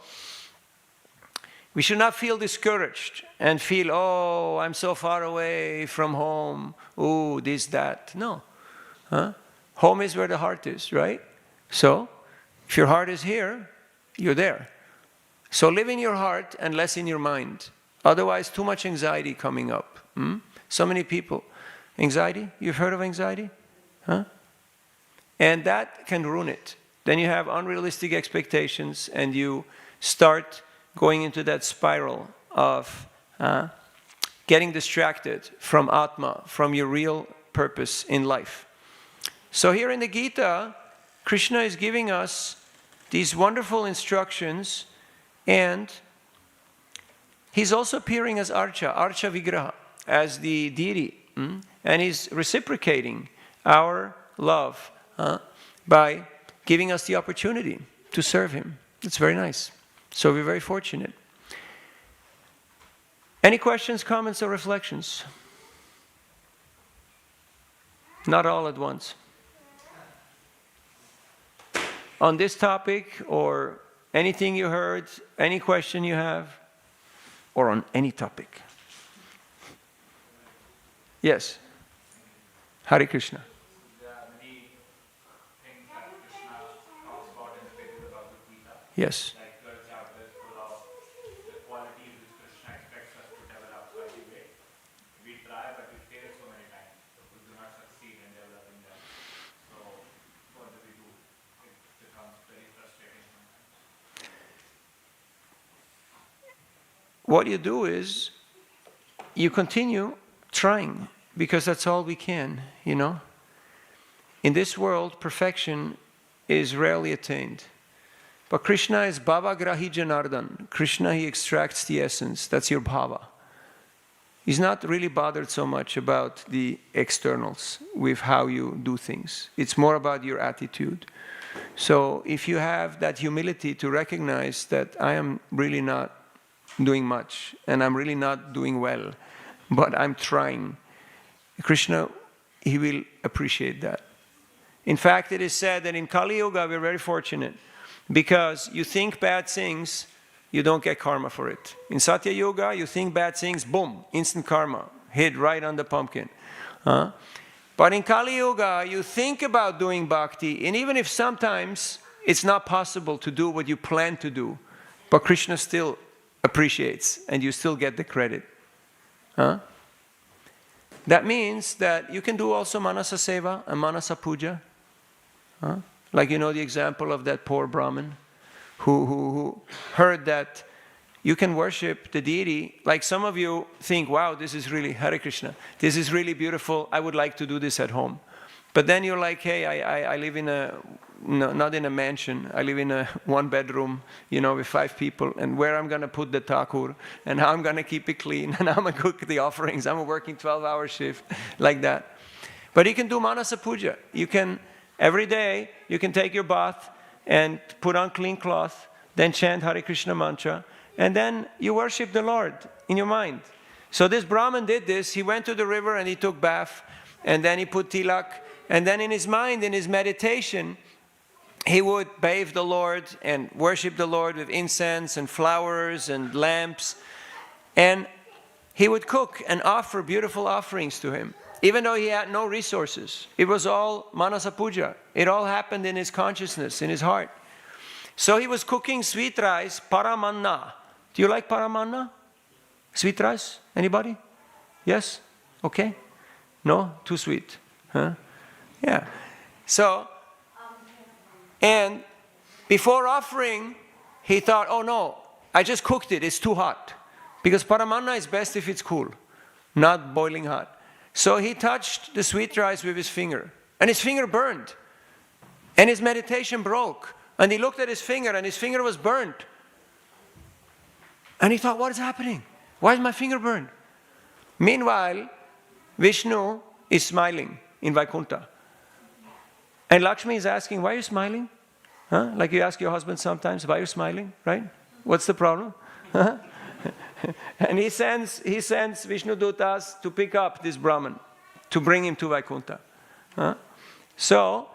we should not feel discouraged and feel, oh, I'm so far away from home, oh, this, that. No. Home is where the heart is, right? So, if your heart is here, you're there. So live in your heart and less in your mind. Otherwise, too much anxiety coming up. So many people. Anxiety, you've heard of anxiety? And that can ruin it. Then you have unrealistic expectations and you start going into that spiral of getting distracted from Atma, from your real purpose in life. So here in the Gita, Krishna is giving us these wonderful instructions, and he's also appearing as Archa Vigraha, as the deity. And he's reciprocating our love by giving us the opportunity to serve him. It's very nice. So we're very fortunate. Any questions, comments, or reflections? Not all at once. On this topic, or anything you heard, any question you have, or on any topic? Yes. Hare Krishna. There are many things that Krishna talks about in the pages of Bhagavad Gita. Yes. Like your chapter is full of the qualities which Krishna expects us to develop. So I think we try, but we fail so many times. We do not succeed in developing them. So what do we do? It becomes very frustrating sometimes. What you do is you continue trying, because that's all we can, In this world, perfection is rarely attained. But Krishna is Bhava Grahi Janardan. Krishna, he extracts the essence. That's your bhava. He's not really bothered so much about the externals, with how you do things. It's more about your attitude. So if you have that humility to recognize that I am really not doing much, and I'm really not doing well, but I'm trying, Krishna, he will appreciate that. In fact, it is said that in Kali Yuga we're very fortunate, because you think bad things, you don't get karma for it. In Satya Yuga, you think bad things, boom, instant karma, hit right on the pumpkin. But in Kali Yuga, you think about doing bhakti, and even if sometimes it's not possible to do what you plan to do, but Krishna still appreciates, and you still get the credit. That means that you can do also Manasa Seva and Manasa Puja. Like the example of that poor Brahmin who heard that you can worship the deity. Like some of you think, wow, this is really, Hare Krishna, this is really beautiful, I would like to do this at home. But then you're like, hey, I live in not in a mansion, I live in a one-bedroom, with 5 people, and where I'm going to put the thakur, and how I'm going to keep it clean, and how I'm going to cook the offerings, I'm a working 12-hour shift, like that. But you can do Manasa Puja. You can, every day, you can take your bath and put on clean cloth, then chant Hare Krishna mantra, and then you worship the Lord in your mind. So this Brahmin did this. He went to the river and he took bath, and then he put tilak, and then in his mind, in his meditation, he would bathe the Lord and worship the Lord with incense and flowers and lamps. And he would cook and offer beautiful offerings to him, even though he had no resources. It was all Manasa Puja. It all happened in his consciousness, in his heart. So he was cooking sweet rice, paramanna. Do you like paramanna? Sweet rice? Anybody? Yes? Okay? No? Too sweet? Huh? Yeah. So, and before offering, he thought, oh no, I just cooked it, it's too hot. Because paramanna is best if it's cool, not boiling hot. So he touched the sweet rice with his finger, and his finger burned. And his meditation broke. And he looked at his finger, and his finger was burned. And he thought, what is happening? Why is my finger burned? Meanwhile, Vishnu is smiling in Vaikuntha. And Lakshmi is asking, why are you smiling? Huh? Like you ask your husband sometimes, why are you smiling? Right? What's the problem? Huh? And he sends Vishnu Dutas to pick up this Brahman, to bring him to Vaikuntha. Huh? So,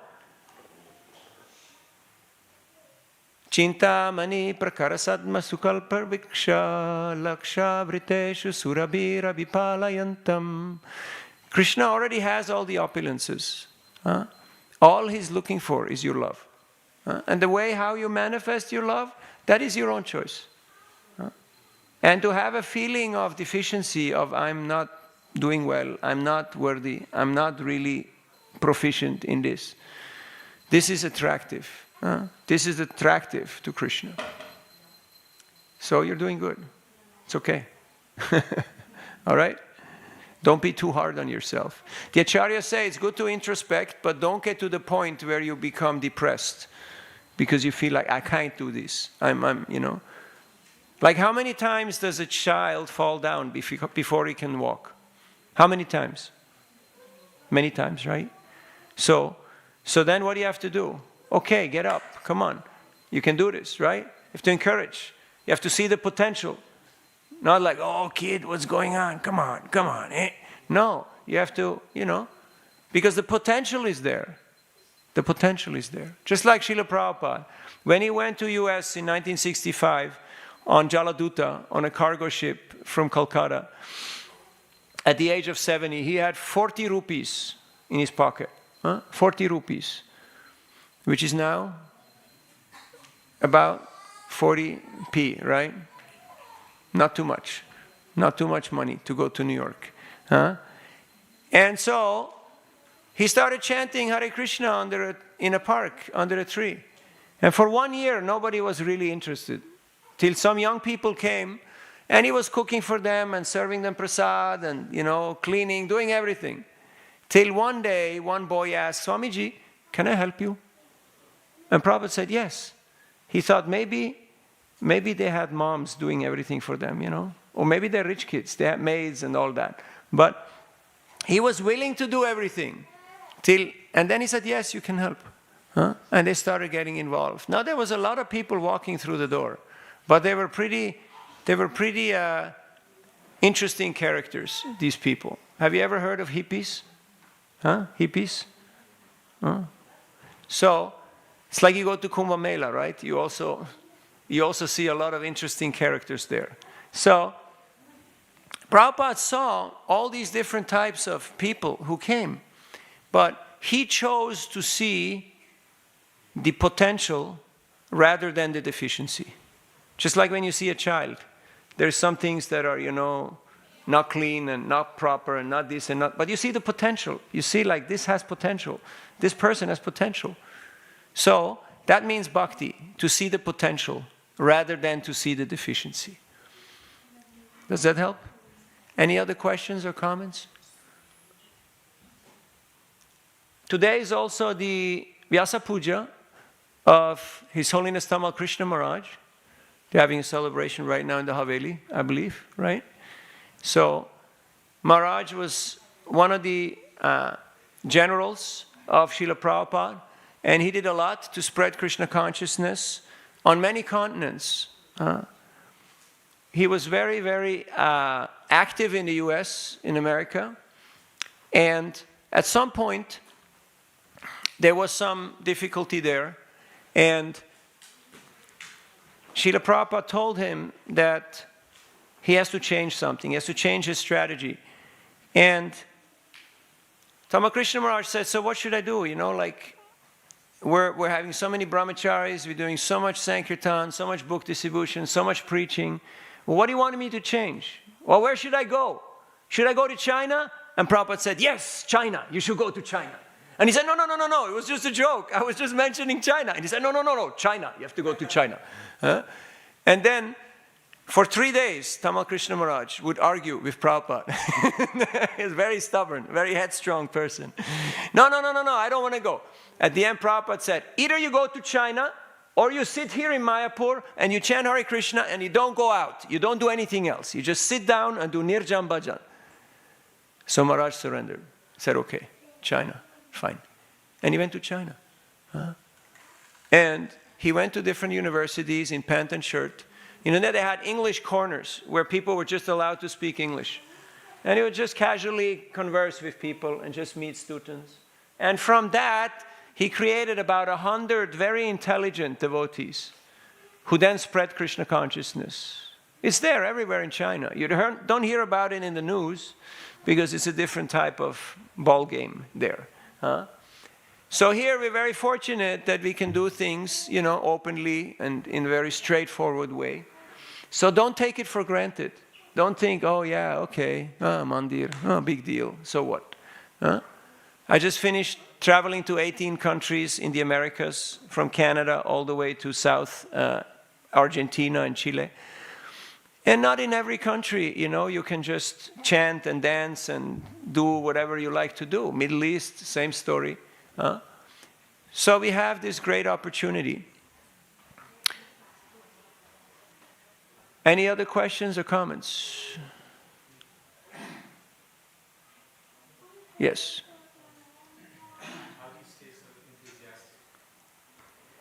Chintamani prakarasadma sukalpa viksha laksha vriteshu surabhira vipalayantam. Krishna already has all the opulences. Huh? All he's looking for is your love. Huh? And the way how you manifest your love, that is your own choice. Huh? And to have a feeling of deficiency, of I'm not doing well, I'm not worthy, I'm not really proficient in this. This is attractive. This is attractive to Krishna. So you're doing good. It's okay. All right? Don't be too hard on yourself. The acharyas say it's good to introspect, but don't get to the point where you become depressed because you feel like, I can't do this. I'm you know. Like how many times does a child fall down before he can walk? How many times? Many times, right? So then what do you have to do? Okay, get up, come on. You can do this, right? You have to encourage. You have to see the potential. Not like, oh kid, what's going on? Come on. Eh? No, you have to, because the potential is there. The potential is there. Just like Srila Prabhupada. When he went to US in 1965 on Jaladuta, on a cargo ship from Calcutta, at the age of 70, he had 40 rupees in his pocket. 40 rupees. Which is now about 40p, right? Not too much. Not too much money to go to New York. Huh? And so, he started chanting Hare Krishna in a park, under a tree. And for 1 year, nobody was really interested. Till some young people came, and he was cooking for them, and serving them prasad, and, cleaning, doing everything. Till one day, one boy asked, Swamiji, can I help you? And Prabhupada said, yes. He thought maybe they had moms doing everything for them, Or maybe they're rich kids, they had maids and all that. But he was willing to do everything. And then he said, yes, you can help. Huh? And they started getting involved. Now there was a lot of people walking through the door. But they were pretty interesting characters, these people. Have you ever heard of hippies? Huh? Hippies? Huh? So, it's like you go to Kumbh Mela, right? You also see a lot of interesting characters there. So, Prabhupada saw all these different types of people who came, but he chose to see the potential rather than the deficiency. Just like when you see a child, there's some things that are, not clean and not proper and not this and not, but you see the potential. You see like this has potential. This person has potential. So that means bhakti, to see the potential rather than to see the deficiency. Does that help? Any other questions or comments? Today is also the Vyasa Puja of His Holiness Tamal Krishna Maharaj. They're having a celebration right now in the Haveli, I believe, right? So Maharaj was one of the generals of Srila Prabhupada, and he did a lot to spread Krishna consciousness on many continents. He was very, very active in the US, in America, and at some point there was some difficulty there, and Srila Prabhupada told him that he has to change something, he has to change his strategy. And Tamal Krishna Maharaj said, so what should I do? We're having so many brahmacharis, we're doing so much sankirtan, so much book distribution, so much preaching. Well, what do you want me to change? Well, where should I go? should I go to China? And Prabhupada said, yes, China, you should go to China. And he said, no, it was just a joke. I was just mentioning China. And he said, no, China, you have to go to China. And then, for 3 days, Tamal Krishna Maharaj would argue with Prabhupada. He's very stubborn, very headstrong person. No, I don't want to go. At the end, Prabhupada said, either you go to China, or you sit here in Mayapur, and you chant Hare Krishna, and you don't go out. You don't do anything else. You just sit down and do Nirjan Bhajan. So Maharaj surrendered. Said, okay, China, fine. And he went to China. And he went to different universities in pant and shirt. They had English corners where people were just allowed to speak English. And he would just casually converse with people and just meet students. And from that, he created about 100 very intelligent devotees who then spread Krishna consciousness. It's there everywhere in China. You don't hear about it in the news because it's a different type of ball game there. So here we're very fortunate that we can do things, openly and in a very straightforward way. So don't take it for granted. Don't think, oh yeah, okay, mandir, big deal, so what? I just finished traveling to 18 countries in the Americas, from Canada all the way to South Argentina and Chile. And not in every country, you can just chant and dance and do whatever you like to do. Middle East, same story. So we have this great opportunity. Any other questions or comments? Yes. How do you stay so enthusiastic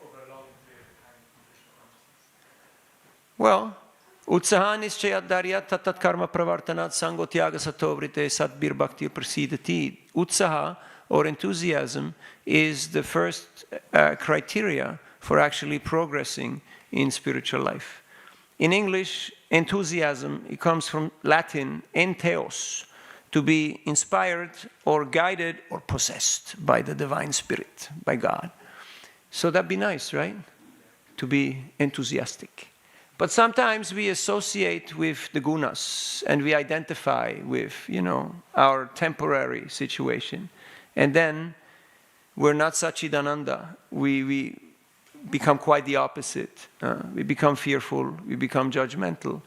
over a long period of time in Krishna consciousness? Well, Utsaha nischayat daryat tatat karma pravartanat sango tyaga satovrite satbir bhakti prasidati. Utsaha, or enthusiasm, is the first criteria for actually progressing in spiritual life. In English, enthusiasm, it comes from Latin, entheos, to be inspired or guided or possessed by the divine spirit, by God. So that'd be nice, right? To be enthusiastic. But sometimes we associate with the gunas and we identify with, our temporary situation. And then we're not Sachidananda. We become quite the opposite. We become fearful, we become judgmental.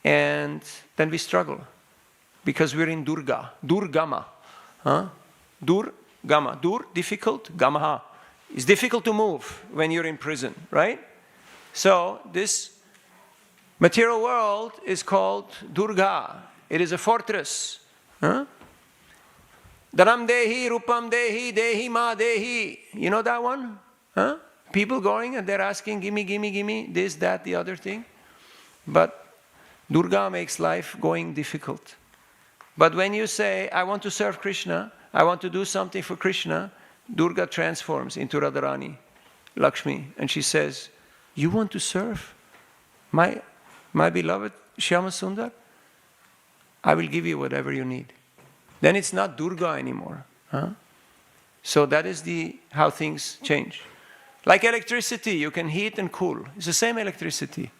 And then we struggle. Because we're in Durgama. Durgama. Dur, difficult, Gamaha. It's difficult to move when you're in prison, right? So this material world is called Durga. It is a fortress. Dharam Dehi, Rupam Dehi, Dehi Ma Dehi. You know that one? People going and they're asking, gimme, this, that, the other thing. But Durga makes life going difficult. But when you say, I want to serve Krishna, I want to do something for Krishna, Durga transforms into Radharani, Lakshmi, and she says, you want to serve my beloved Shyama Sundar? I will give you whatever you need. Then it's not Durga anymore. So that is how things change. Like electricity, you can heat and cool. It's the same electricity.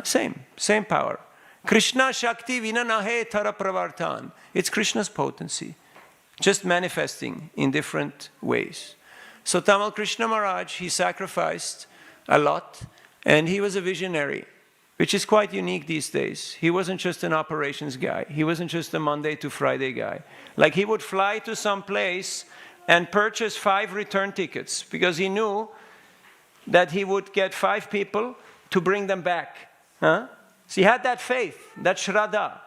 Same power. Krishna Shakti Vinanahe Tara Pravartan. It's Krishna's potency, just manifesting in different ways. So Tamal Krishna Maharaj, he sacrificed a lot, and he was a visionary, which is quite unique these days. He wasn't just an operations guy. He wasn't just a Monday to Friday guy. Like, he would fly to some place and purchase 5 return tickets because he knew that he would get 5 people to bring them back. So he had that faith, that Shraddha.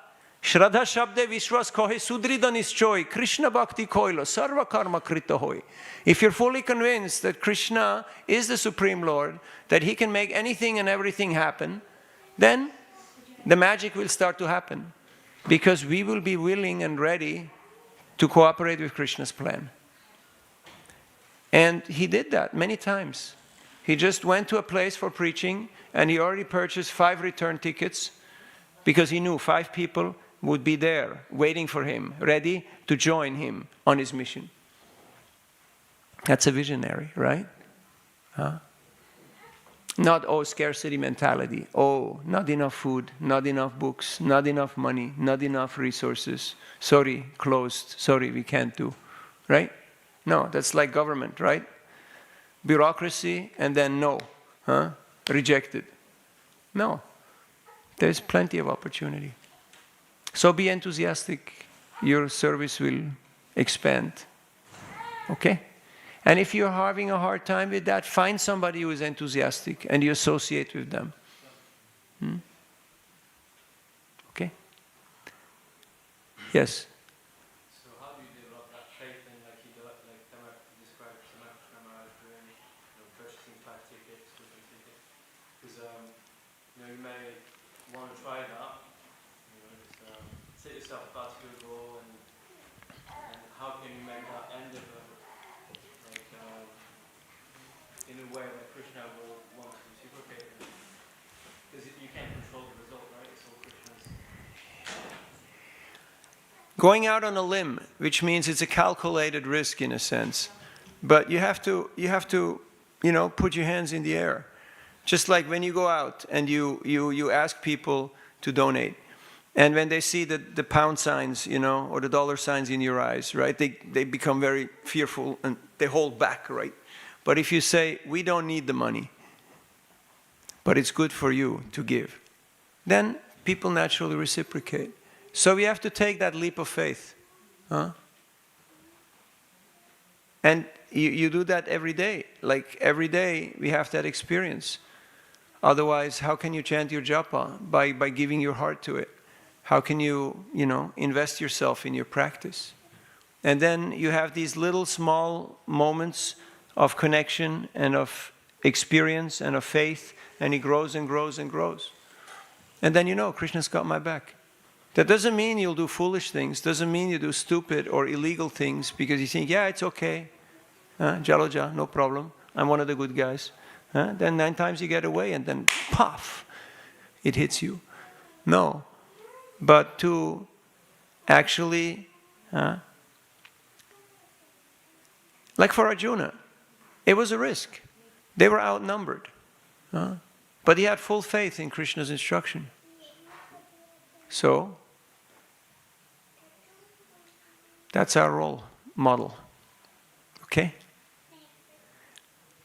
Shraddha Shabde Vishwas Kohe Sudrida Nischoy, Krishna Bhakti Koilo, Sarva Karma Krita Hoy. If you're fully convinced that Krishna is the Supreme Lord, that he can make anything and everything happen, then the magic will start to happen. Because we will be willing and ready to cooperate with Krishna's plan. And he did that many times. He just went to a place for preaching and he already purchased 5 return tickets because he knew 5 people would be there waiting for him, ready to join him on his mission. That's a visionary, right? Not, oh, scarcity mentality. Oh, not enough food, not enough books, not enough money, not enough resources. Sorry, closed. Sorry, we can't do. Right? No, that's like government, right? Bureaucracy and then no. Rejected. No. There's plenty of opportunity. So be enthusiastic. Your service will expand. Okay? And if you're having a hard time with that, find somebody who is enthusiastic and you associate with them. Okay? Yes? So how do you develop that faith in, like you described Maharaj doing, purchasing 5 tickets, different tickets? Because you may want to try that. Set yourself a particular goal, and how can you make that end of it? In a way that Krishna will want to reciprocate it. Because you can't control the result, right? It's all Krishna's. Going out on a limb, which means it's a calculated risk in a sense. But you have to, put your hands in the air. Just like when you go out and you ask people to donate. And when they see the pound signs, or the dollar signs in your eyes, right? They become very fearful and they hold back, right? But if you say, we don't need the money, but it's good for you to give, then people naturally reciprocate. So we have to take that leap of faith. And you do that every day. Like every day we have that experience. Otherwise, how can you chant your japa? By giving your heart to it. How can you, invest yourself in your practice? And then you have these little small moments of connection and of experience and of faith, and it grows and grows and grows. And then Krishna's got my back. That doesn't mean you'll do foolish things, doesn't mean you do stupid or illegal things because you think, yeah, it's okay. Jaloja, no problem. I'm one of the good guys. Then 9 times you get away and then, paf, it hits you. No. But to actually, like for Arjuna, it was a risk. They were outnumbered. But he had full faith in Krishna's instruction. So, that's our role model. Okay?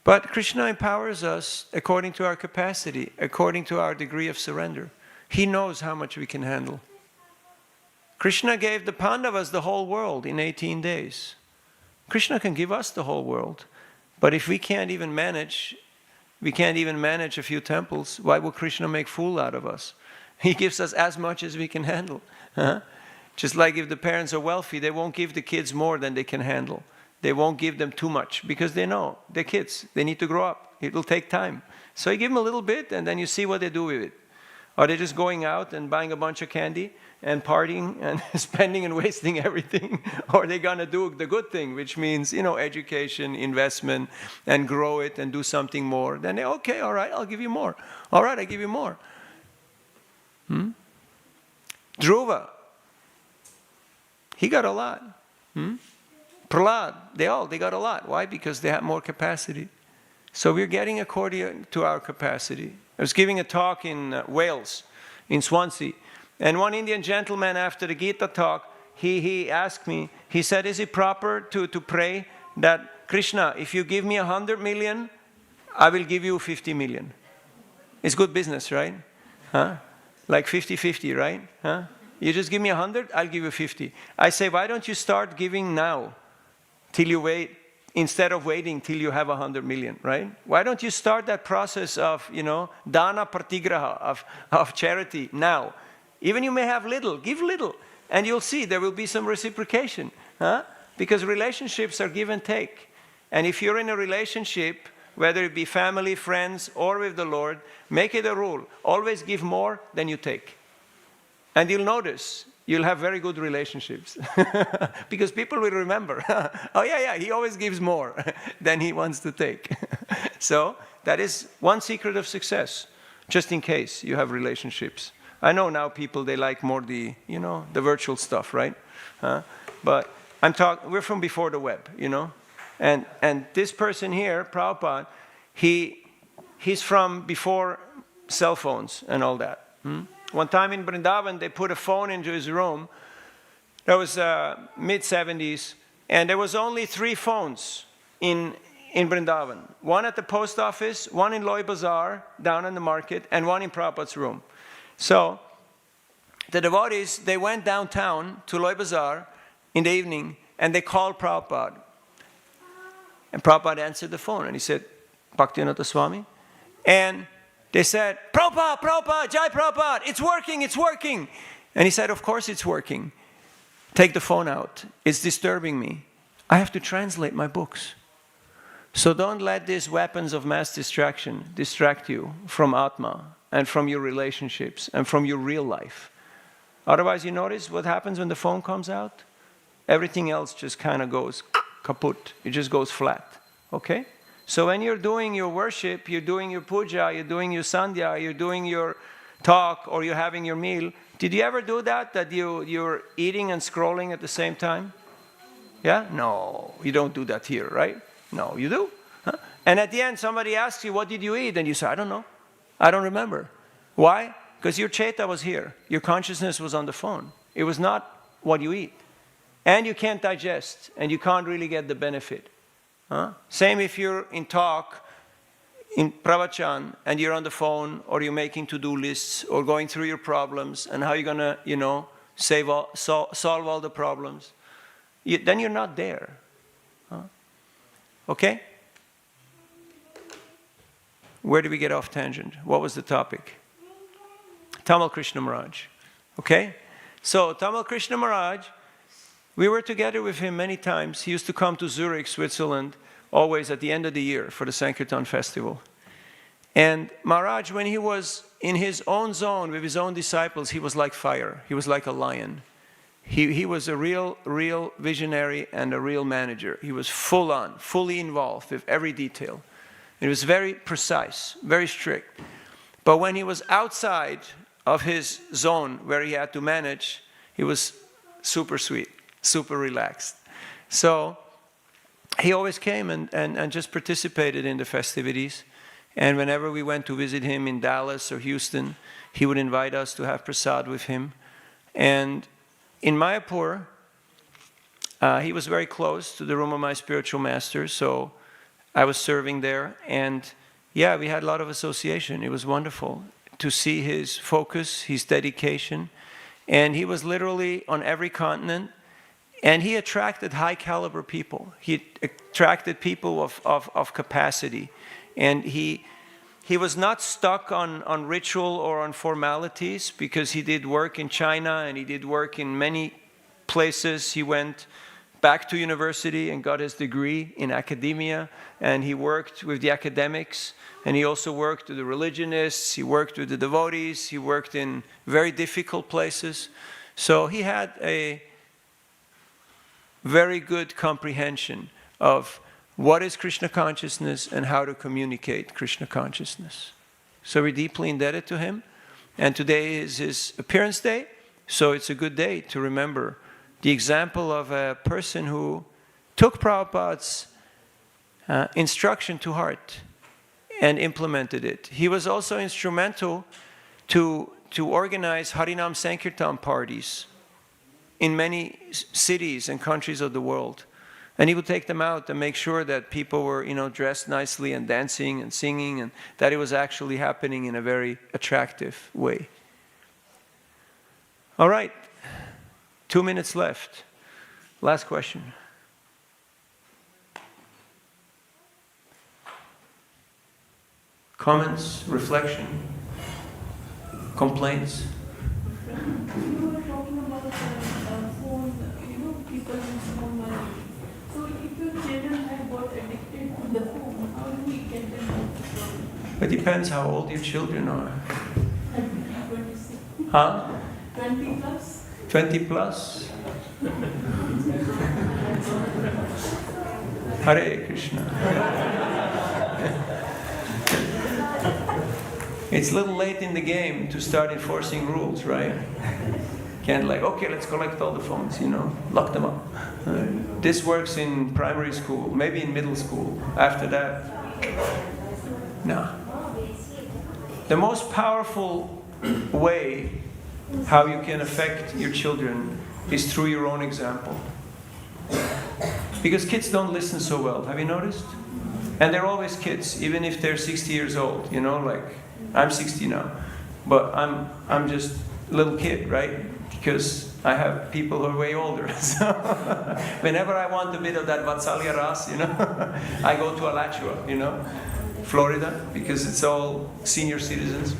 But Krishna empowers us according to our capacity, according to our degree of surrender. He knows how much we can handle. Krishna gave the Pandavas the whole world in 18 days. Krishna can give us the whole world. But if we can't even manage a few temples, why will Krishna make fool out of us? He gives us as much as we can handle. Just like if the parents are wealthy, they won't give the kids more than they can handle. They won't give them too much because they know they're kids. They need to grow up. It will take time. So you give them a little bit and then you see what they do with it. Are they just going out and buying a bunch of candy and partying and spending and wasting everything? Or are they going to do the good thing, which means, education, investment, and grow it and do something more? Then, okay, all right, I'll give you more. All right, I give you more. Dhruva, he got a lot. Prahlad, they got a lot. Why? Because they have more capacity. So we're getting according to our capacity. I was giving a talk in Wales, in Swansea, and one Indian gentleman after the Gita talk, he asked me, he said, is it proper to pray that, Krishna, if you give me 100 million, I will give you 50 million. It's good business, right? Like 50-50, right? You just give me 100, I'll give you 50. I say, why don't you start giving now, till you wait, instead of waiting till you have 100 million, right? Why don't you start that process of, dana pratigraha, of charity now? Even you may have little, give little, and you'll see there will be some reciprocation, because relationships are give and take. And if you're in a relationship, whether it be family, friends, or with the Lord, make it a rule. Always give more than you take. And you'll notice, you'll have very good relationships. Because people will remember, oh yeah, he always gives more than he wants to take. So that is one secret of success, just in case you have relationships. I know now people, they like more the virtual stuff, right? But we're from before the web, And this person here, Prabhupada, he he's from before cell phones and all that. One time in Vrindavan, they put a phone into his room. That was mid-70s, and there was only 3 phones in Vrindavan. One at the post office, one in Loy Bazaar, down in the market, and one in Prabhupada's room. So the devotees, they went downtown to Loy Bazaar in the evening, and they called Prabhupada. And Prabhupada answered the phone, and he said, Bhaktivedanta Swami. And they said, Prabhupada, Prabhupada, Jai Prabhupada, it's working, it's working. And he said, of course it's working. Take the phone out. It's disturbing me. I have to translate my books. So don't let these weapons of mass distraction distract you from Atma and from your relationships and from your real life. Otherwise, you notice what happens when the phone comes out? Everything else just kind of goes kaput. It just goes flat. Okay? So when you're doing your worship, you're doing your puja, you're doing your sandhya, you're doing your talk, or you're having your meal, did you ever do that you're eating and scrolling at the same time? Yeah? No, you don't do that here, right? No, you do. Huh? And at the end, somebody asks you, what did you eat? And you say, I don't know. I don't remember. Why? Because your chaita was here. Your consciousness was on the phone. It was not what you eat. And you can't digest, and you can't really get the benefit. Huh? Same if you're in talk, in pravachan, and you're on the phone, or you're making to-do lists, or going through your problems, and how you're going to, solve all the problems. Then you're not there. Huh? Okay? Where did we get off tangent? What was the topic? Tamal Krishna Maharaj. Okay? So, Tamal Krishna Maharaj, we were together with him many times. He used to come to Zurich, Switzerland, always at the end of the year for the Sankirtan festival. And Maharaj, when he was in his own zone with his own disciples, he was like fire. He was like a lion. He was a real visionary and a real manager. He was full on, fully involved with every detail. It was very precise, very strict. But when he was outside of his zone where he had to manage, he was super sweet, super relaxed. So he always came and just participated in the festivities. And whenever we went to visit him in Dallas or Houston, he would invite us to have prasad with him. And in Mayapur, he was very close to the room of my spiritual master, so I was serving there. And yeah, we had a lot of association. It was wonderful to see his focus, his dedication. And he was literally on every continent. And he attracted high caliber people. He attracted people of capacity. And he was not stuck on ritual or on formalities, because he did work in China and he did work in many places. He went back to university and got his degree in academia, and he worked with the academics, and he also worked with the religionists, he worked with the devotees, he worked in very difficult places. So he had a very good comprehension of what is Krishna consciousness and how to communicate Krishna consciousness. So we're deeply indebted to him. And today is his appearance day, so it's a good day to remember the example of a person who took Prabhupada's instruction to heart and implemented it. He was also instrumental to organize Harinam Sankirtan parties in many cities and countries of the world. And he would take them out and make sure that people were, dressed nicely and dancing and singing, and that it was actually happening in a very attractive way. All right, 2 minutes left. Last question. Comments, reflection, complaints? You were talking about the phone, people use phone money. So if your children have got addicted to the phone, how do we get them out of the phone? It depends how old your children are. 26. Huh? 20 plus? 20 plus? Hare Krishna. It's a little late in the game to start enforcing rules, right? Can't okay, let's collect all the phones, lock them up. This works in primary school, maybe in middle school. After that, no. the most powerful way how you can affect your children is through your own example. Because kids don't listen so well, have you noticed? And they're always kids, even if they're 60 years old, you know, like, I'm 60 now, but I'm just a little kid, right? Because I have people who are way older. So whenever I want a bit of that Vatsalya Ras, you know, I go to Alachua, you know, Florida, because it's all senior citizens.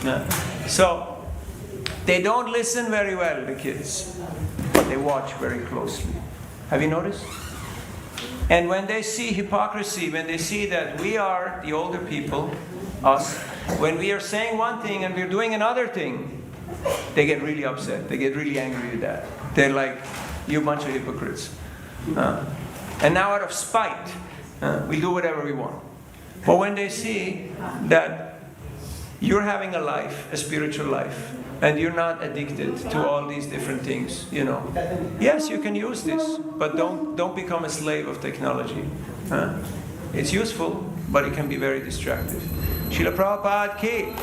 Yeah. So they don't listen very well, the kids, but they watch very closely. Have you noticed? And when they see hypocrisy, when they see that we are the older people, us, when we are saying one thing and we're doing another thing, they get really upset. They get really angry with that. They're like, you bunch of hypocrites. And now out of spite, we do whatever we want. But when they see that you're having a life, a spiritual life, and you're not addicted to all these different things, you know. Yes, you can use this, but don't become a slave of technology. It's useful, but it can be very distractive. Srila Prabhupada ki,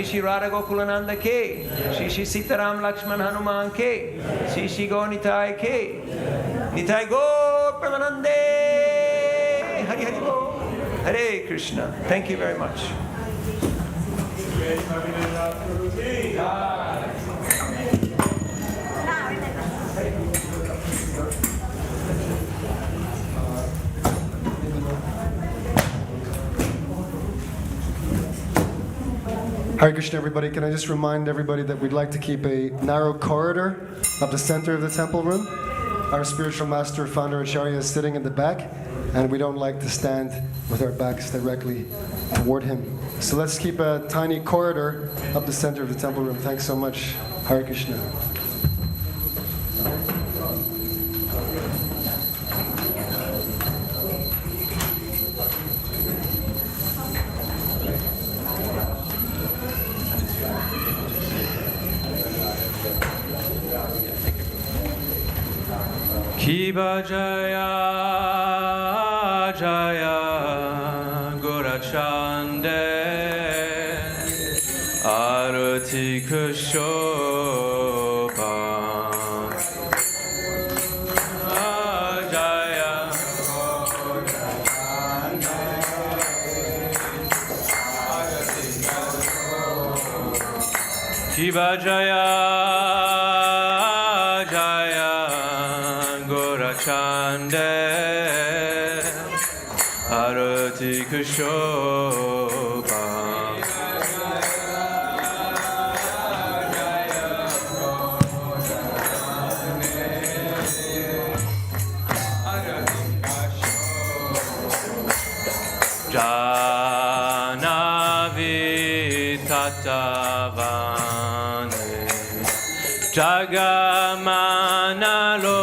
Shri Radha Gokulananda ki, Shri Sitaram Lakshman Hanuman ki, Shri Go Nitai ki, Nitai Go Pramanande, Hari Hari Go, Hare Krishna. Thank you very much. Hare Krishna, everybody. Can I just remind everybody that we'd like to keep a narrow corridor up the center of the temple room. Our spiritual master, founder Acharya, is sitting in the back, and we don't like to stand with our backs directly toward him. So let's keep a tiny corridor up the center of the temple room. Thanks so much. Hare Krishna. Kiba Jaya Jaya Gorachande Arati Kushopa Jaya Kiba Jaya Chande Arati Kushoba Janavi Tatavane Jagamanalo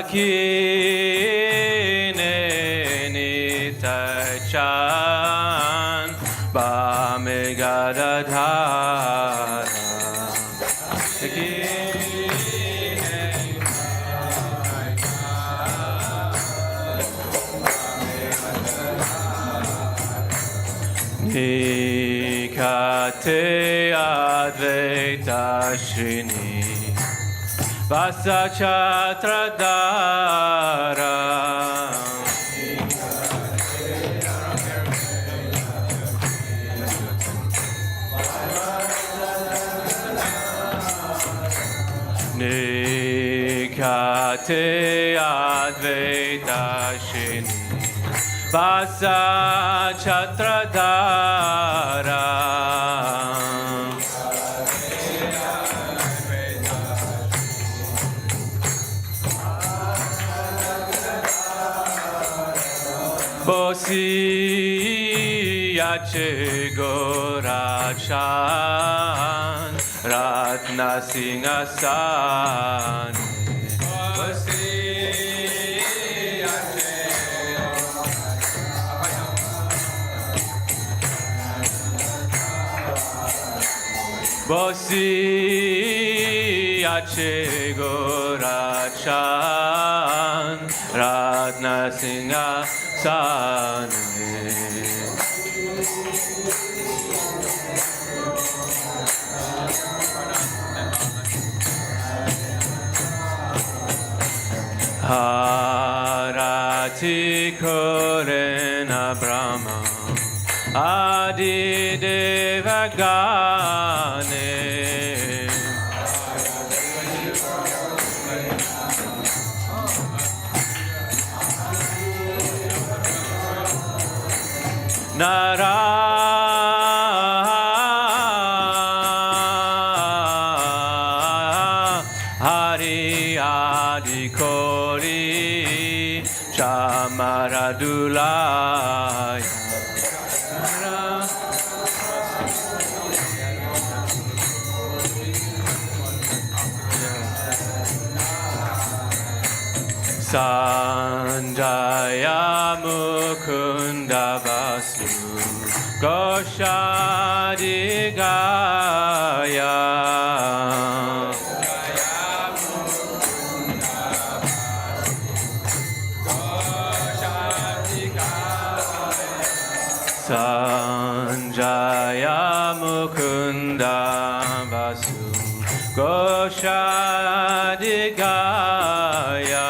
Dakine Nitachan Bamegadadhara Ekate Advaita Shrini Vasachatradara Nikate Advaita Shini Vasachatradara Bosi Yache Gorachan Ratna Singhasan Bosi Yache Bosi Yache Gorachan Ratna Singhasan Arati Korena Brahma Adi Devagane Hari Adi Kori Chamaradulaya Sandhya Mukunda Vasu Goshadigaya Sanjaya Mukunda Vasu Goshadigaya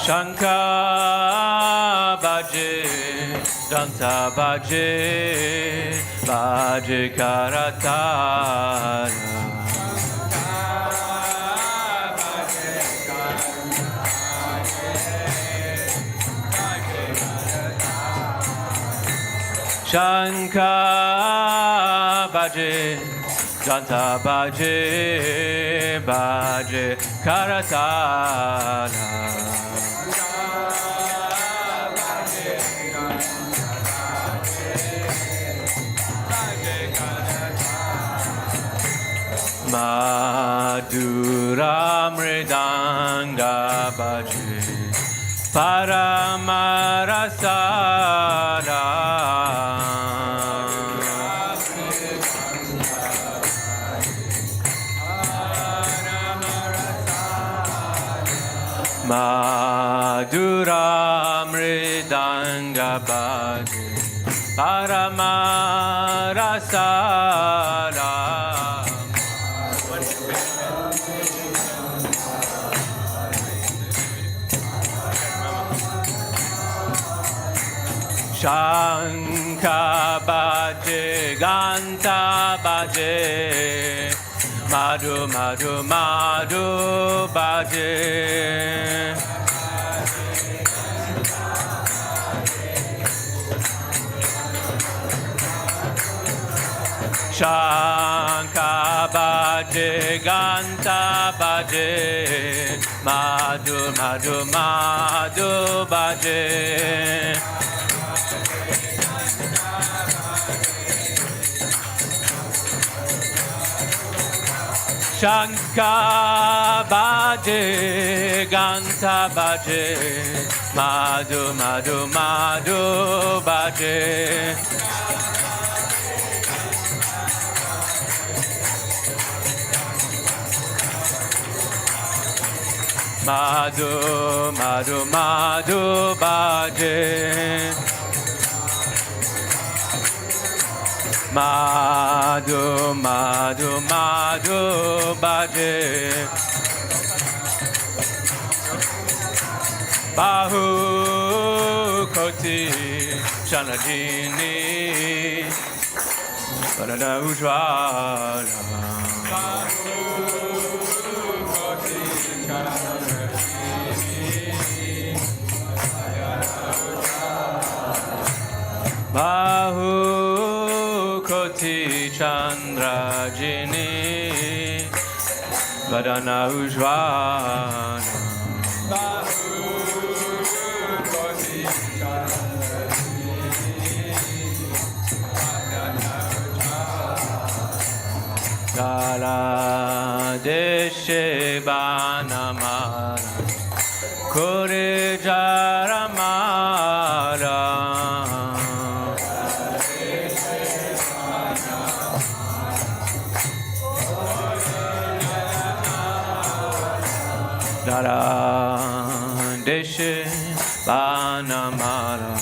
Shanka Baje Danta Baje Baje Karatara Shanka Baje Janta Baje Baje Karatala Madhura Mridanga Baje Paramarasada Madhura Mridanga Baje Paramarasada Shanka Baje Ganta Baje Madhu Madhu Madhu Baje Shanka Baje Ganta Baje Madhu Madhu Madhu Baje Shanka Baje Ganta Baje Madhu Madhu Madhu Baje Madhu, Madhu, Madhu Bhaje. Madhu, Madhu, Madhu Bhaje. Bahu Koti Chanajini Varana Ujvala. Bahu Koti Chandrajini Varana Ujvala. Kala deshe banamara kore jaramara. Dara deshe banamara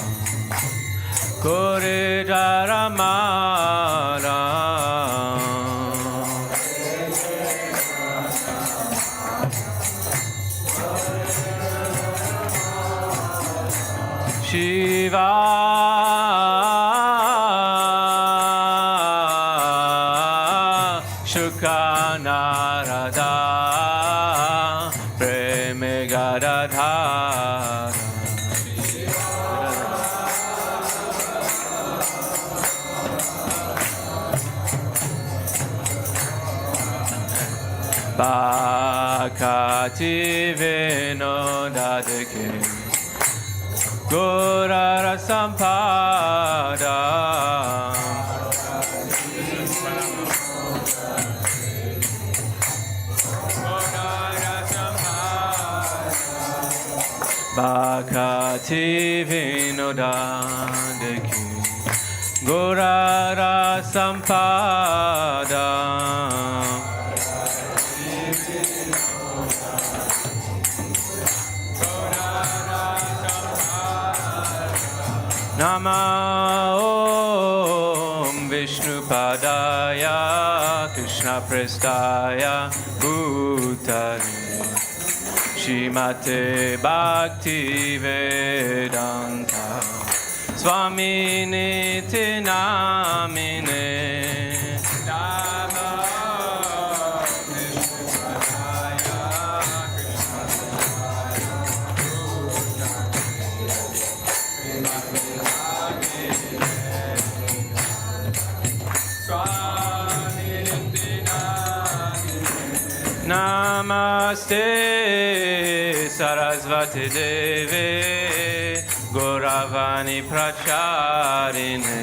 kore jaramara. Shiva Shukanarada Preme Gadadhara. Bhakti Vinodadake Gurara Sampada. Bhakti Vinodadaki Gurara Sampada. Nama Om Vishnu Padaya Krishna Prestaya Bhutale Shrimate Bhaktivedanta Swami Niti Namine. Namaste Sarasvati Deve Gauravani Pracharine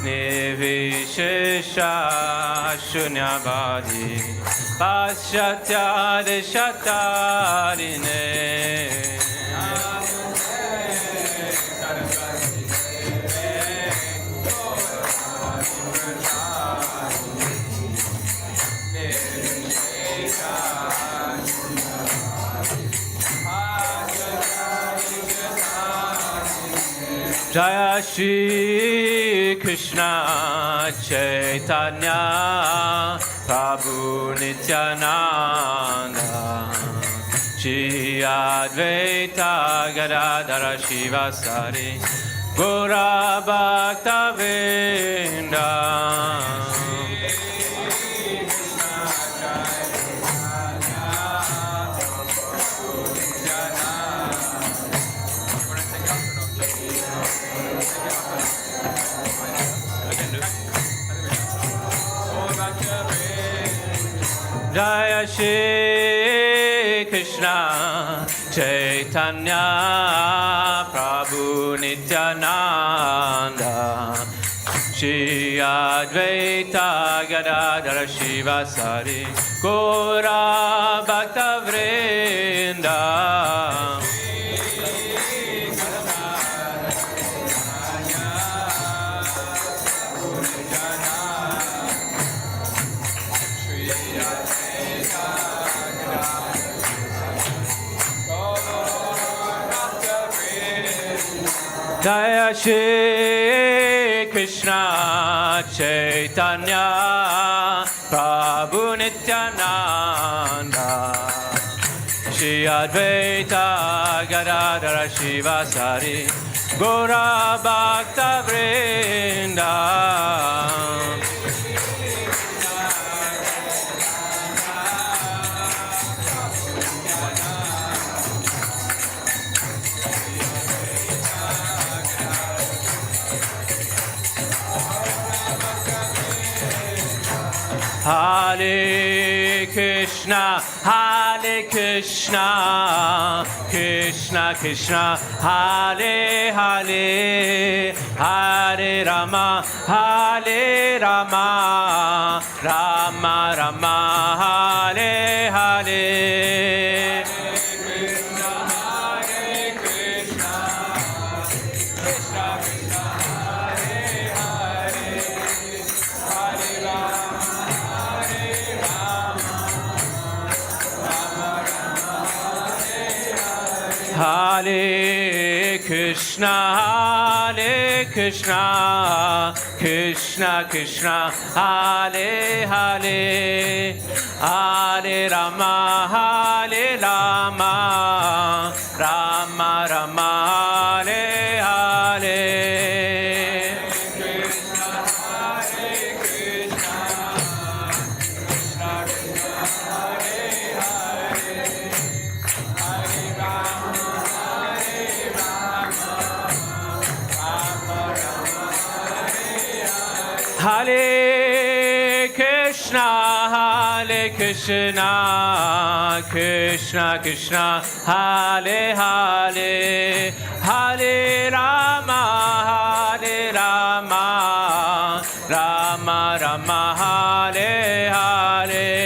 Nivishesha Shunyavadi Paschatya Deshatarine. Jaya Shri Krishna Chaitanya Prabhu Nityananda Shri Advaita Gadadhara Shivasari Gaura Bhaktivedanta. Jaya Shri Krishna Chaitanya Prabhu Nityananda Shri Advaita Gadadhara Shivasari Gaura Bhaktivedanta. Shri Krishna Chaitanya Prabhu Nityananda Shri Advaita Gadadara Shivasari Gaura Bhakta Vrinda Hare Krishna, Krishna Krishna, Hare Hare, Hare Rama, Rama Rama, Hare Hare. Hare Krishna, Krishna Krishna, Hare Hare, Hare Rama, Rama Rama, Hare Hare. Hare Krishna, Krishna Krishna, Hare Hare, Hare Rama, Rama Rama, Hare Hare.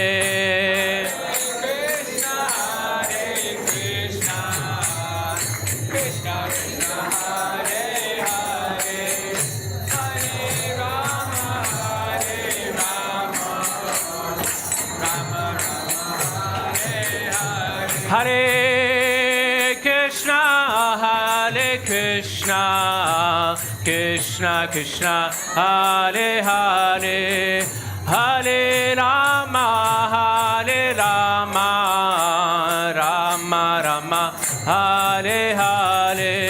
Hare Krishna, Krishna Krishna, Hare Hare, Hare Rama, Rama Rama, Hare Hare.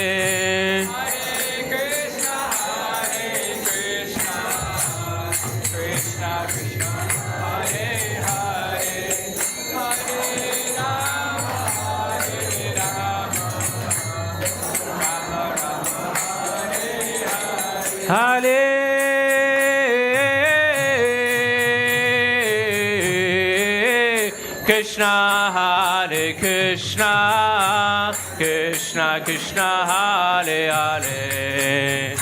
Hare Krishna, Krishna Krishna, Hare Hare,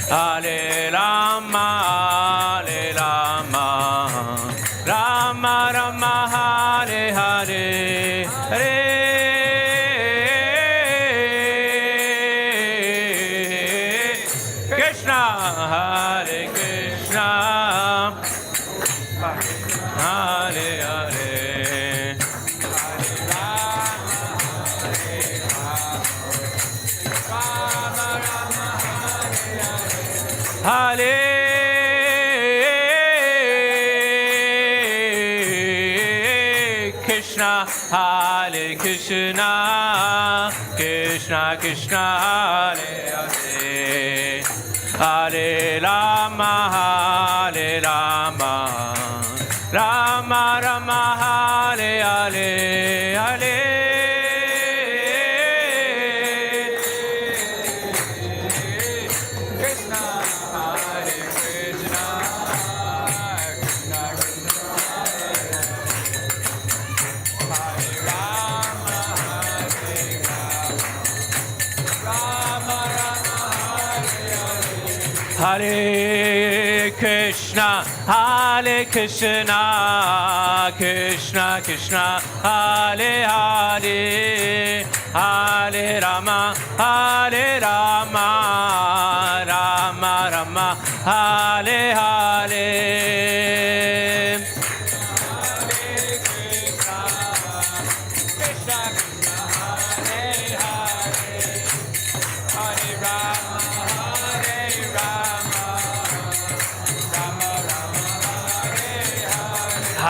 Hare Rama, Rama Rama, Hare Hare, Hare Krishna, Hare Krishna, Hare Hare, Hare Krishna, Krishna Krishna, Hare Hare, Hare Rama, Rama Rama, Hare Hare, Hare Hare Krishna, Krishna Krishna, Hare Hare, Hare Rama, Rama Rama, Hare Hare. Hare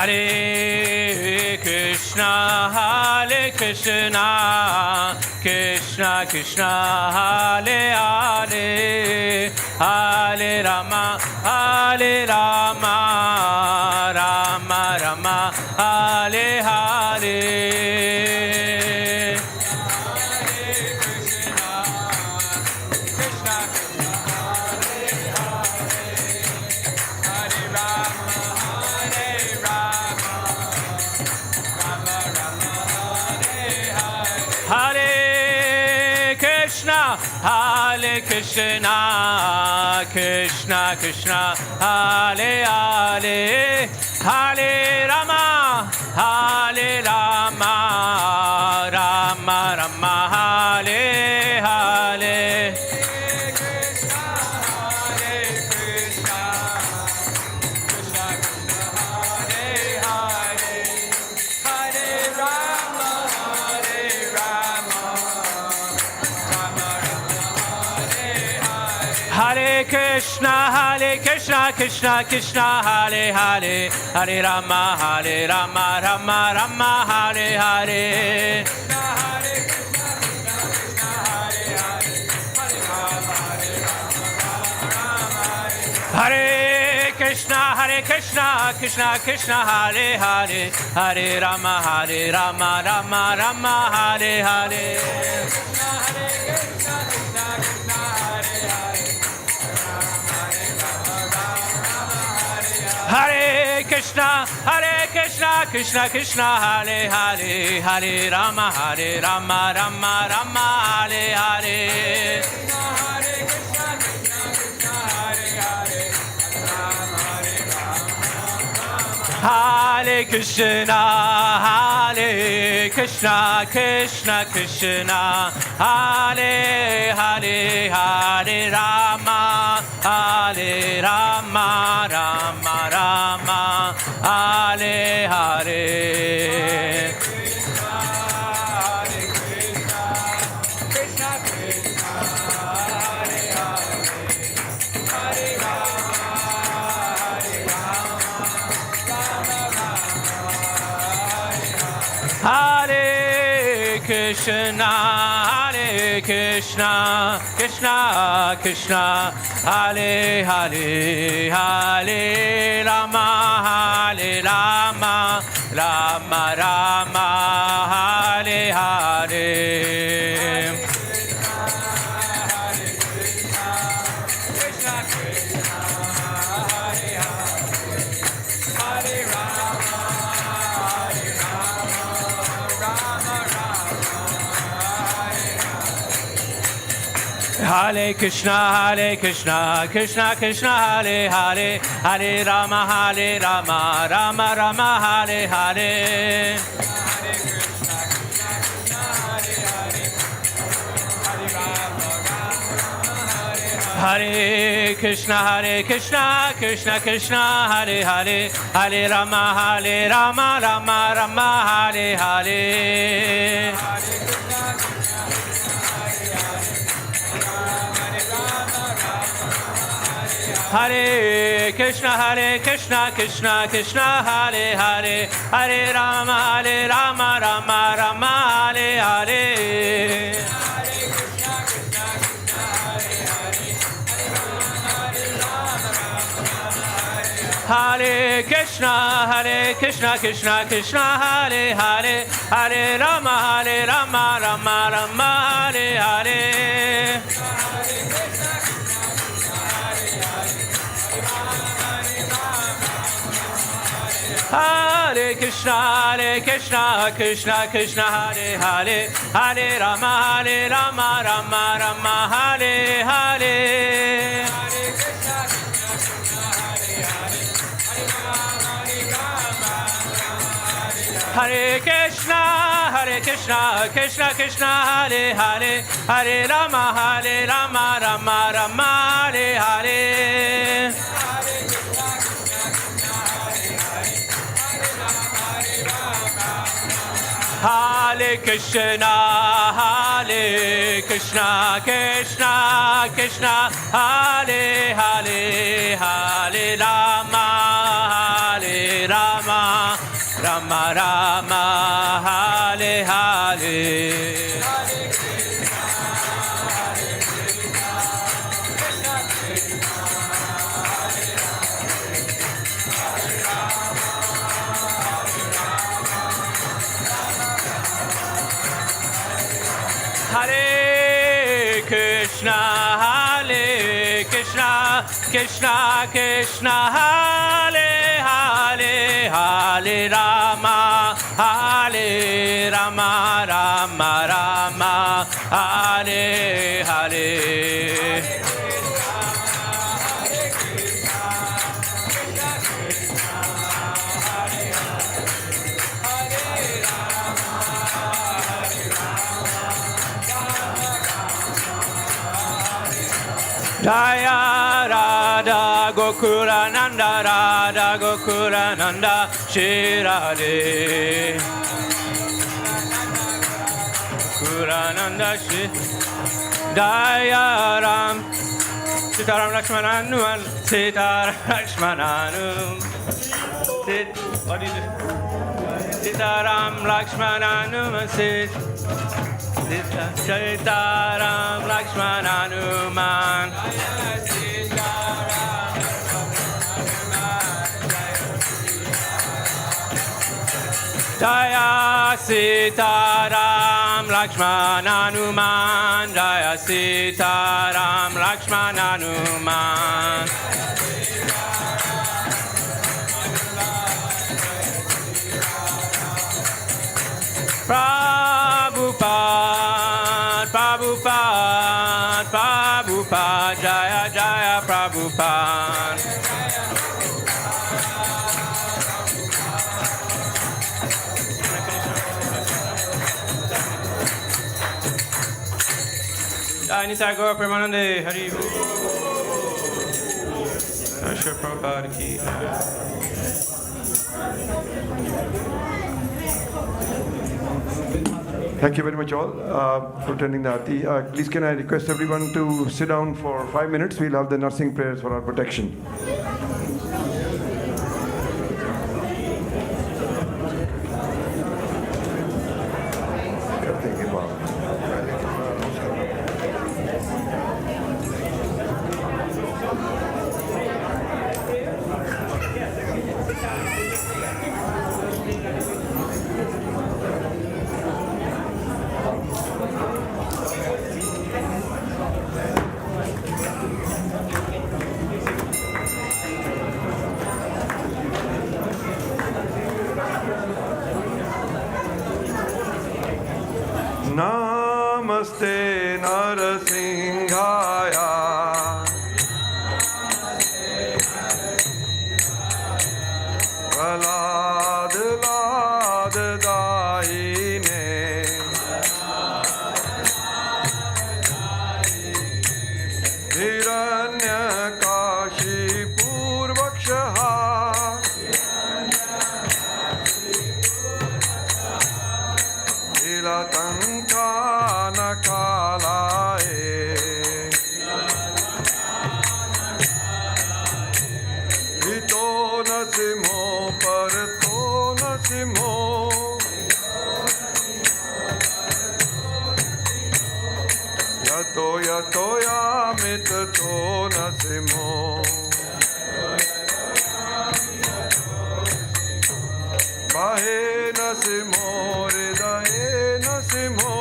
Hare Krishna, Krishna Krishna, Hare Hare, Hare Rama, Rama Rama, Hare Hare. Hare Krishna, Krishna Krishna, Hare Hare, Hare Rama, Rama Rama, Hare Hare. Hare Krishna, Krishna Krishna, Hare Hare, Hare Rama, Rama Rama, Hare Hare. Hare Krishna, Krishna Krishna, Hare Hare, Hare Rama, Rama Rama, Hare Hare. Hare Krishna, Krishna Krishna, Hare Hare, Hare Rama, Rama Rama, Hare Hare. Hare Krishna, Krishna Krishna, Hare Hare, Hare Rama, Rama Rama, Hare Hare. Hare Krishna, Krishna Krishna, Hare Hare, Hare Rama, Rama Rama, Hare Hare. Hare Krishna, Krishna Krishna, Hare Hare, Hare Rama, Rama Rama, Hare Hare. Hare Krishna, Krishna Krishna, Hare Hare, Hare Rama, Rama Rama, Hare Hare. Hare Krishna, Krishna Krishna, Hare Hare, Hare Rama, Rama Rama, Hare Hare. Hare Krishna, Krishna Krishna, Hare Hare, Hare Rama, Rama Rama, Hare Hare. Hare Krishna, Krishna Krishna, Hare Hare, Hare Rama, Rama Rama, Hare Hare. Hare Krishna, Krishna Krishna, Hare Hare, Hare Rama, Rama Rama, Hare Hare. Hare Krishna, Krishna Krishna, Hare Hare, Hare Rama, Rama, Hare Hare. Hare Krishna, Krishna Krishna, Hare Hare, Hare Rama, Rama Rama, Hare Hare. Jaya Radha Gokulananda, Radha Gokulananda, Shri Radhe. Gokulananda Shri Jaya Ram, Sitaram Lakshmananu, Sitaram Lakshmananu. What is it? Sitaram Lakshmananu, Sitaram Lakshmana Hanuman. Jaya Sitaram Lakshmana Hanuman, Jaya Sitaram Lakshmana Hanuman. Prabhupada, Prabhupada, Prabhupada, Jaya Jaya Prabhupada. Jai Nisai Gaur Premanande, Hari Bol. Shri Prabhupada ki. Thank you very much all for attending the Arati. Please can I request everyone to sit down for 5 minutes. We'll have the nursing prayers for our protection. Namaste Narasimhaya. Prahlad Lad Daine. Hiranya Kashi Purvakshaha. Ilatanka Kalae. Hito Nasimo Parato Nasimo. Yato Yato Yamitato Nasimo. Bahe Nasimo Ridaye Nasimo.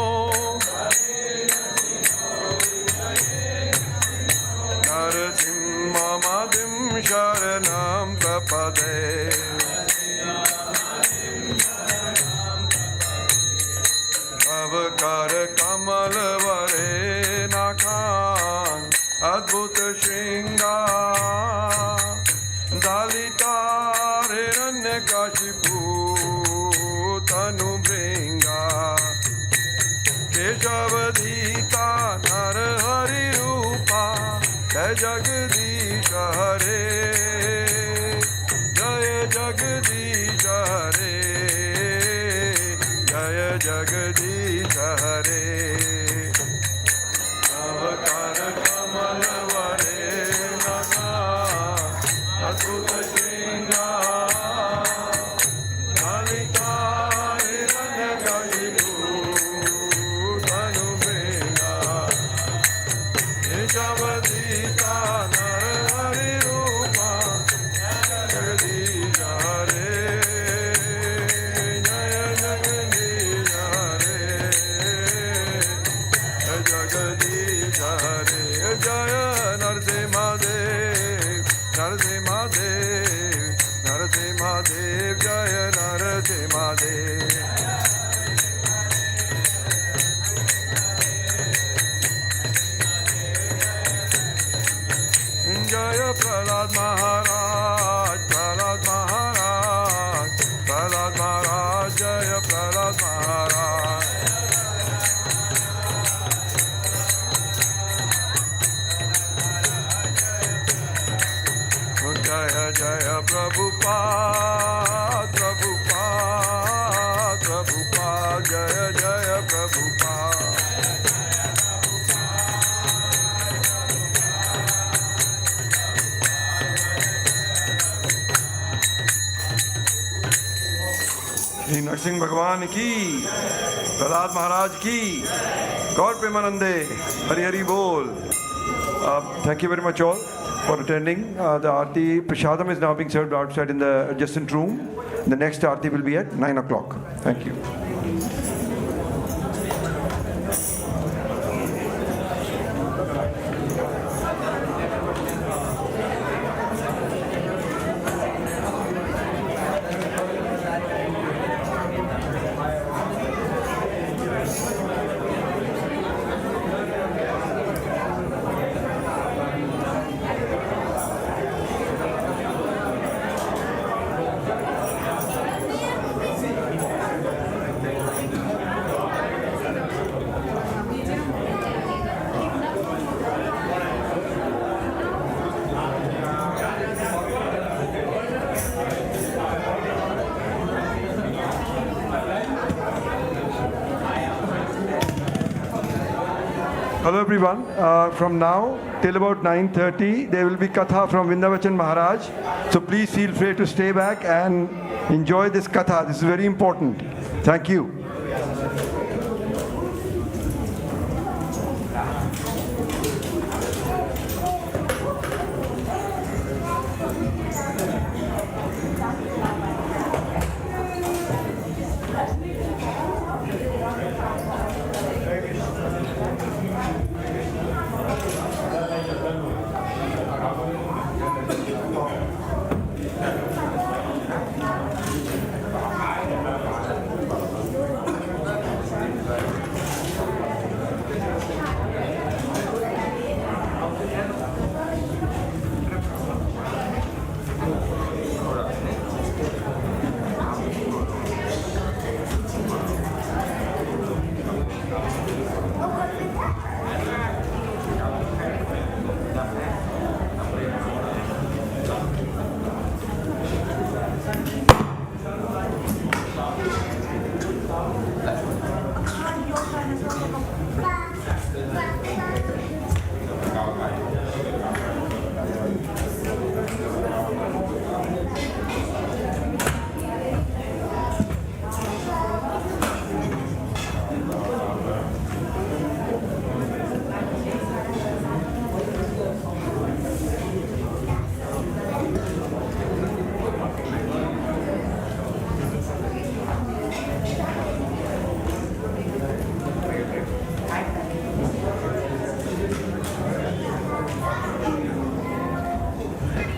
Narasimha Madim Sharanam Prapade. Avakara Kamal Vare Nakhan Adbhut Shringar Dalita Hiranya Kashipu Tanu Bringa Keshavadita Nar Hari Rupa Jai Jagadish Hare Jai Jagadish Hare Jai Jagadish Hare Avakara Kamal Vare Naka Adbhuta Shringar Dalita Narasimha Dev, Narasimha Dev, Jaya Narasimha Dev. Jaya Prahlad Maharaj, Prahlad Maharaj, Prahlad Maharaj, Jaya Prahlad Maharaj. Jaya Jaya Prabhupada, Prabhupada, Prabhupada, Jaya Jaya Prabhupada. Shri Narsingh Bhagwan ki, Prahlad Maharaj ki, Gaur Premanande, Hari Hari Bol. Thank you very much all for attending. The Arati Prashadam is now being served outside in the adjacent room. The next Arati will be at 9 o'clock. Thank you. Hello everyone. From now till about 9:30, there will be Katha from Vindhavachan Maharaj. So please feel free to stay back and enjoy this Katha. This is very important. Thank you.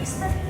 Is that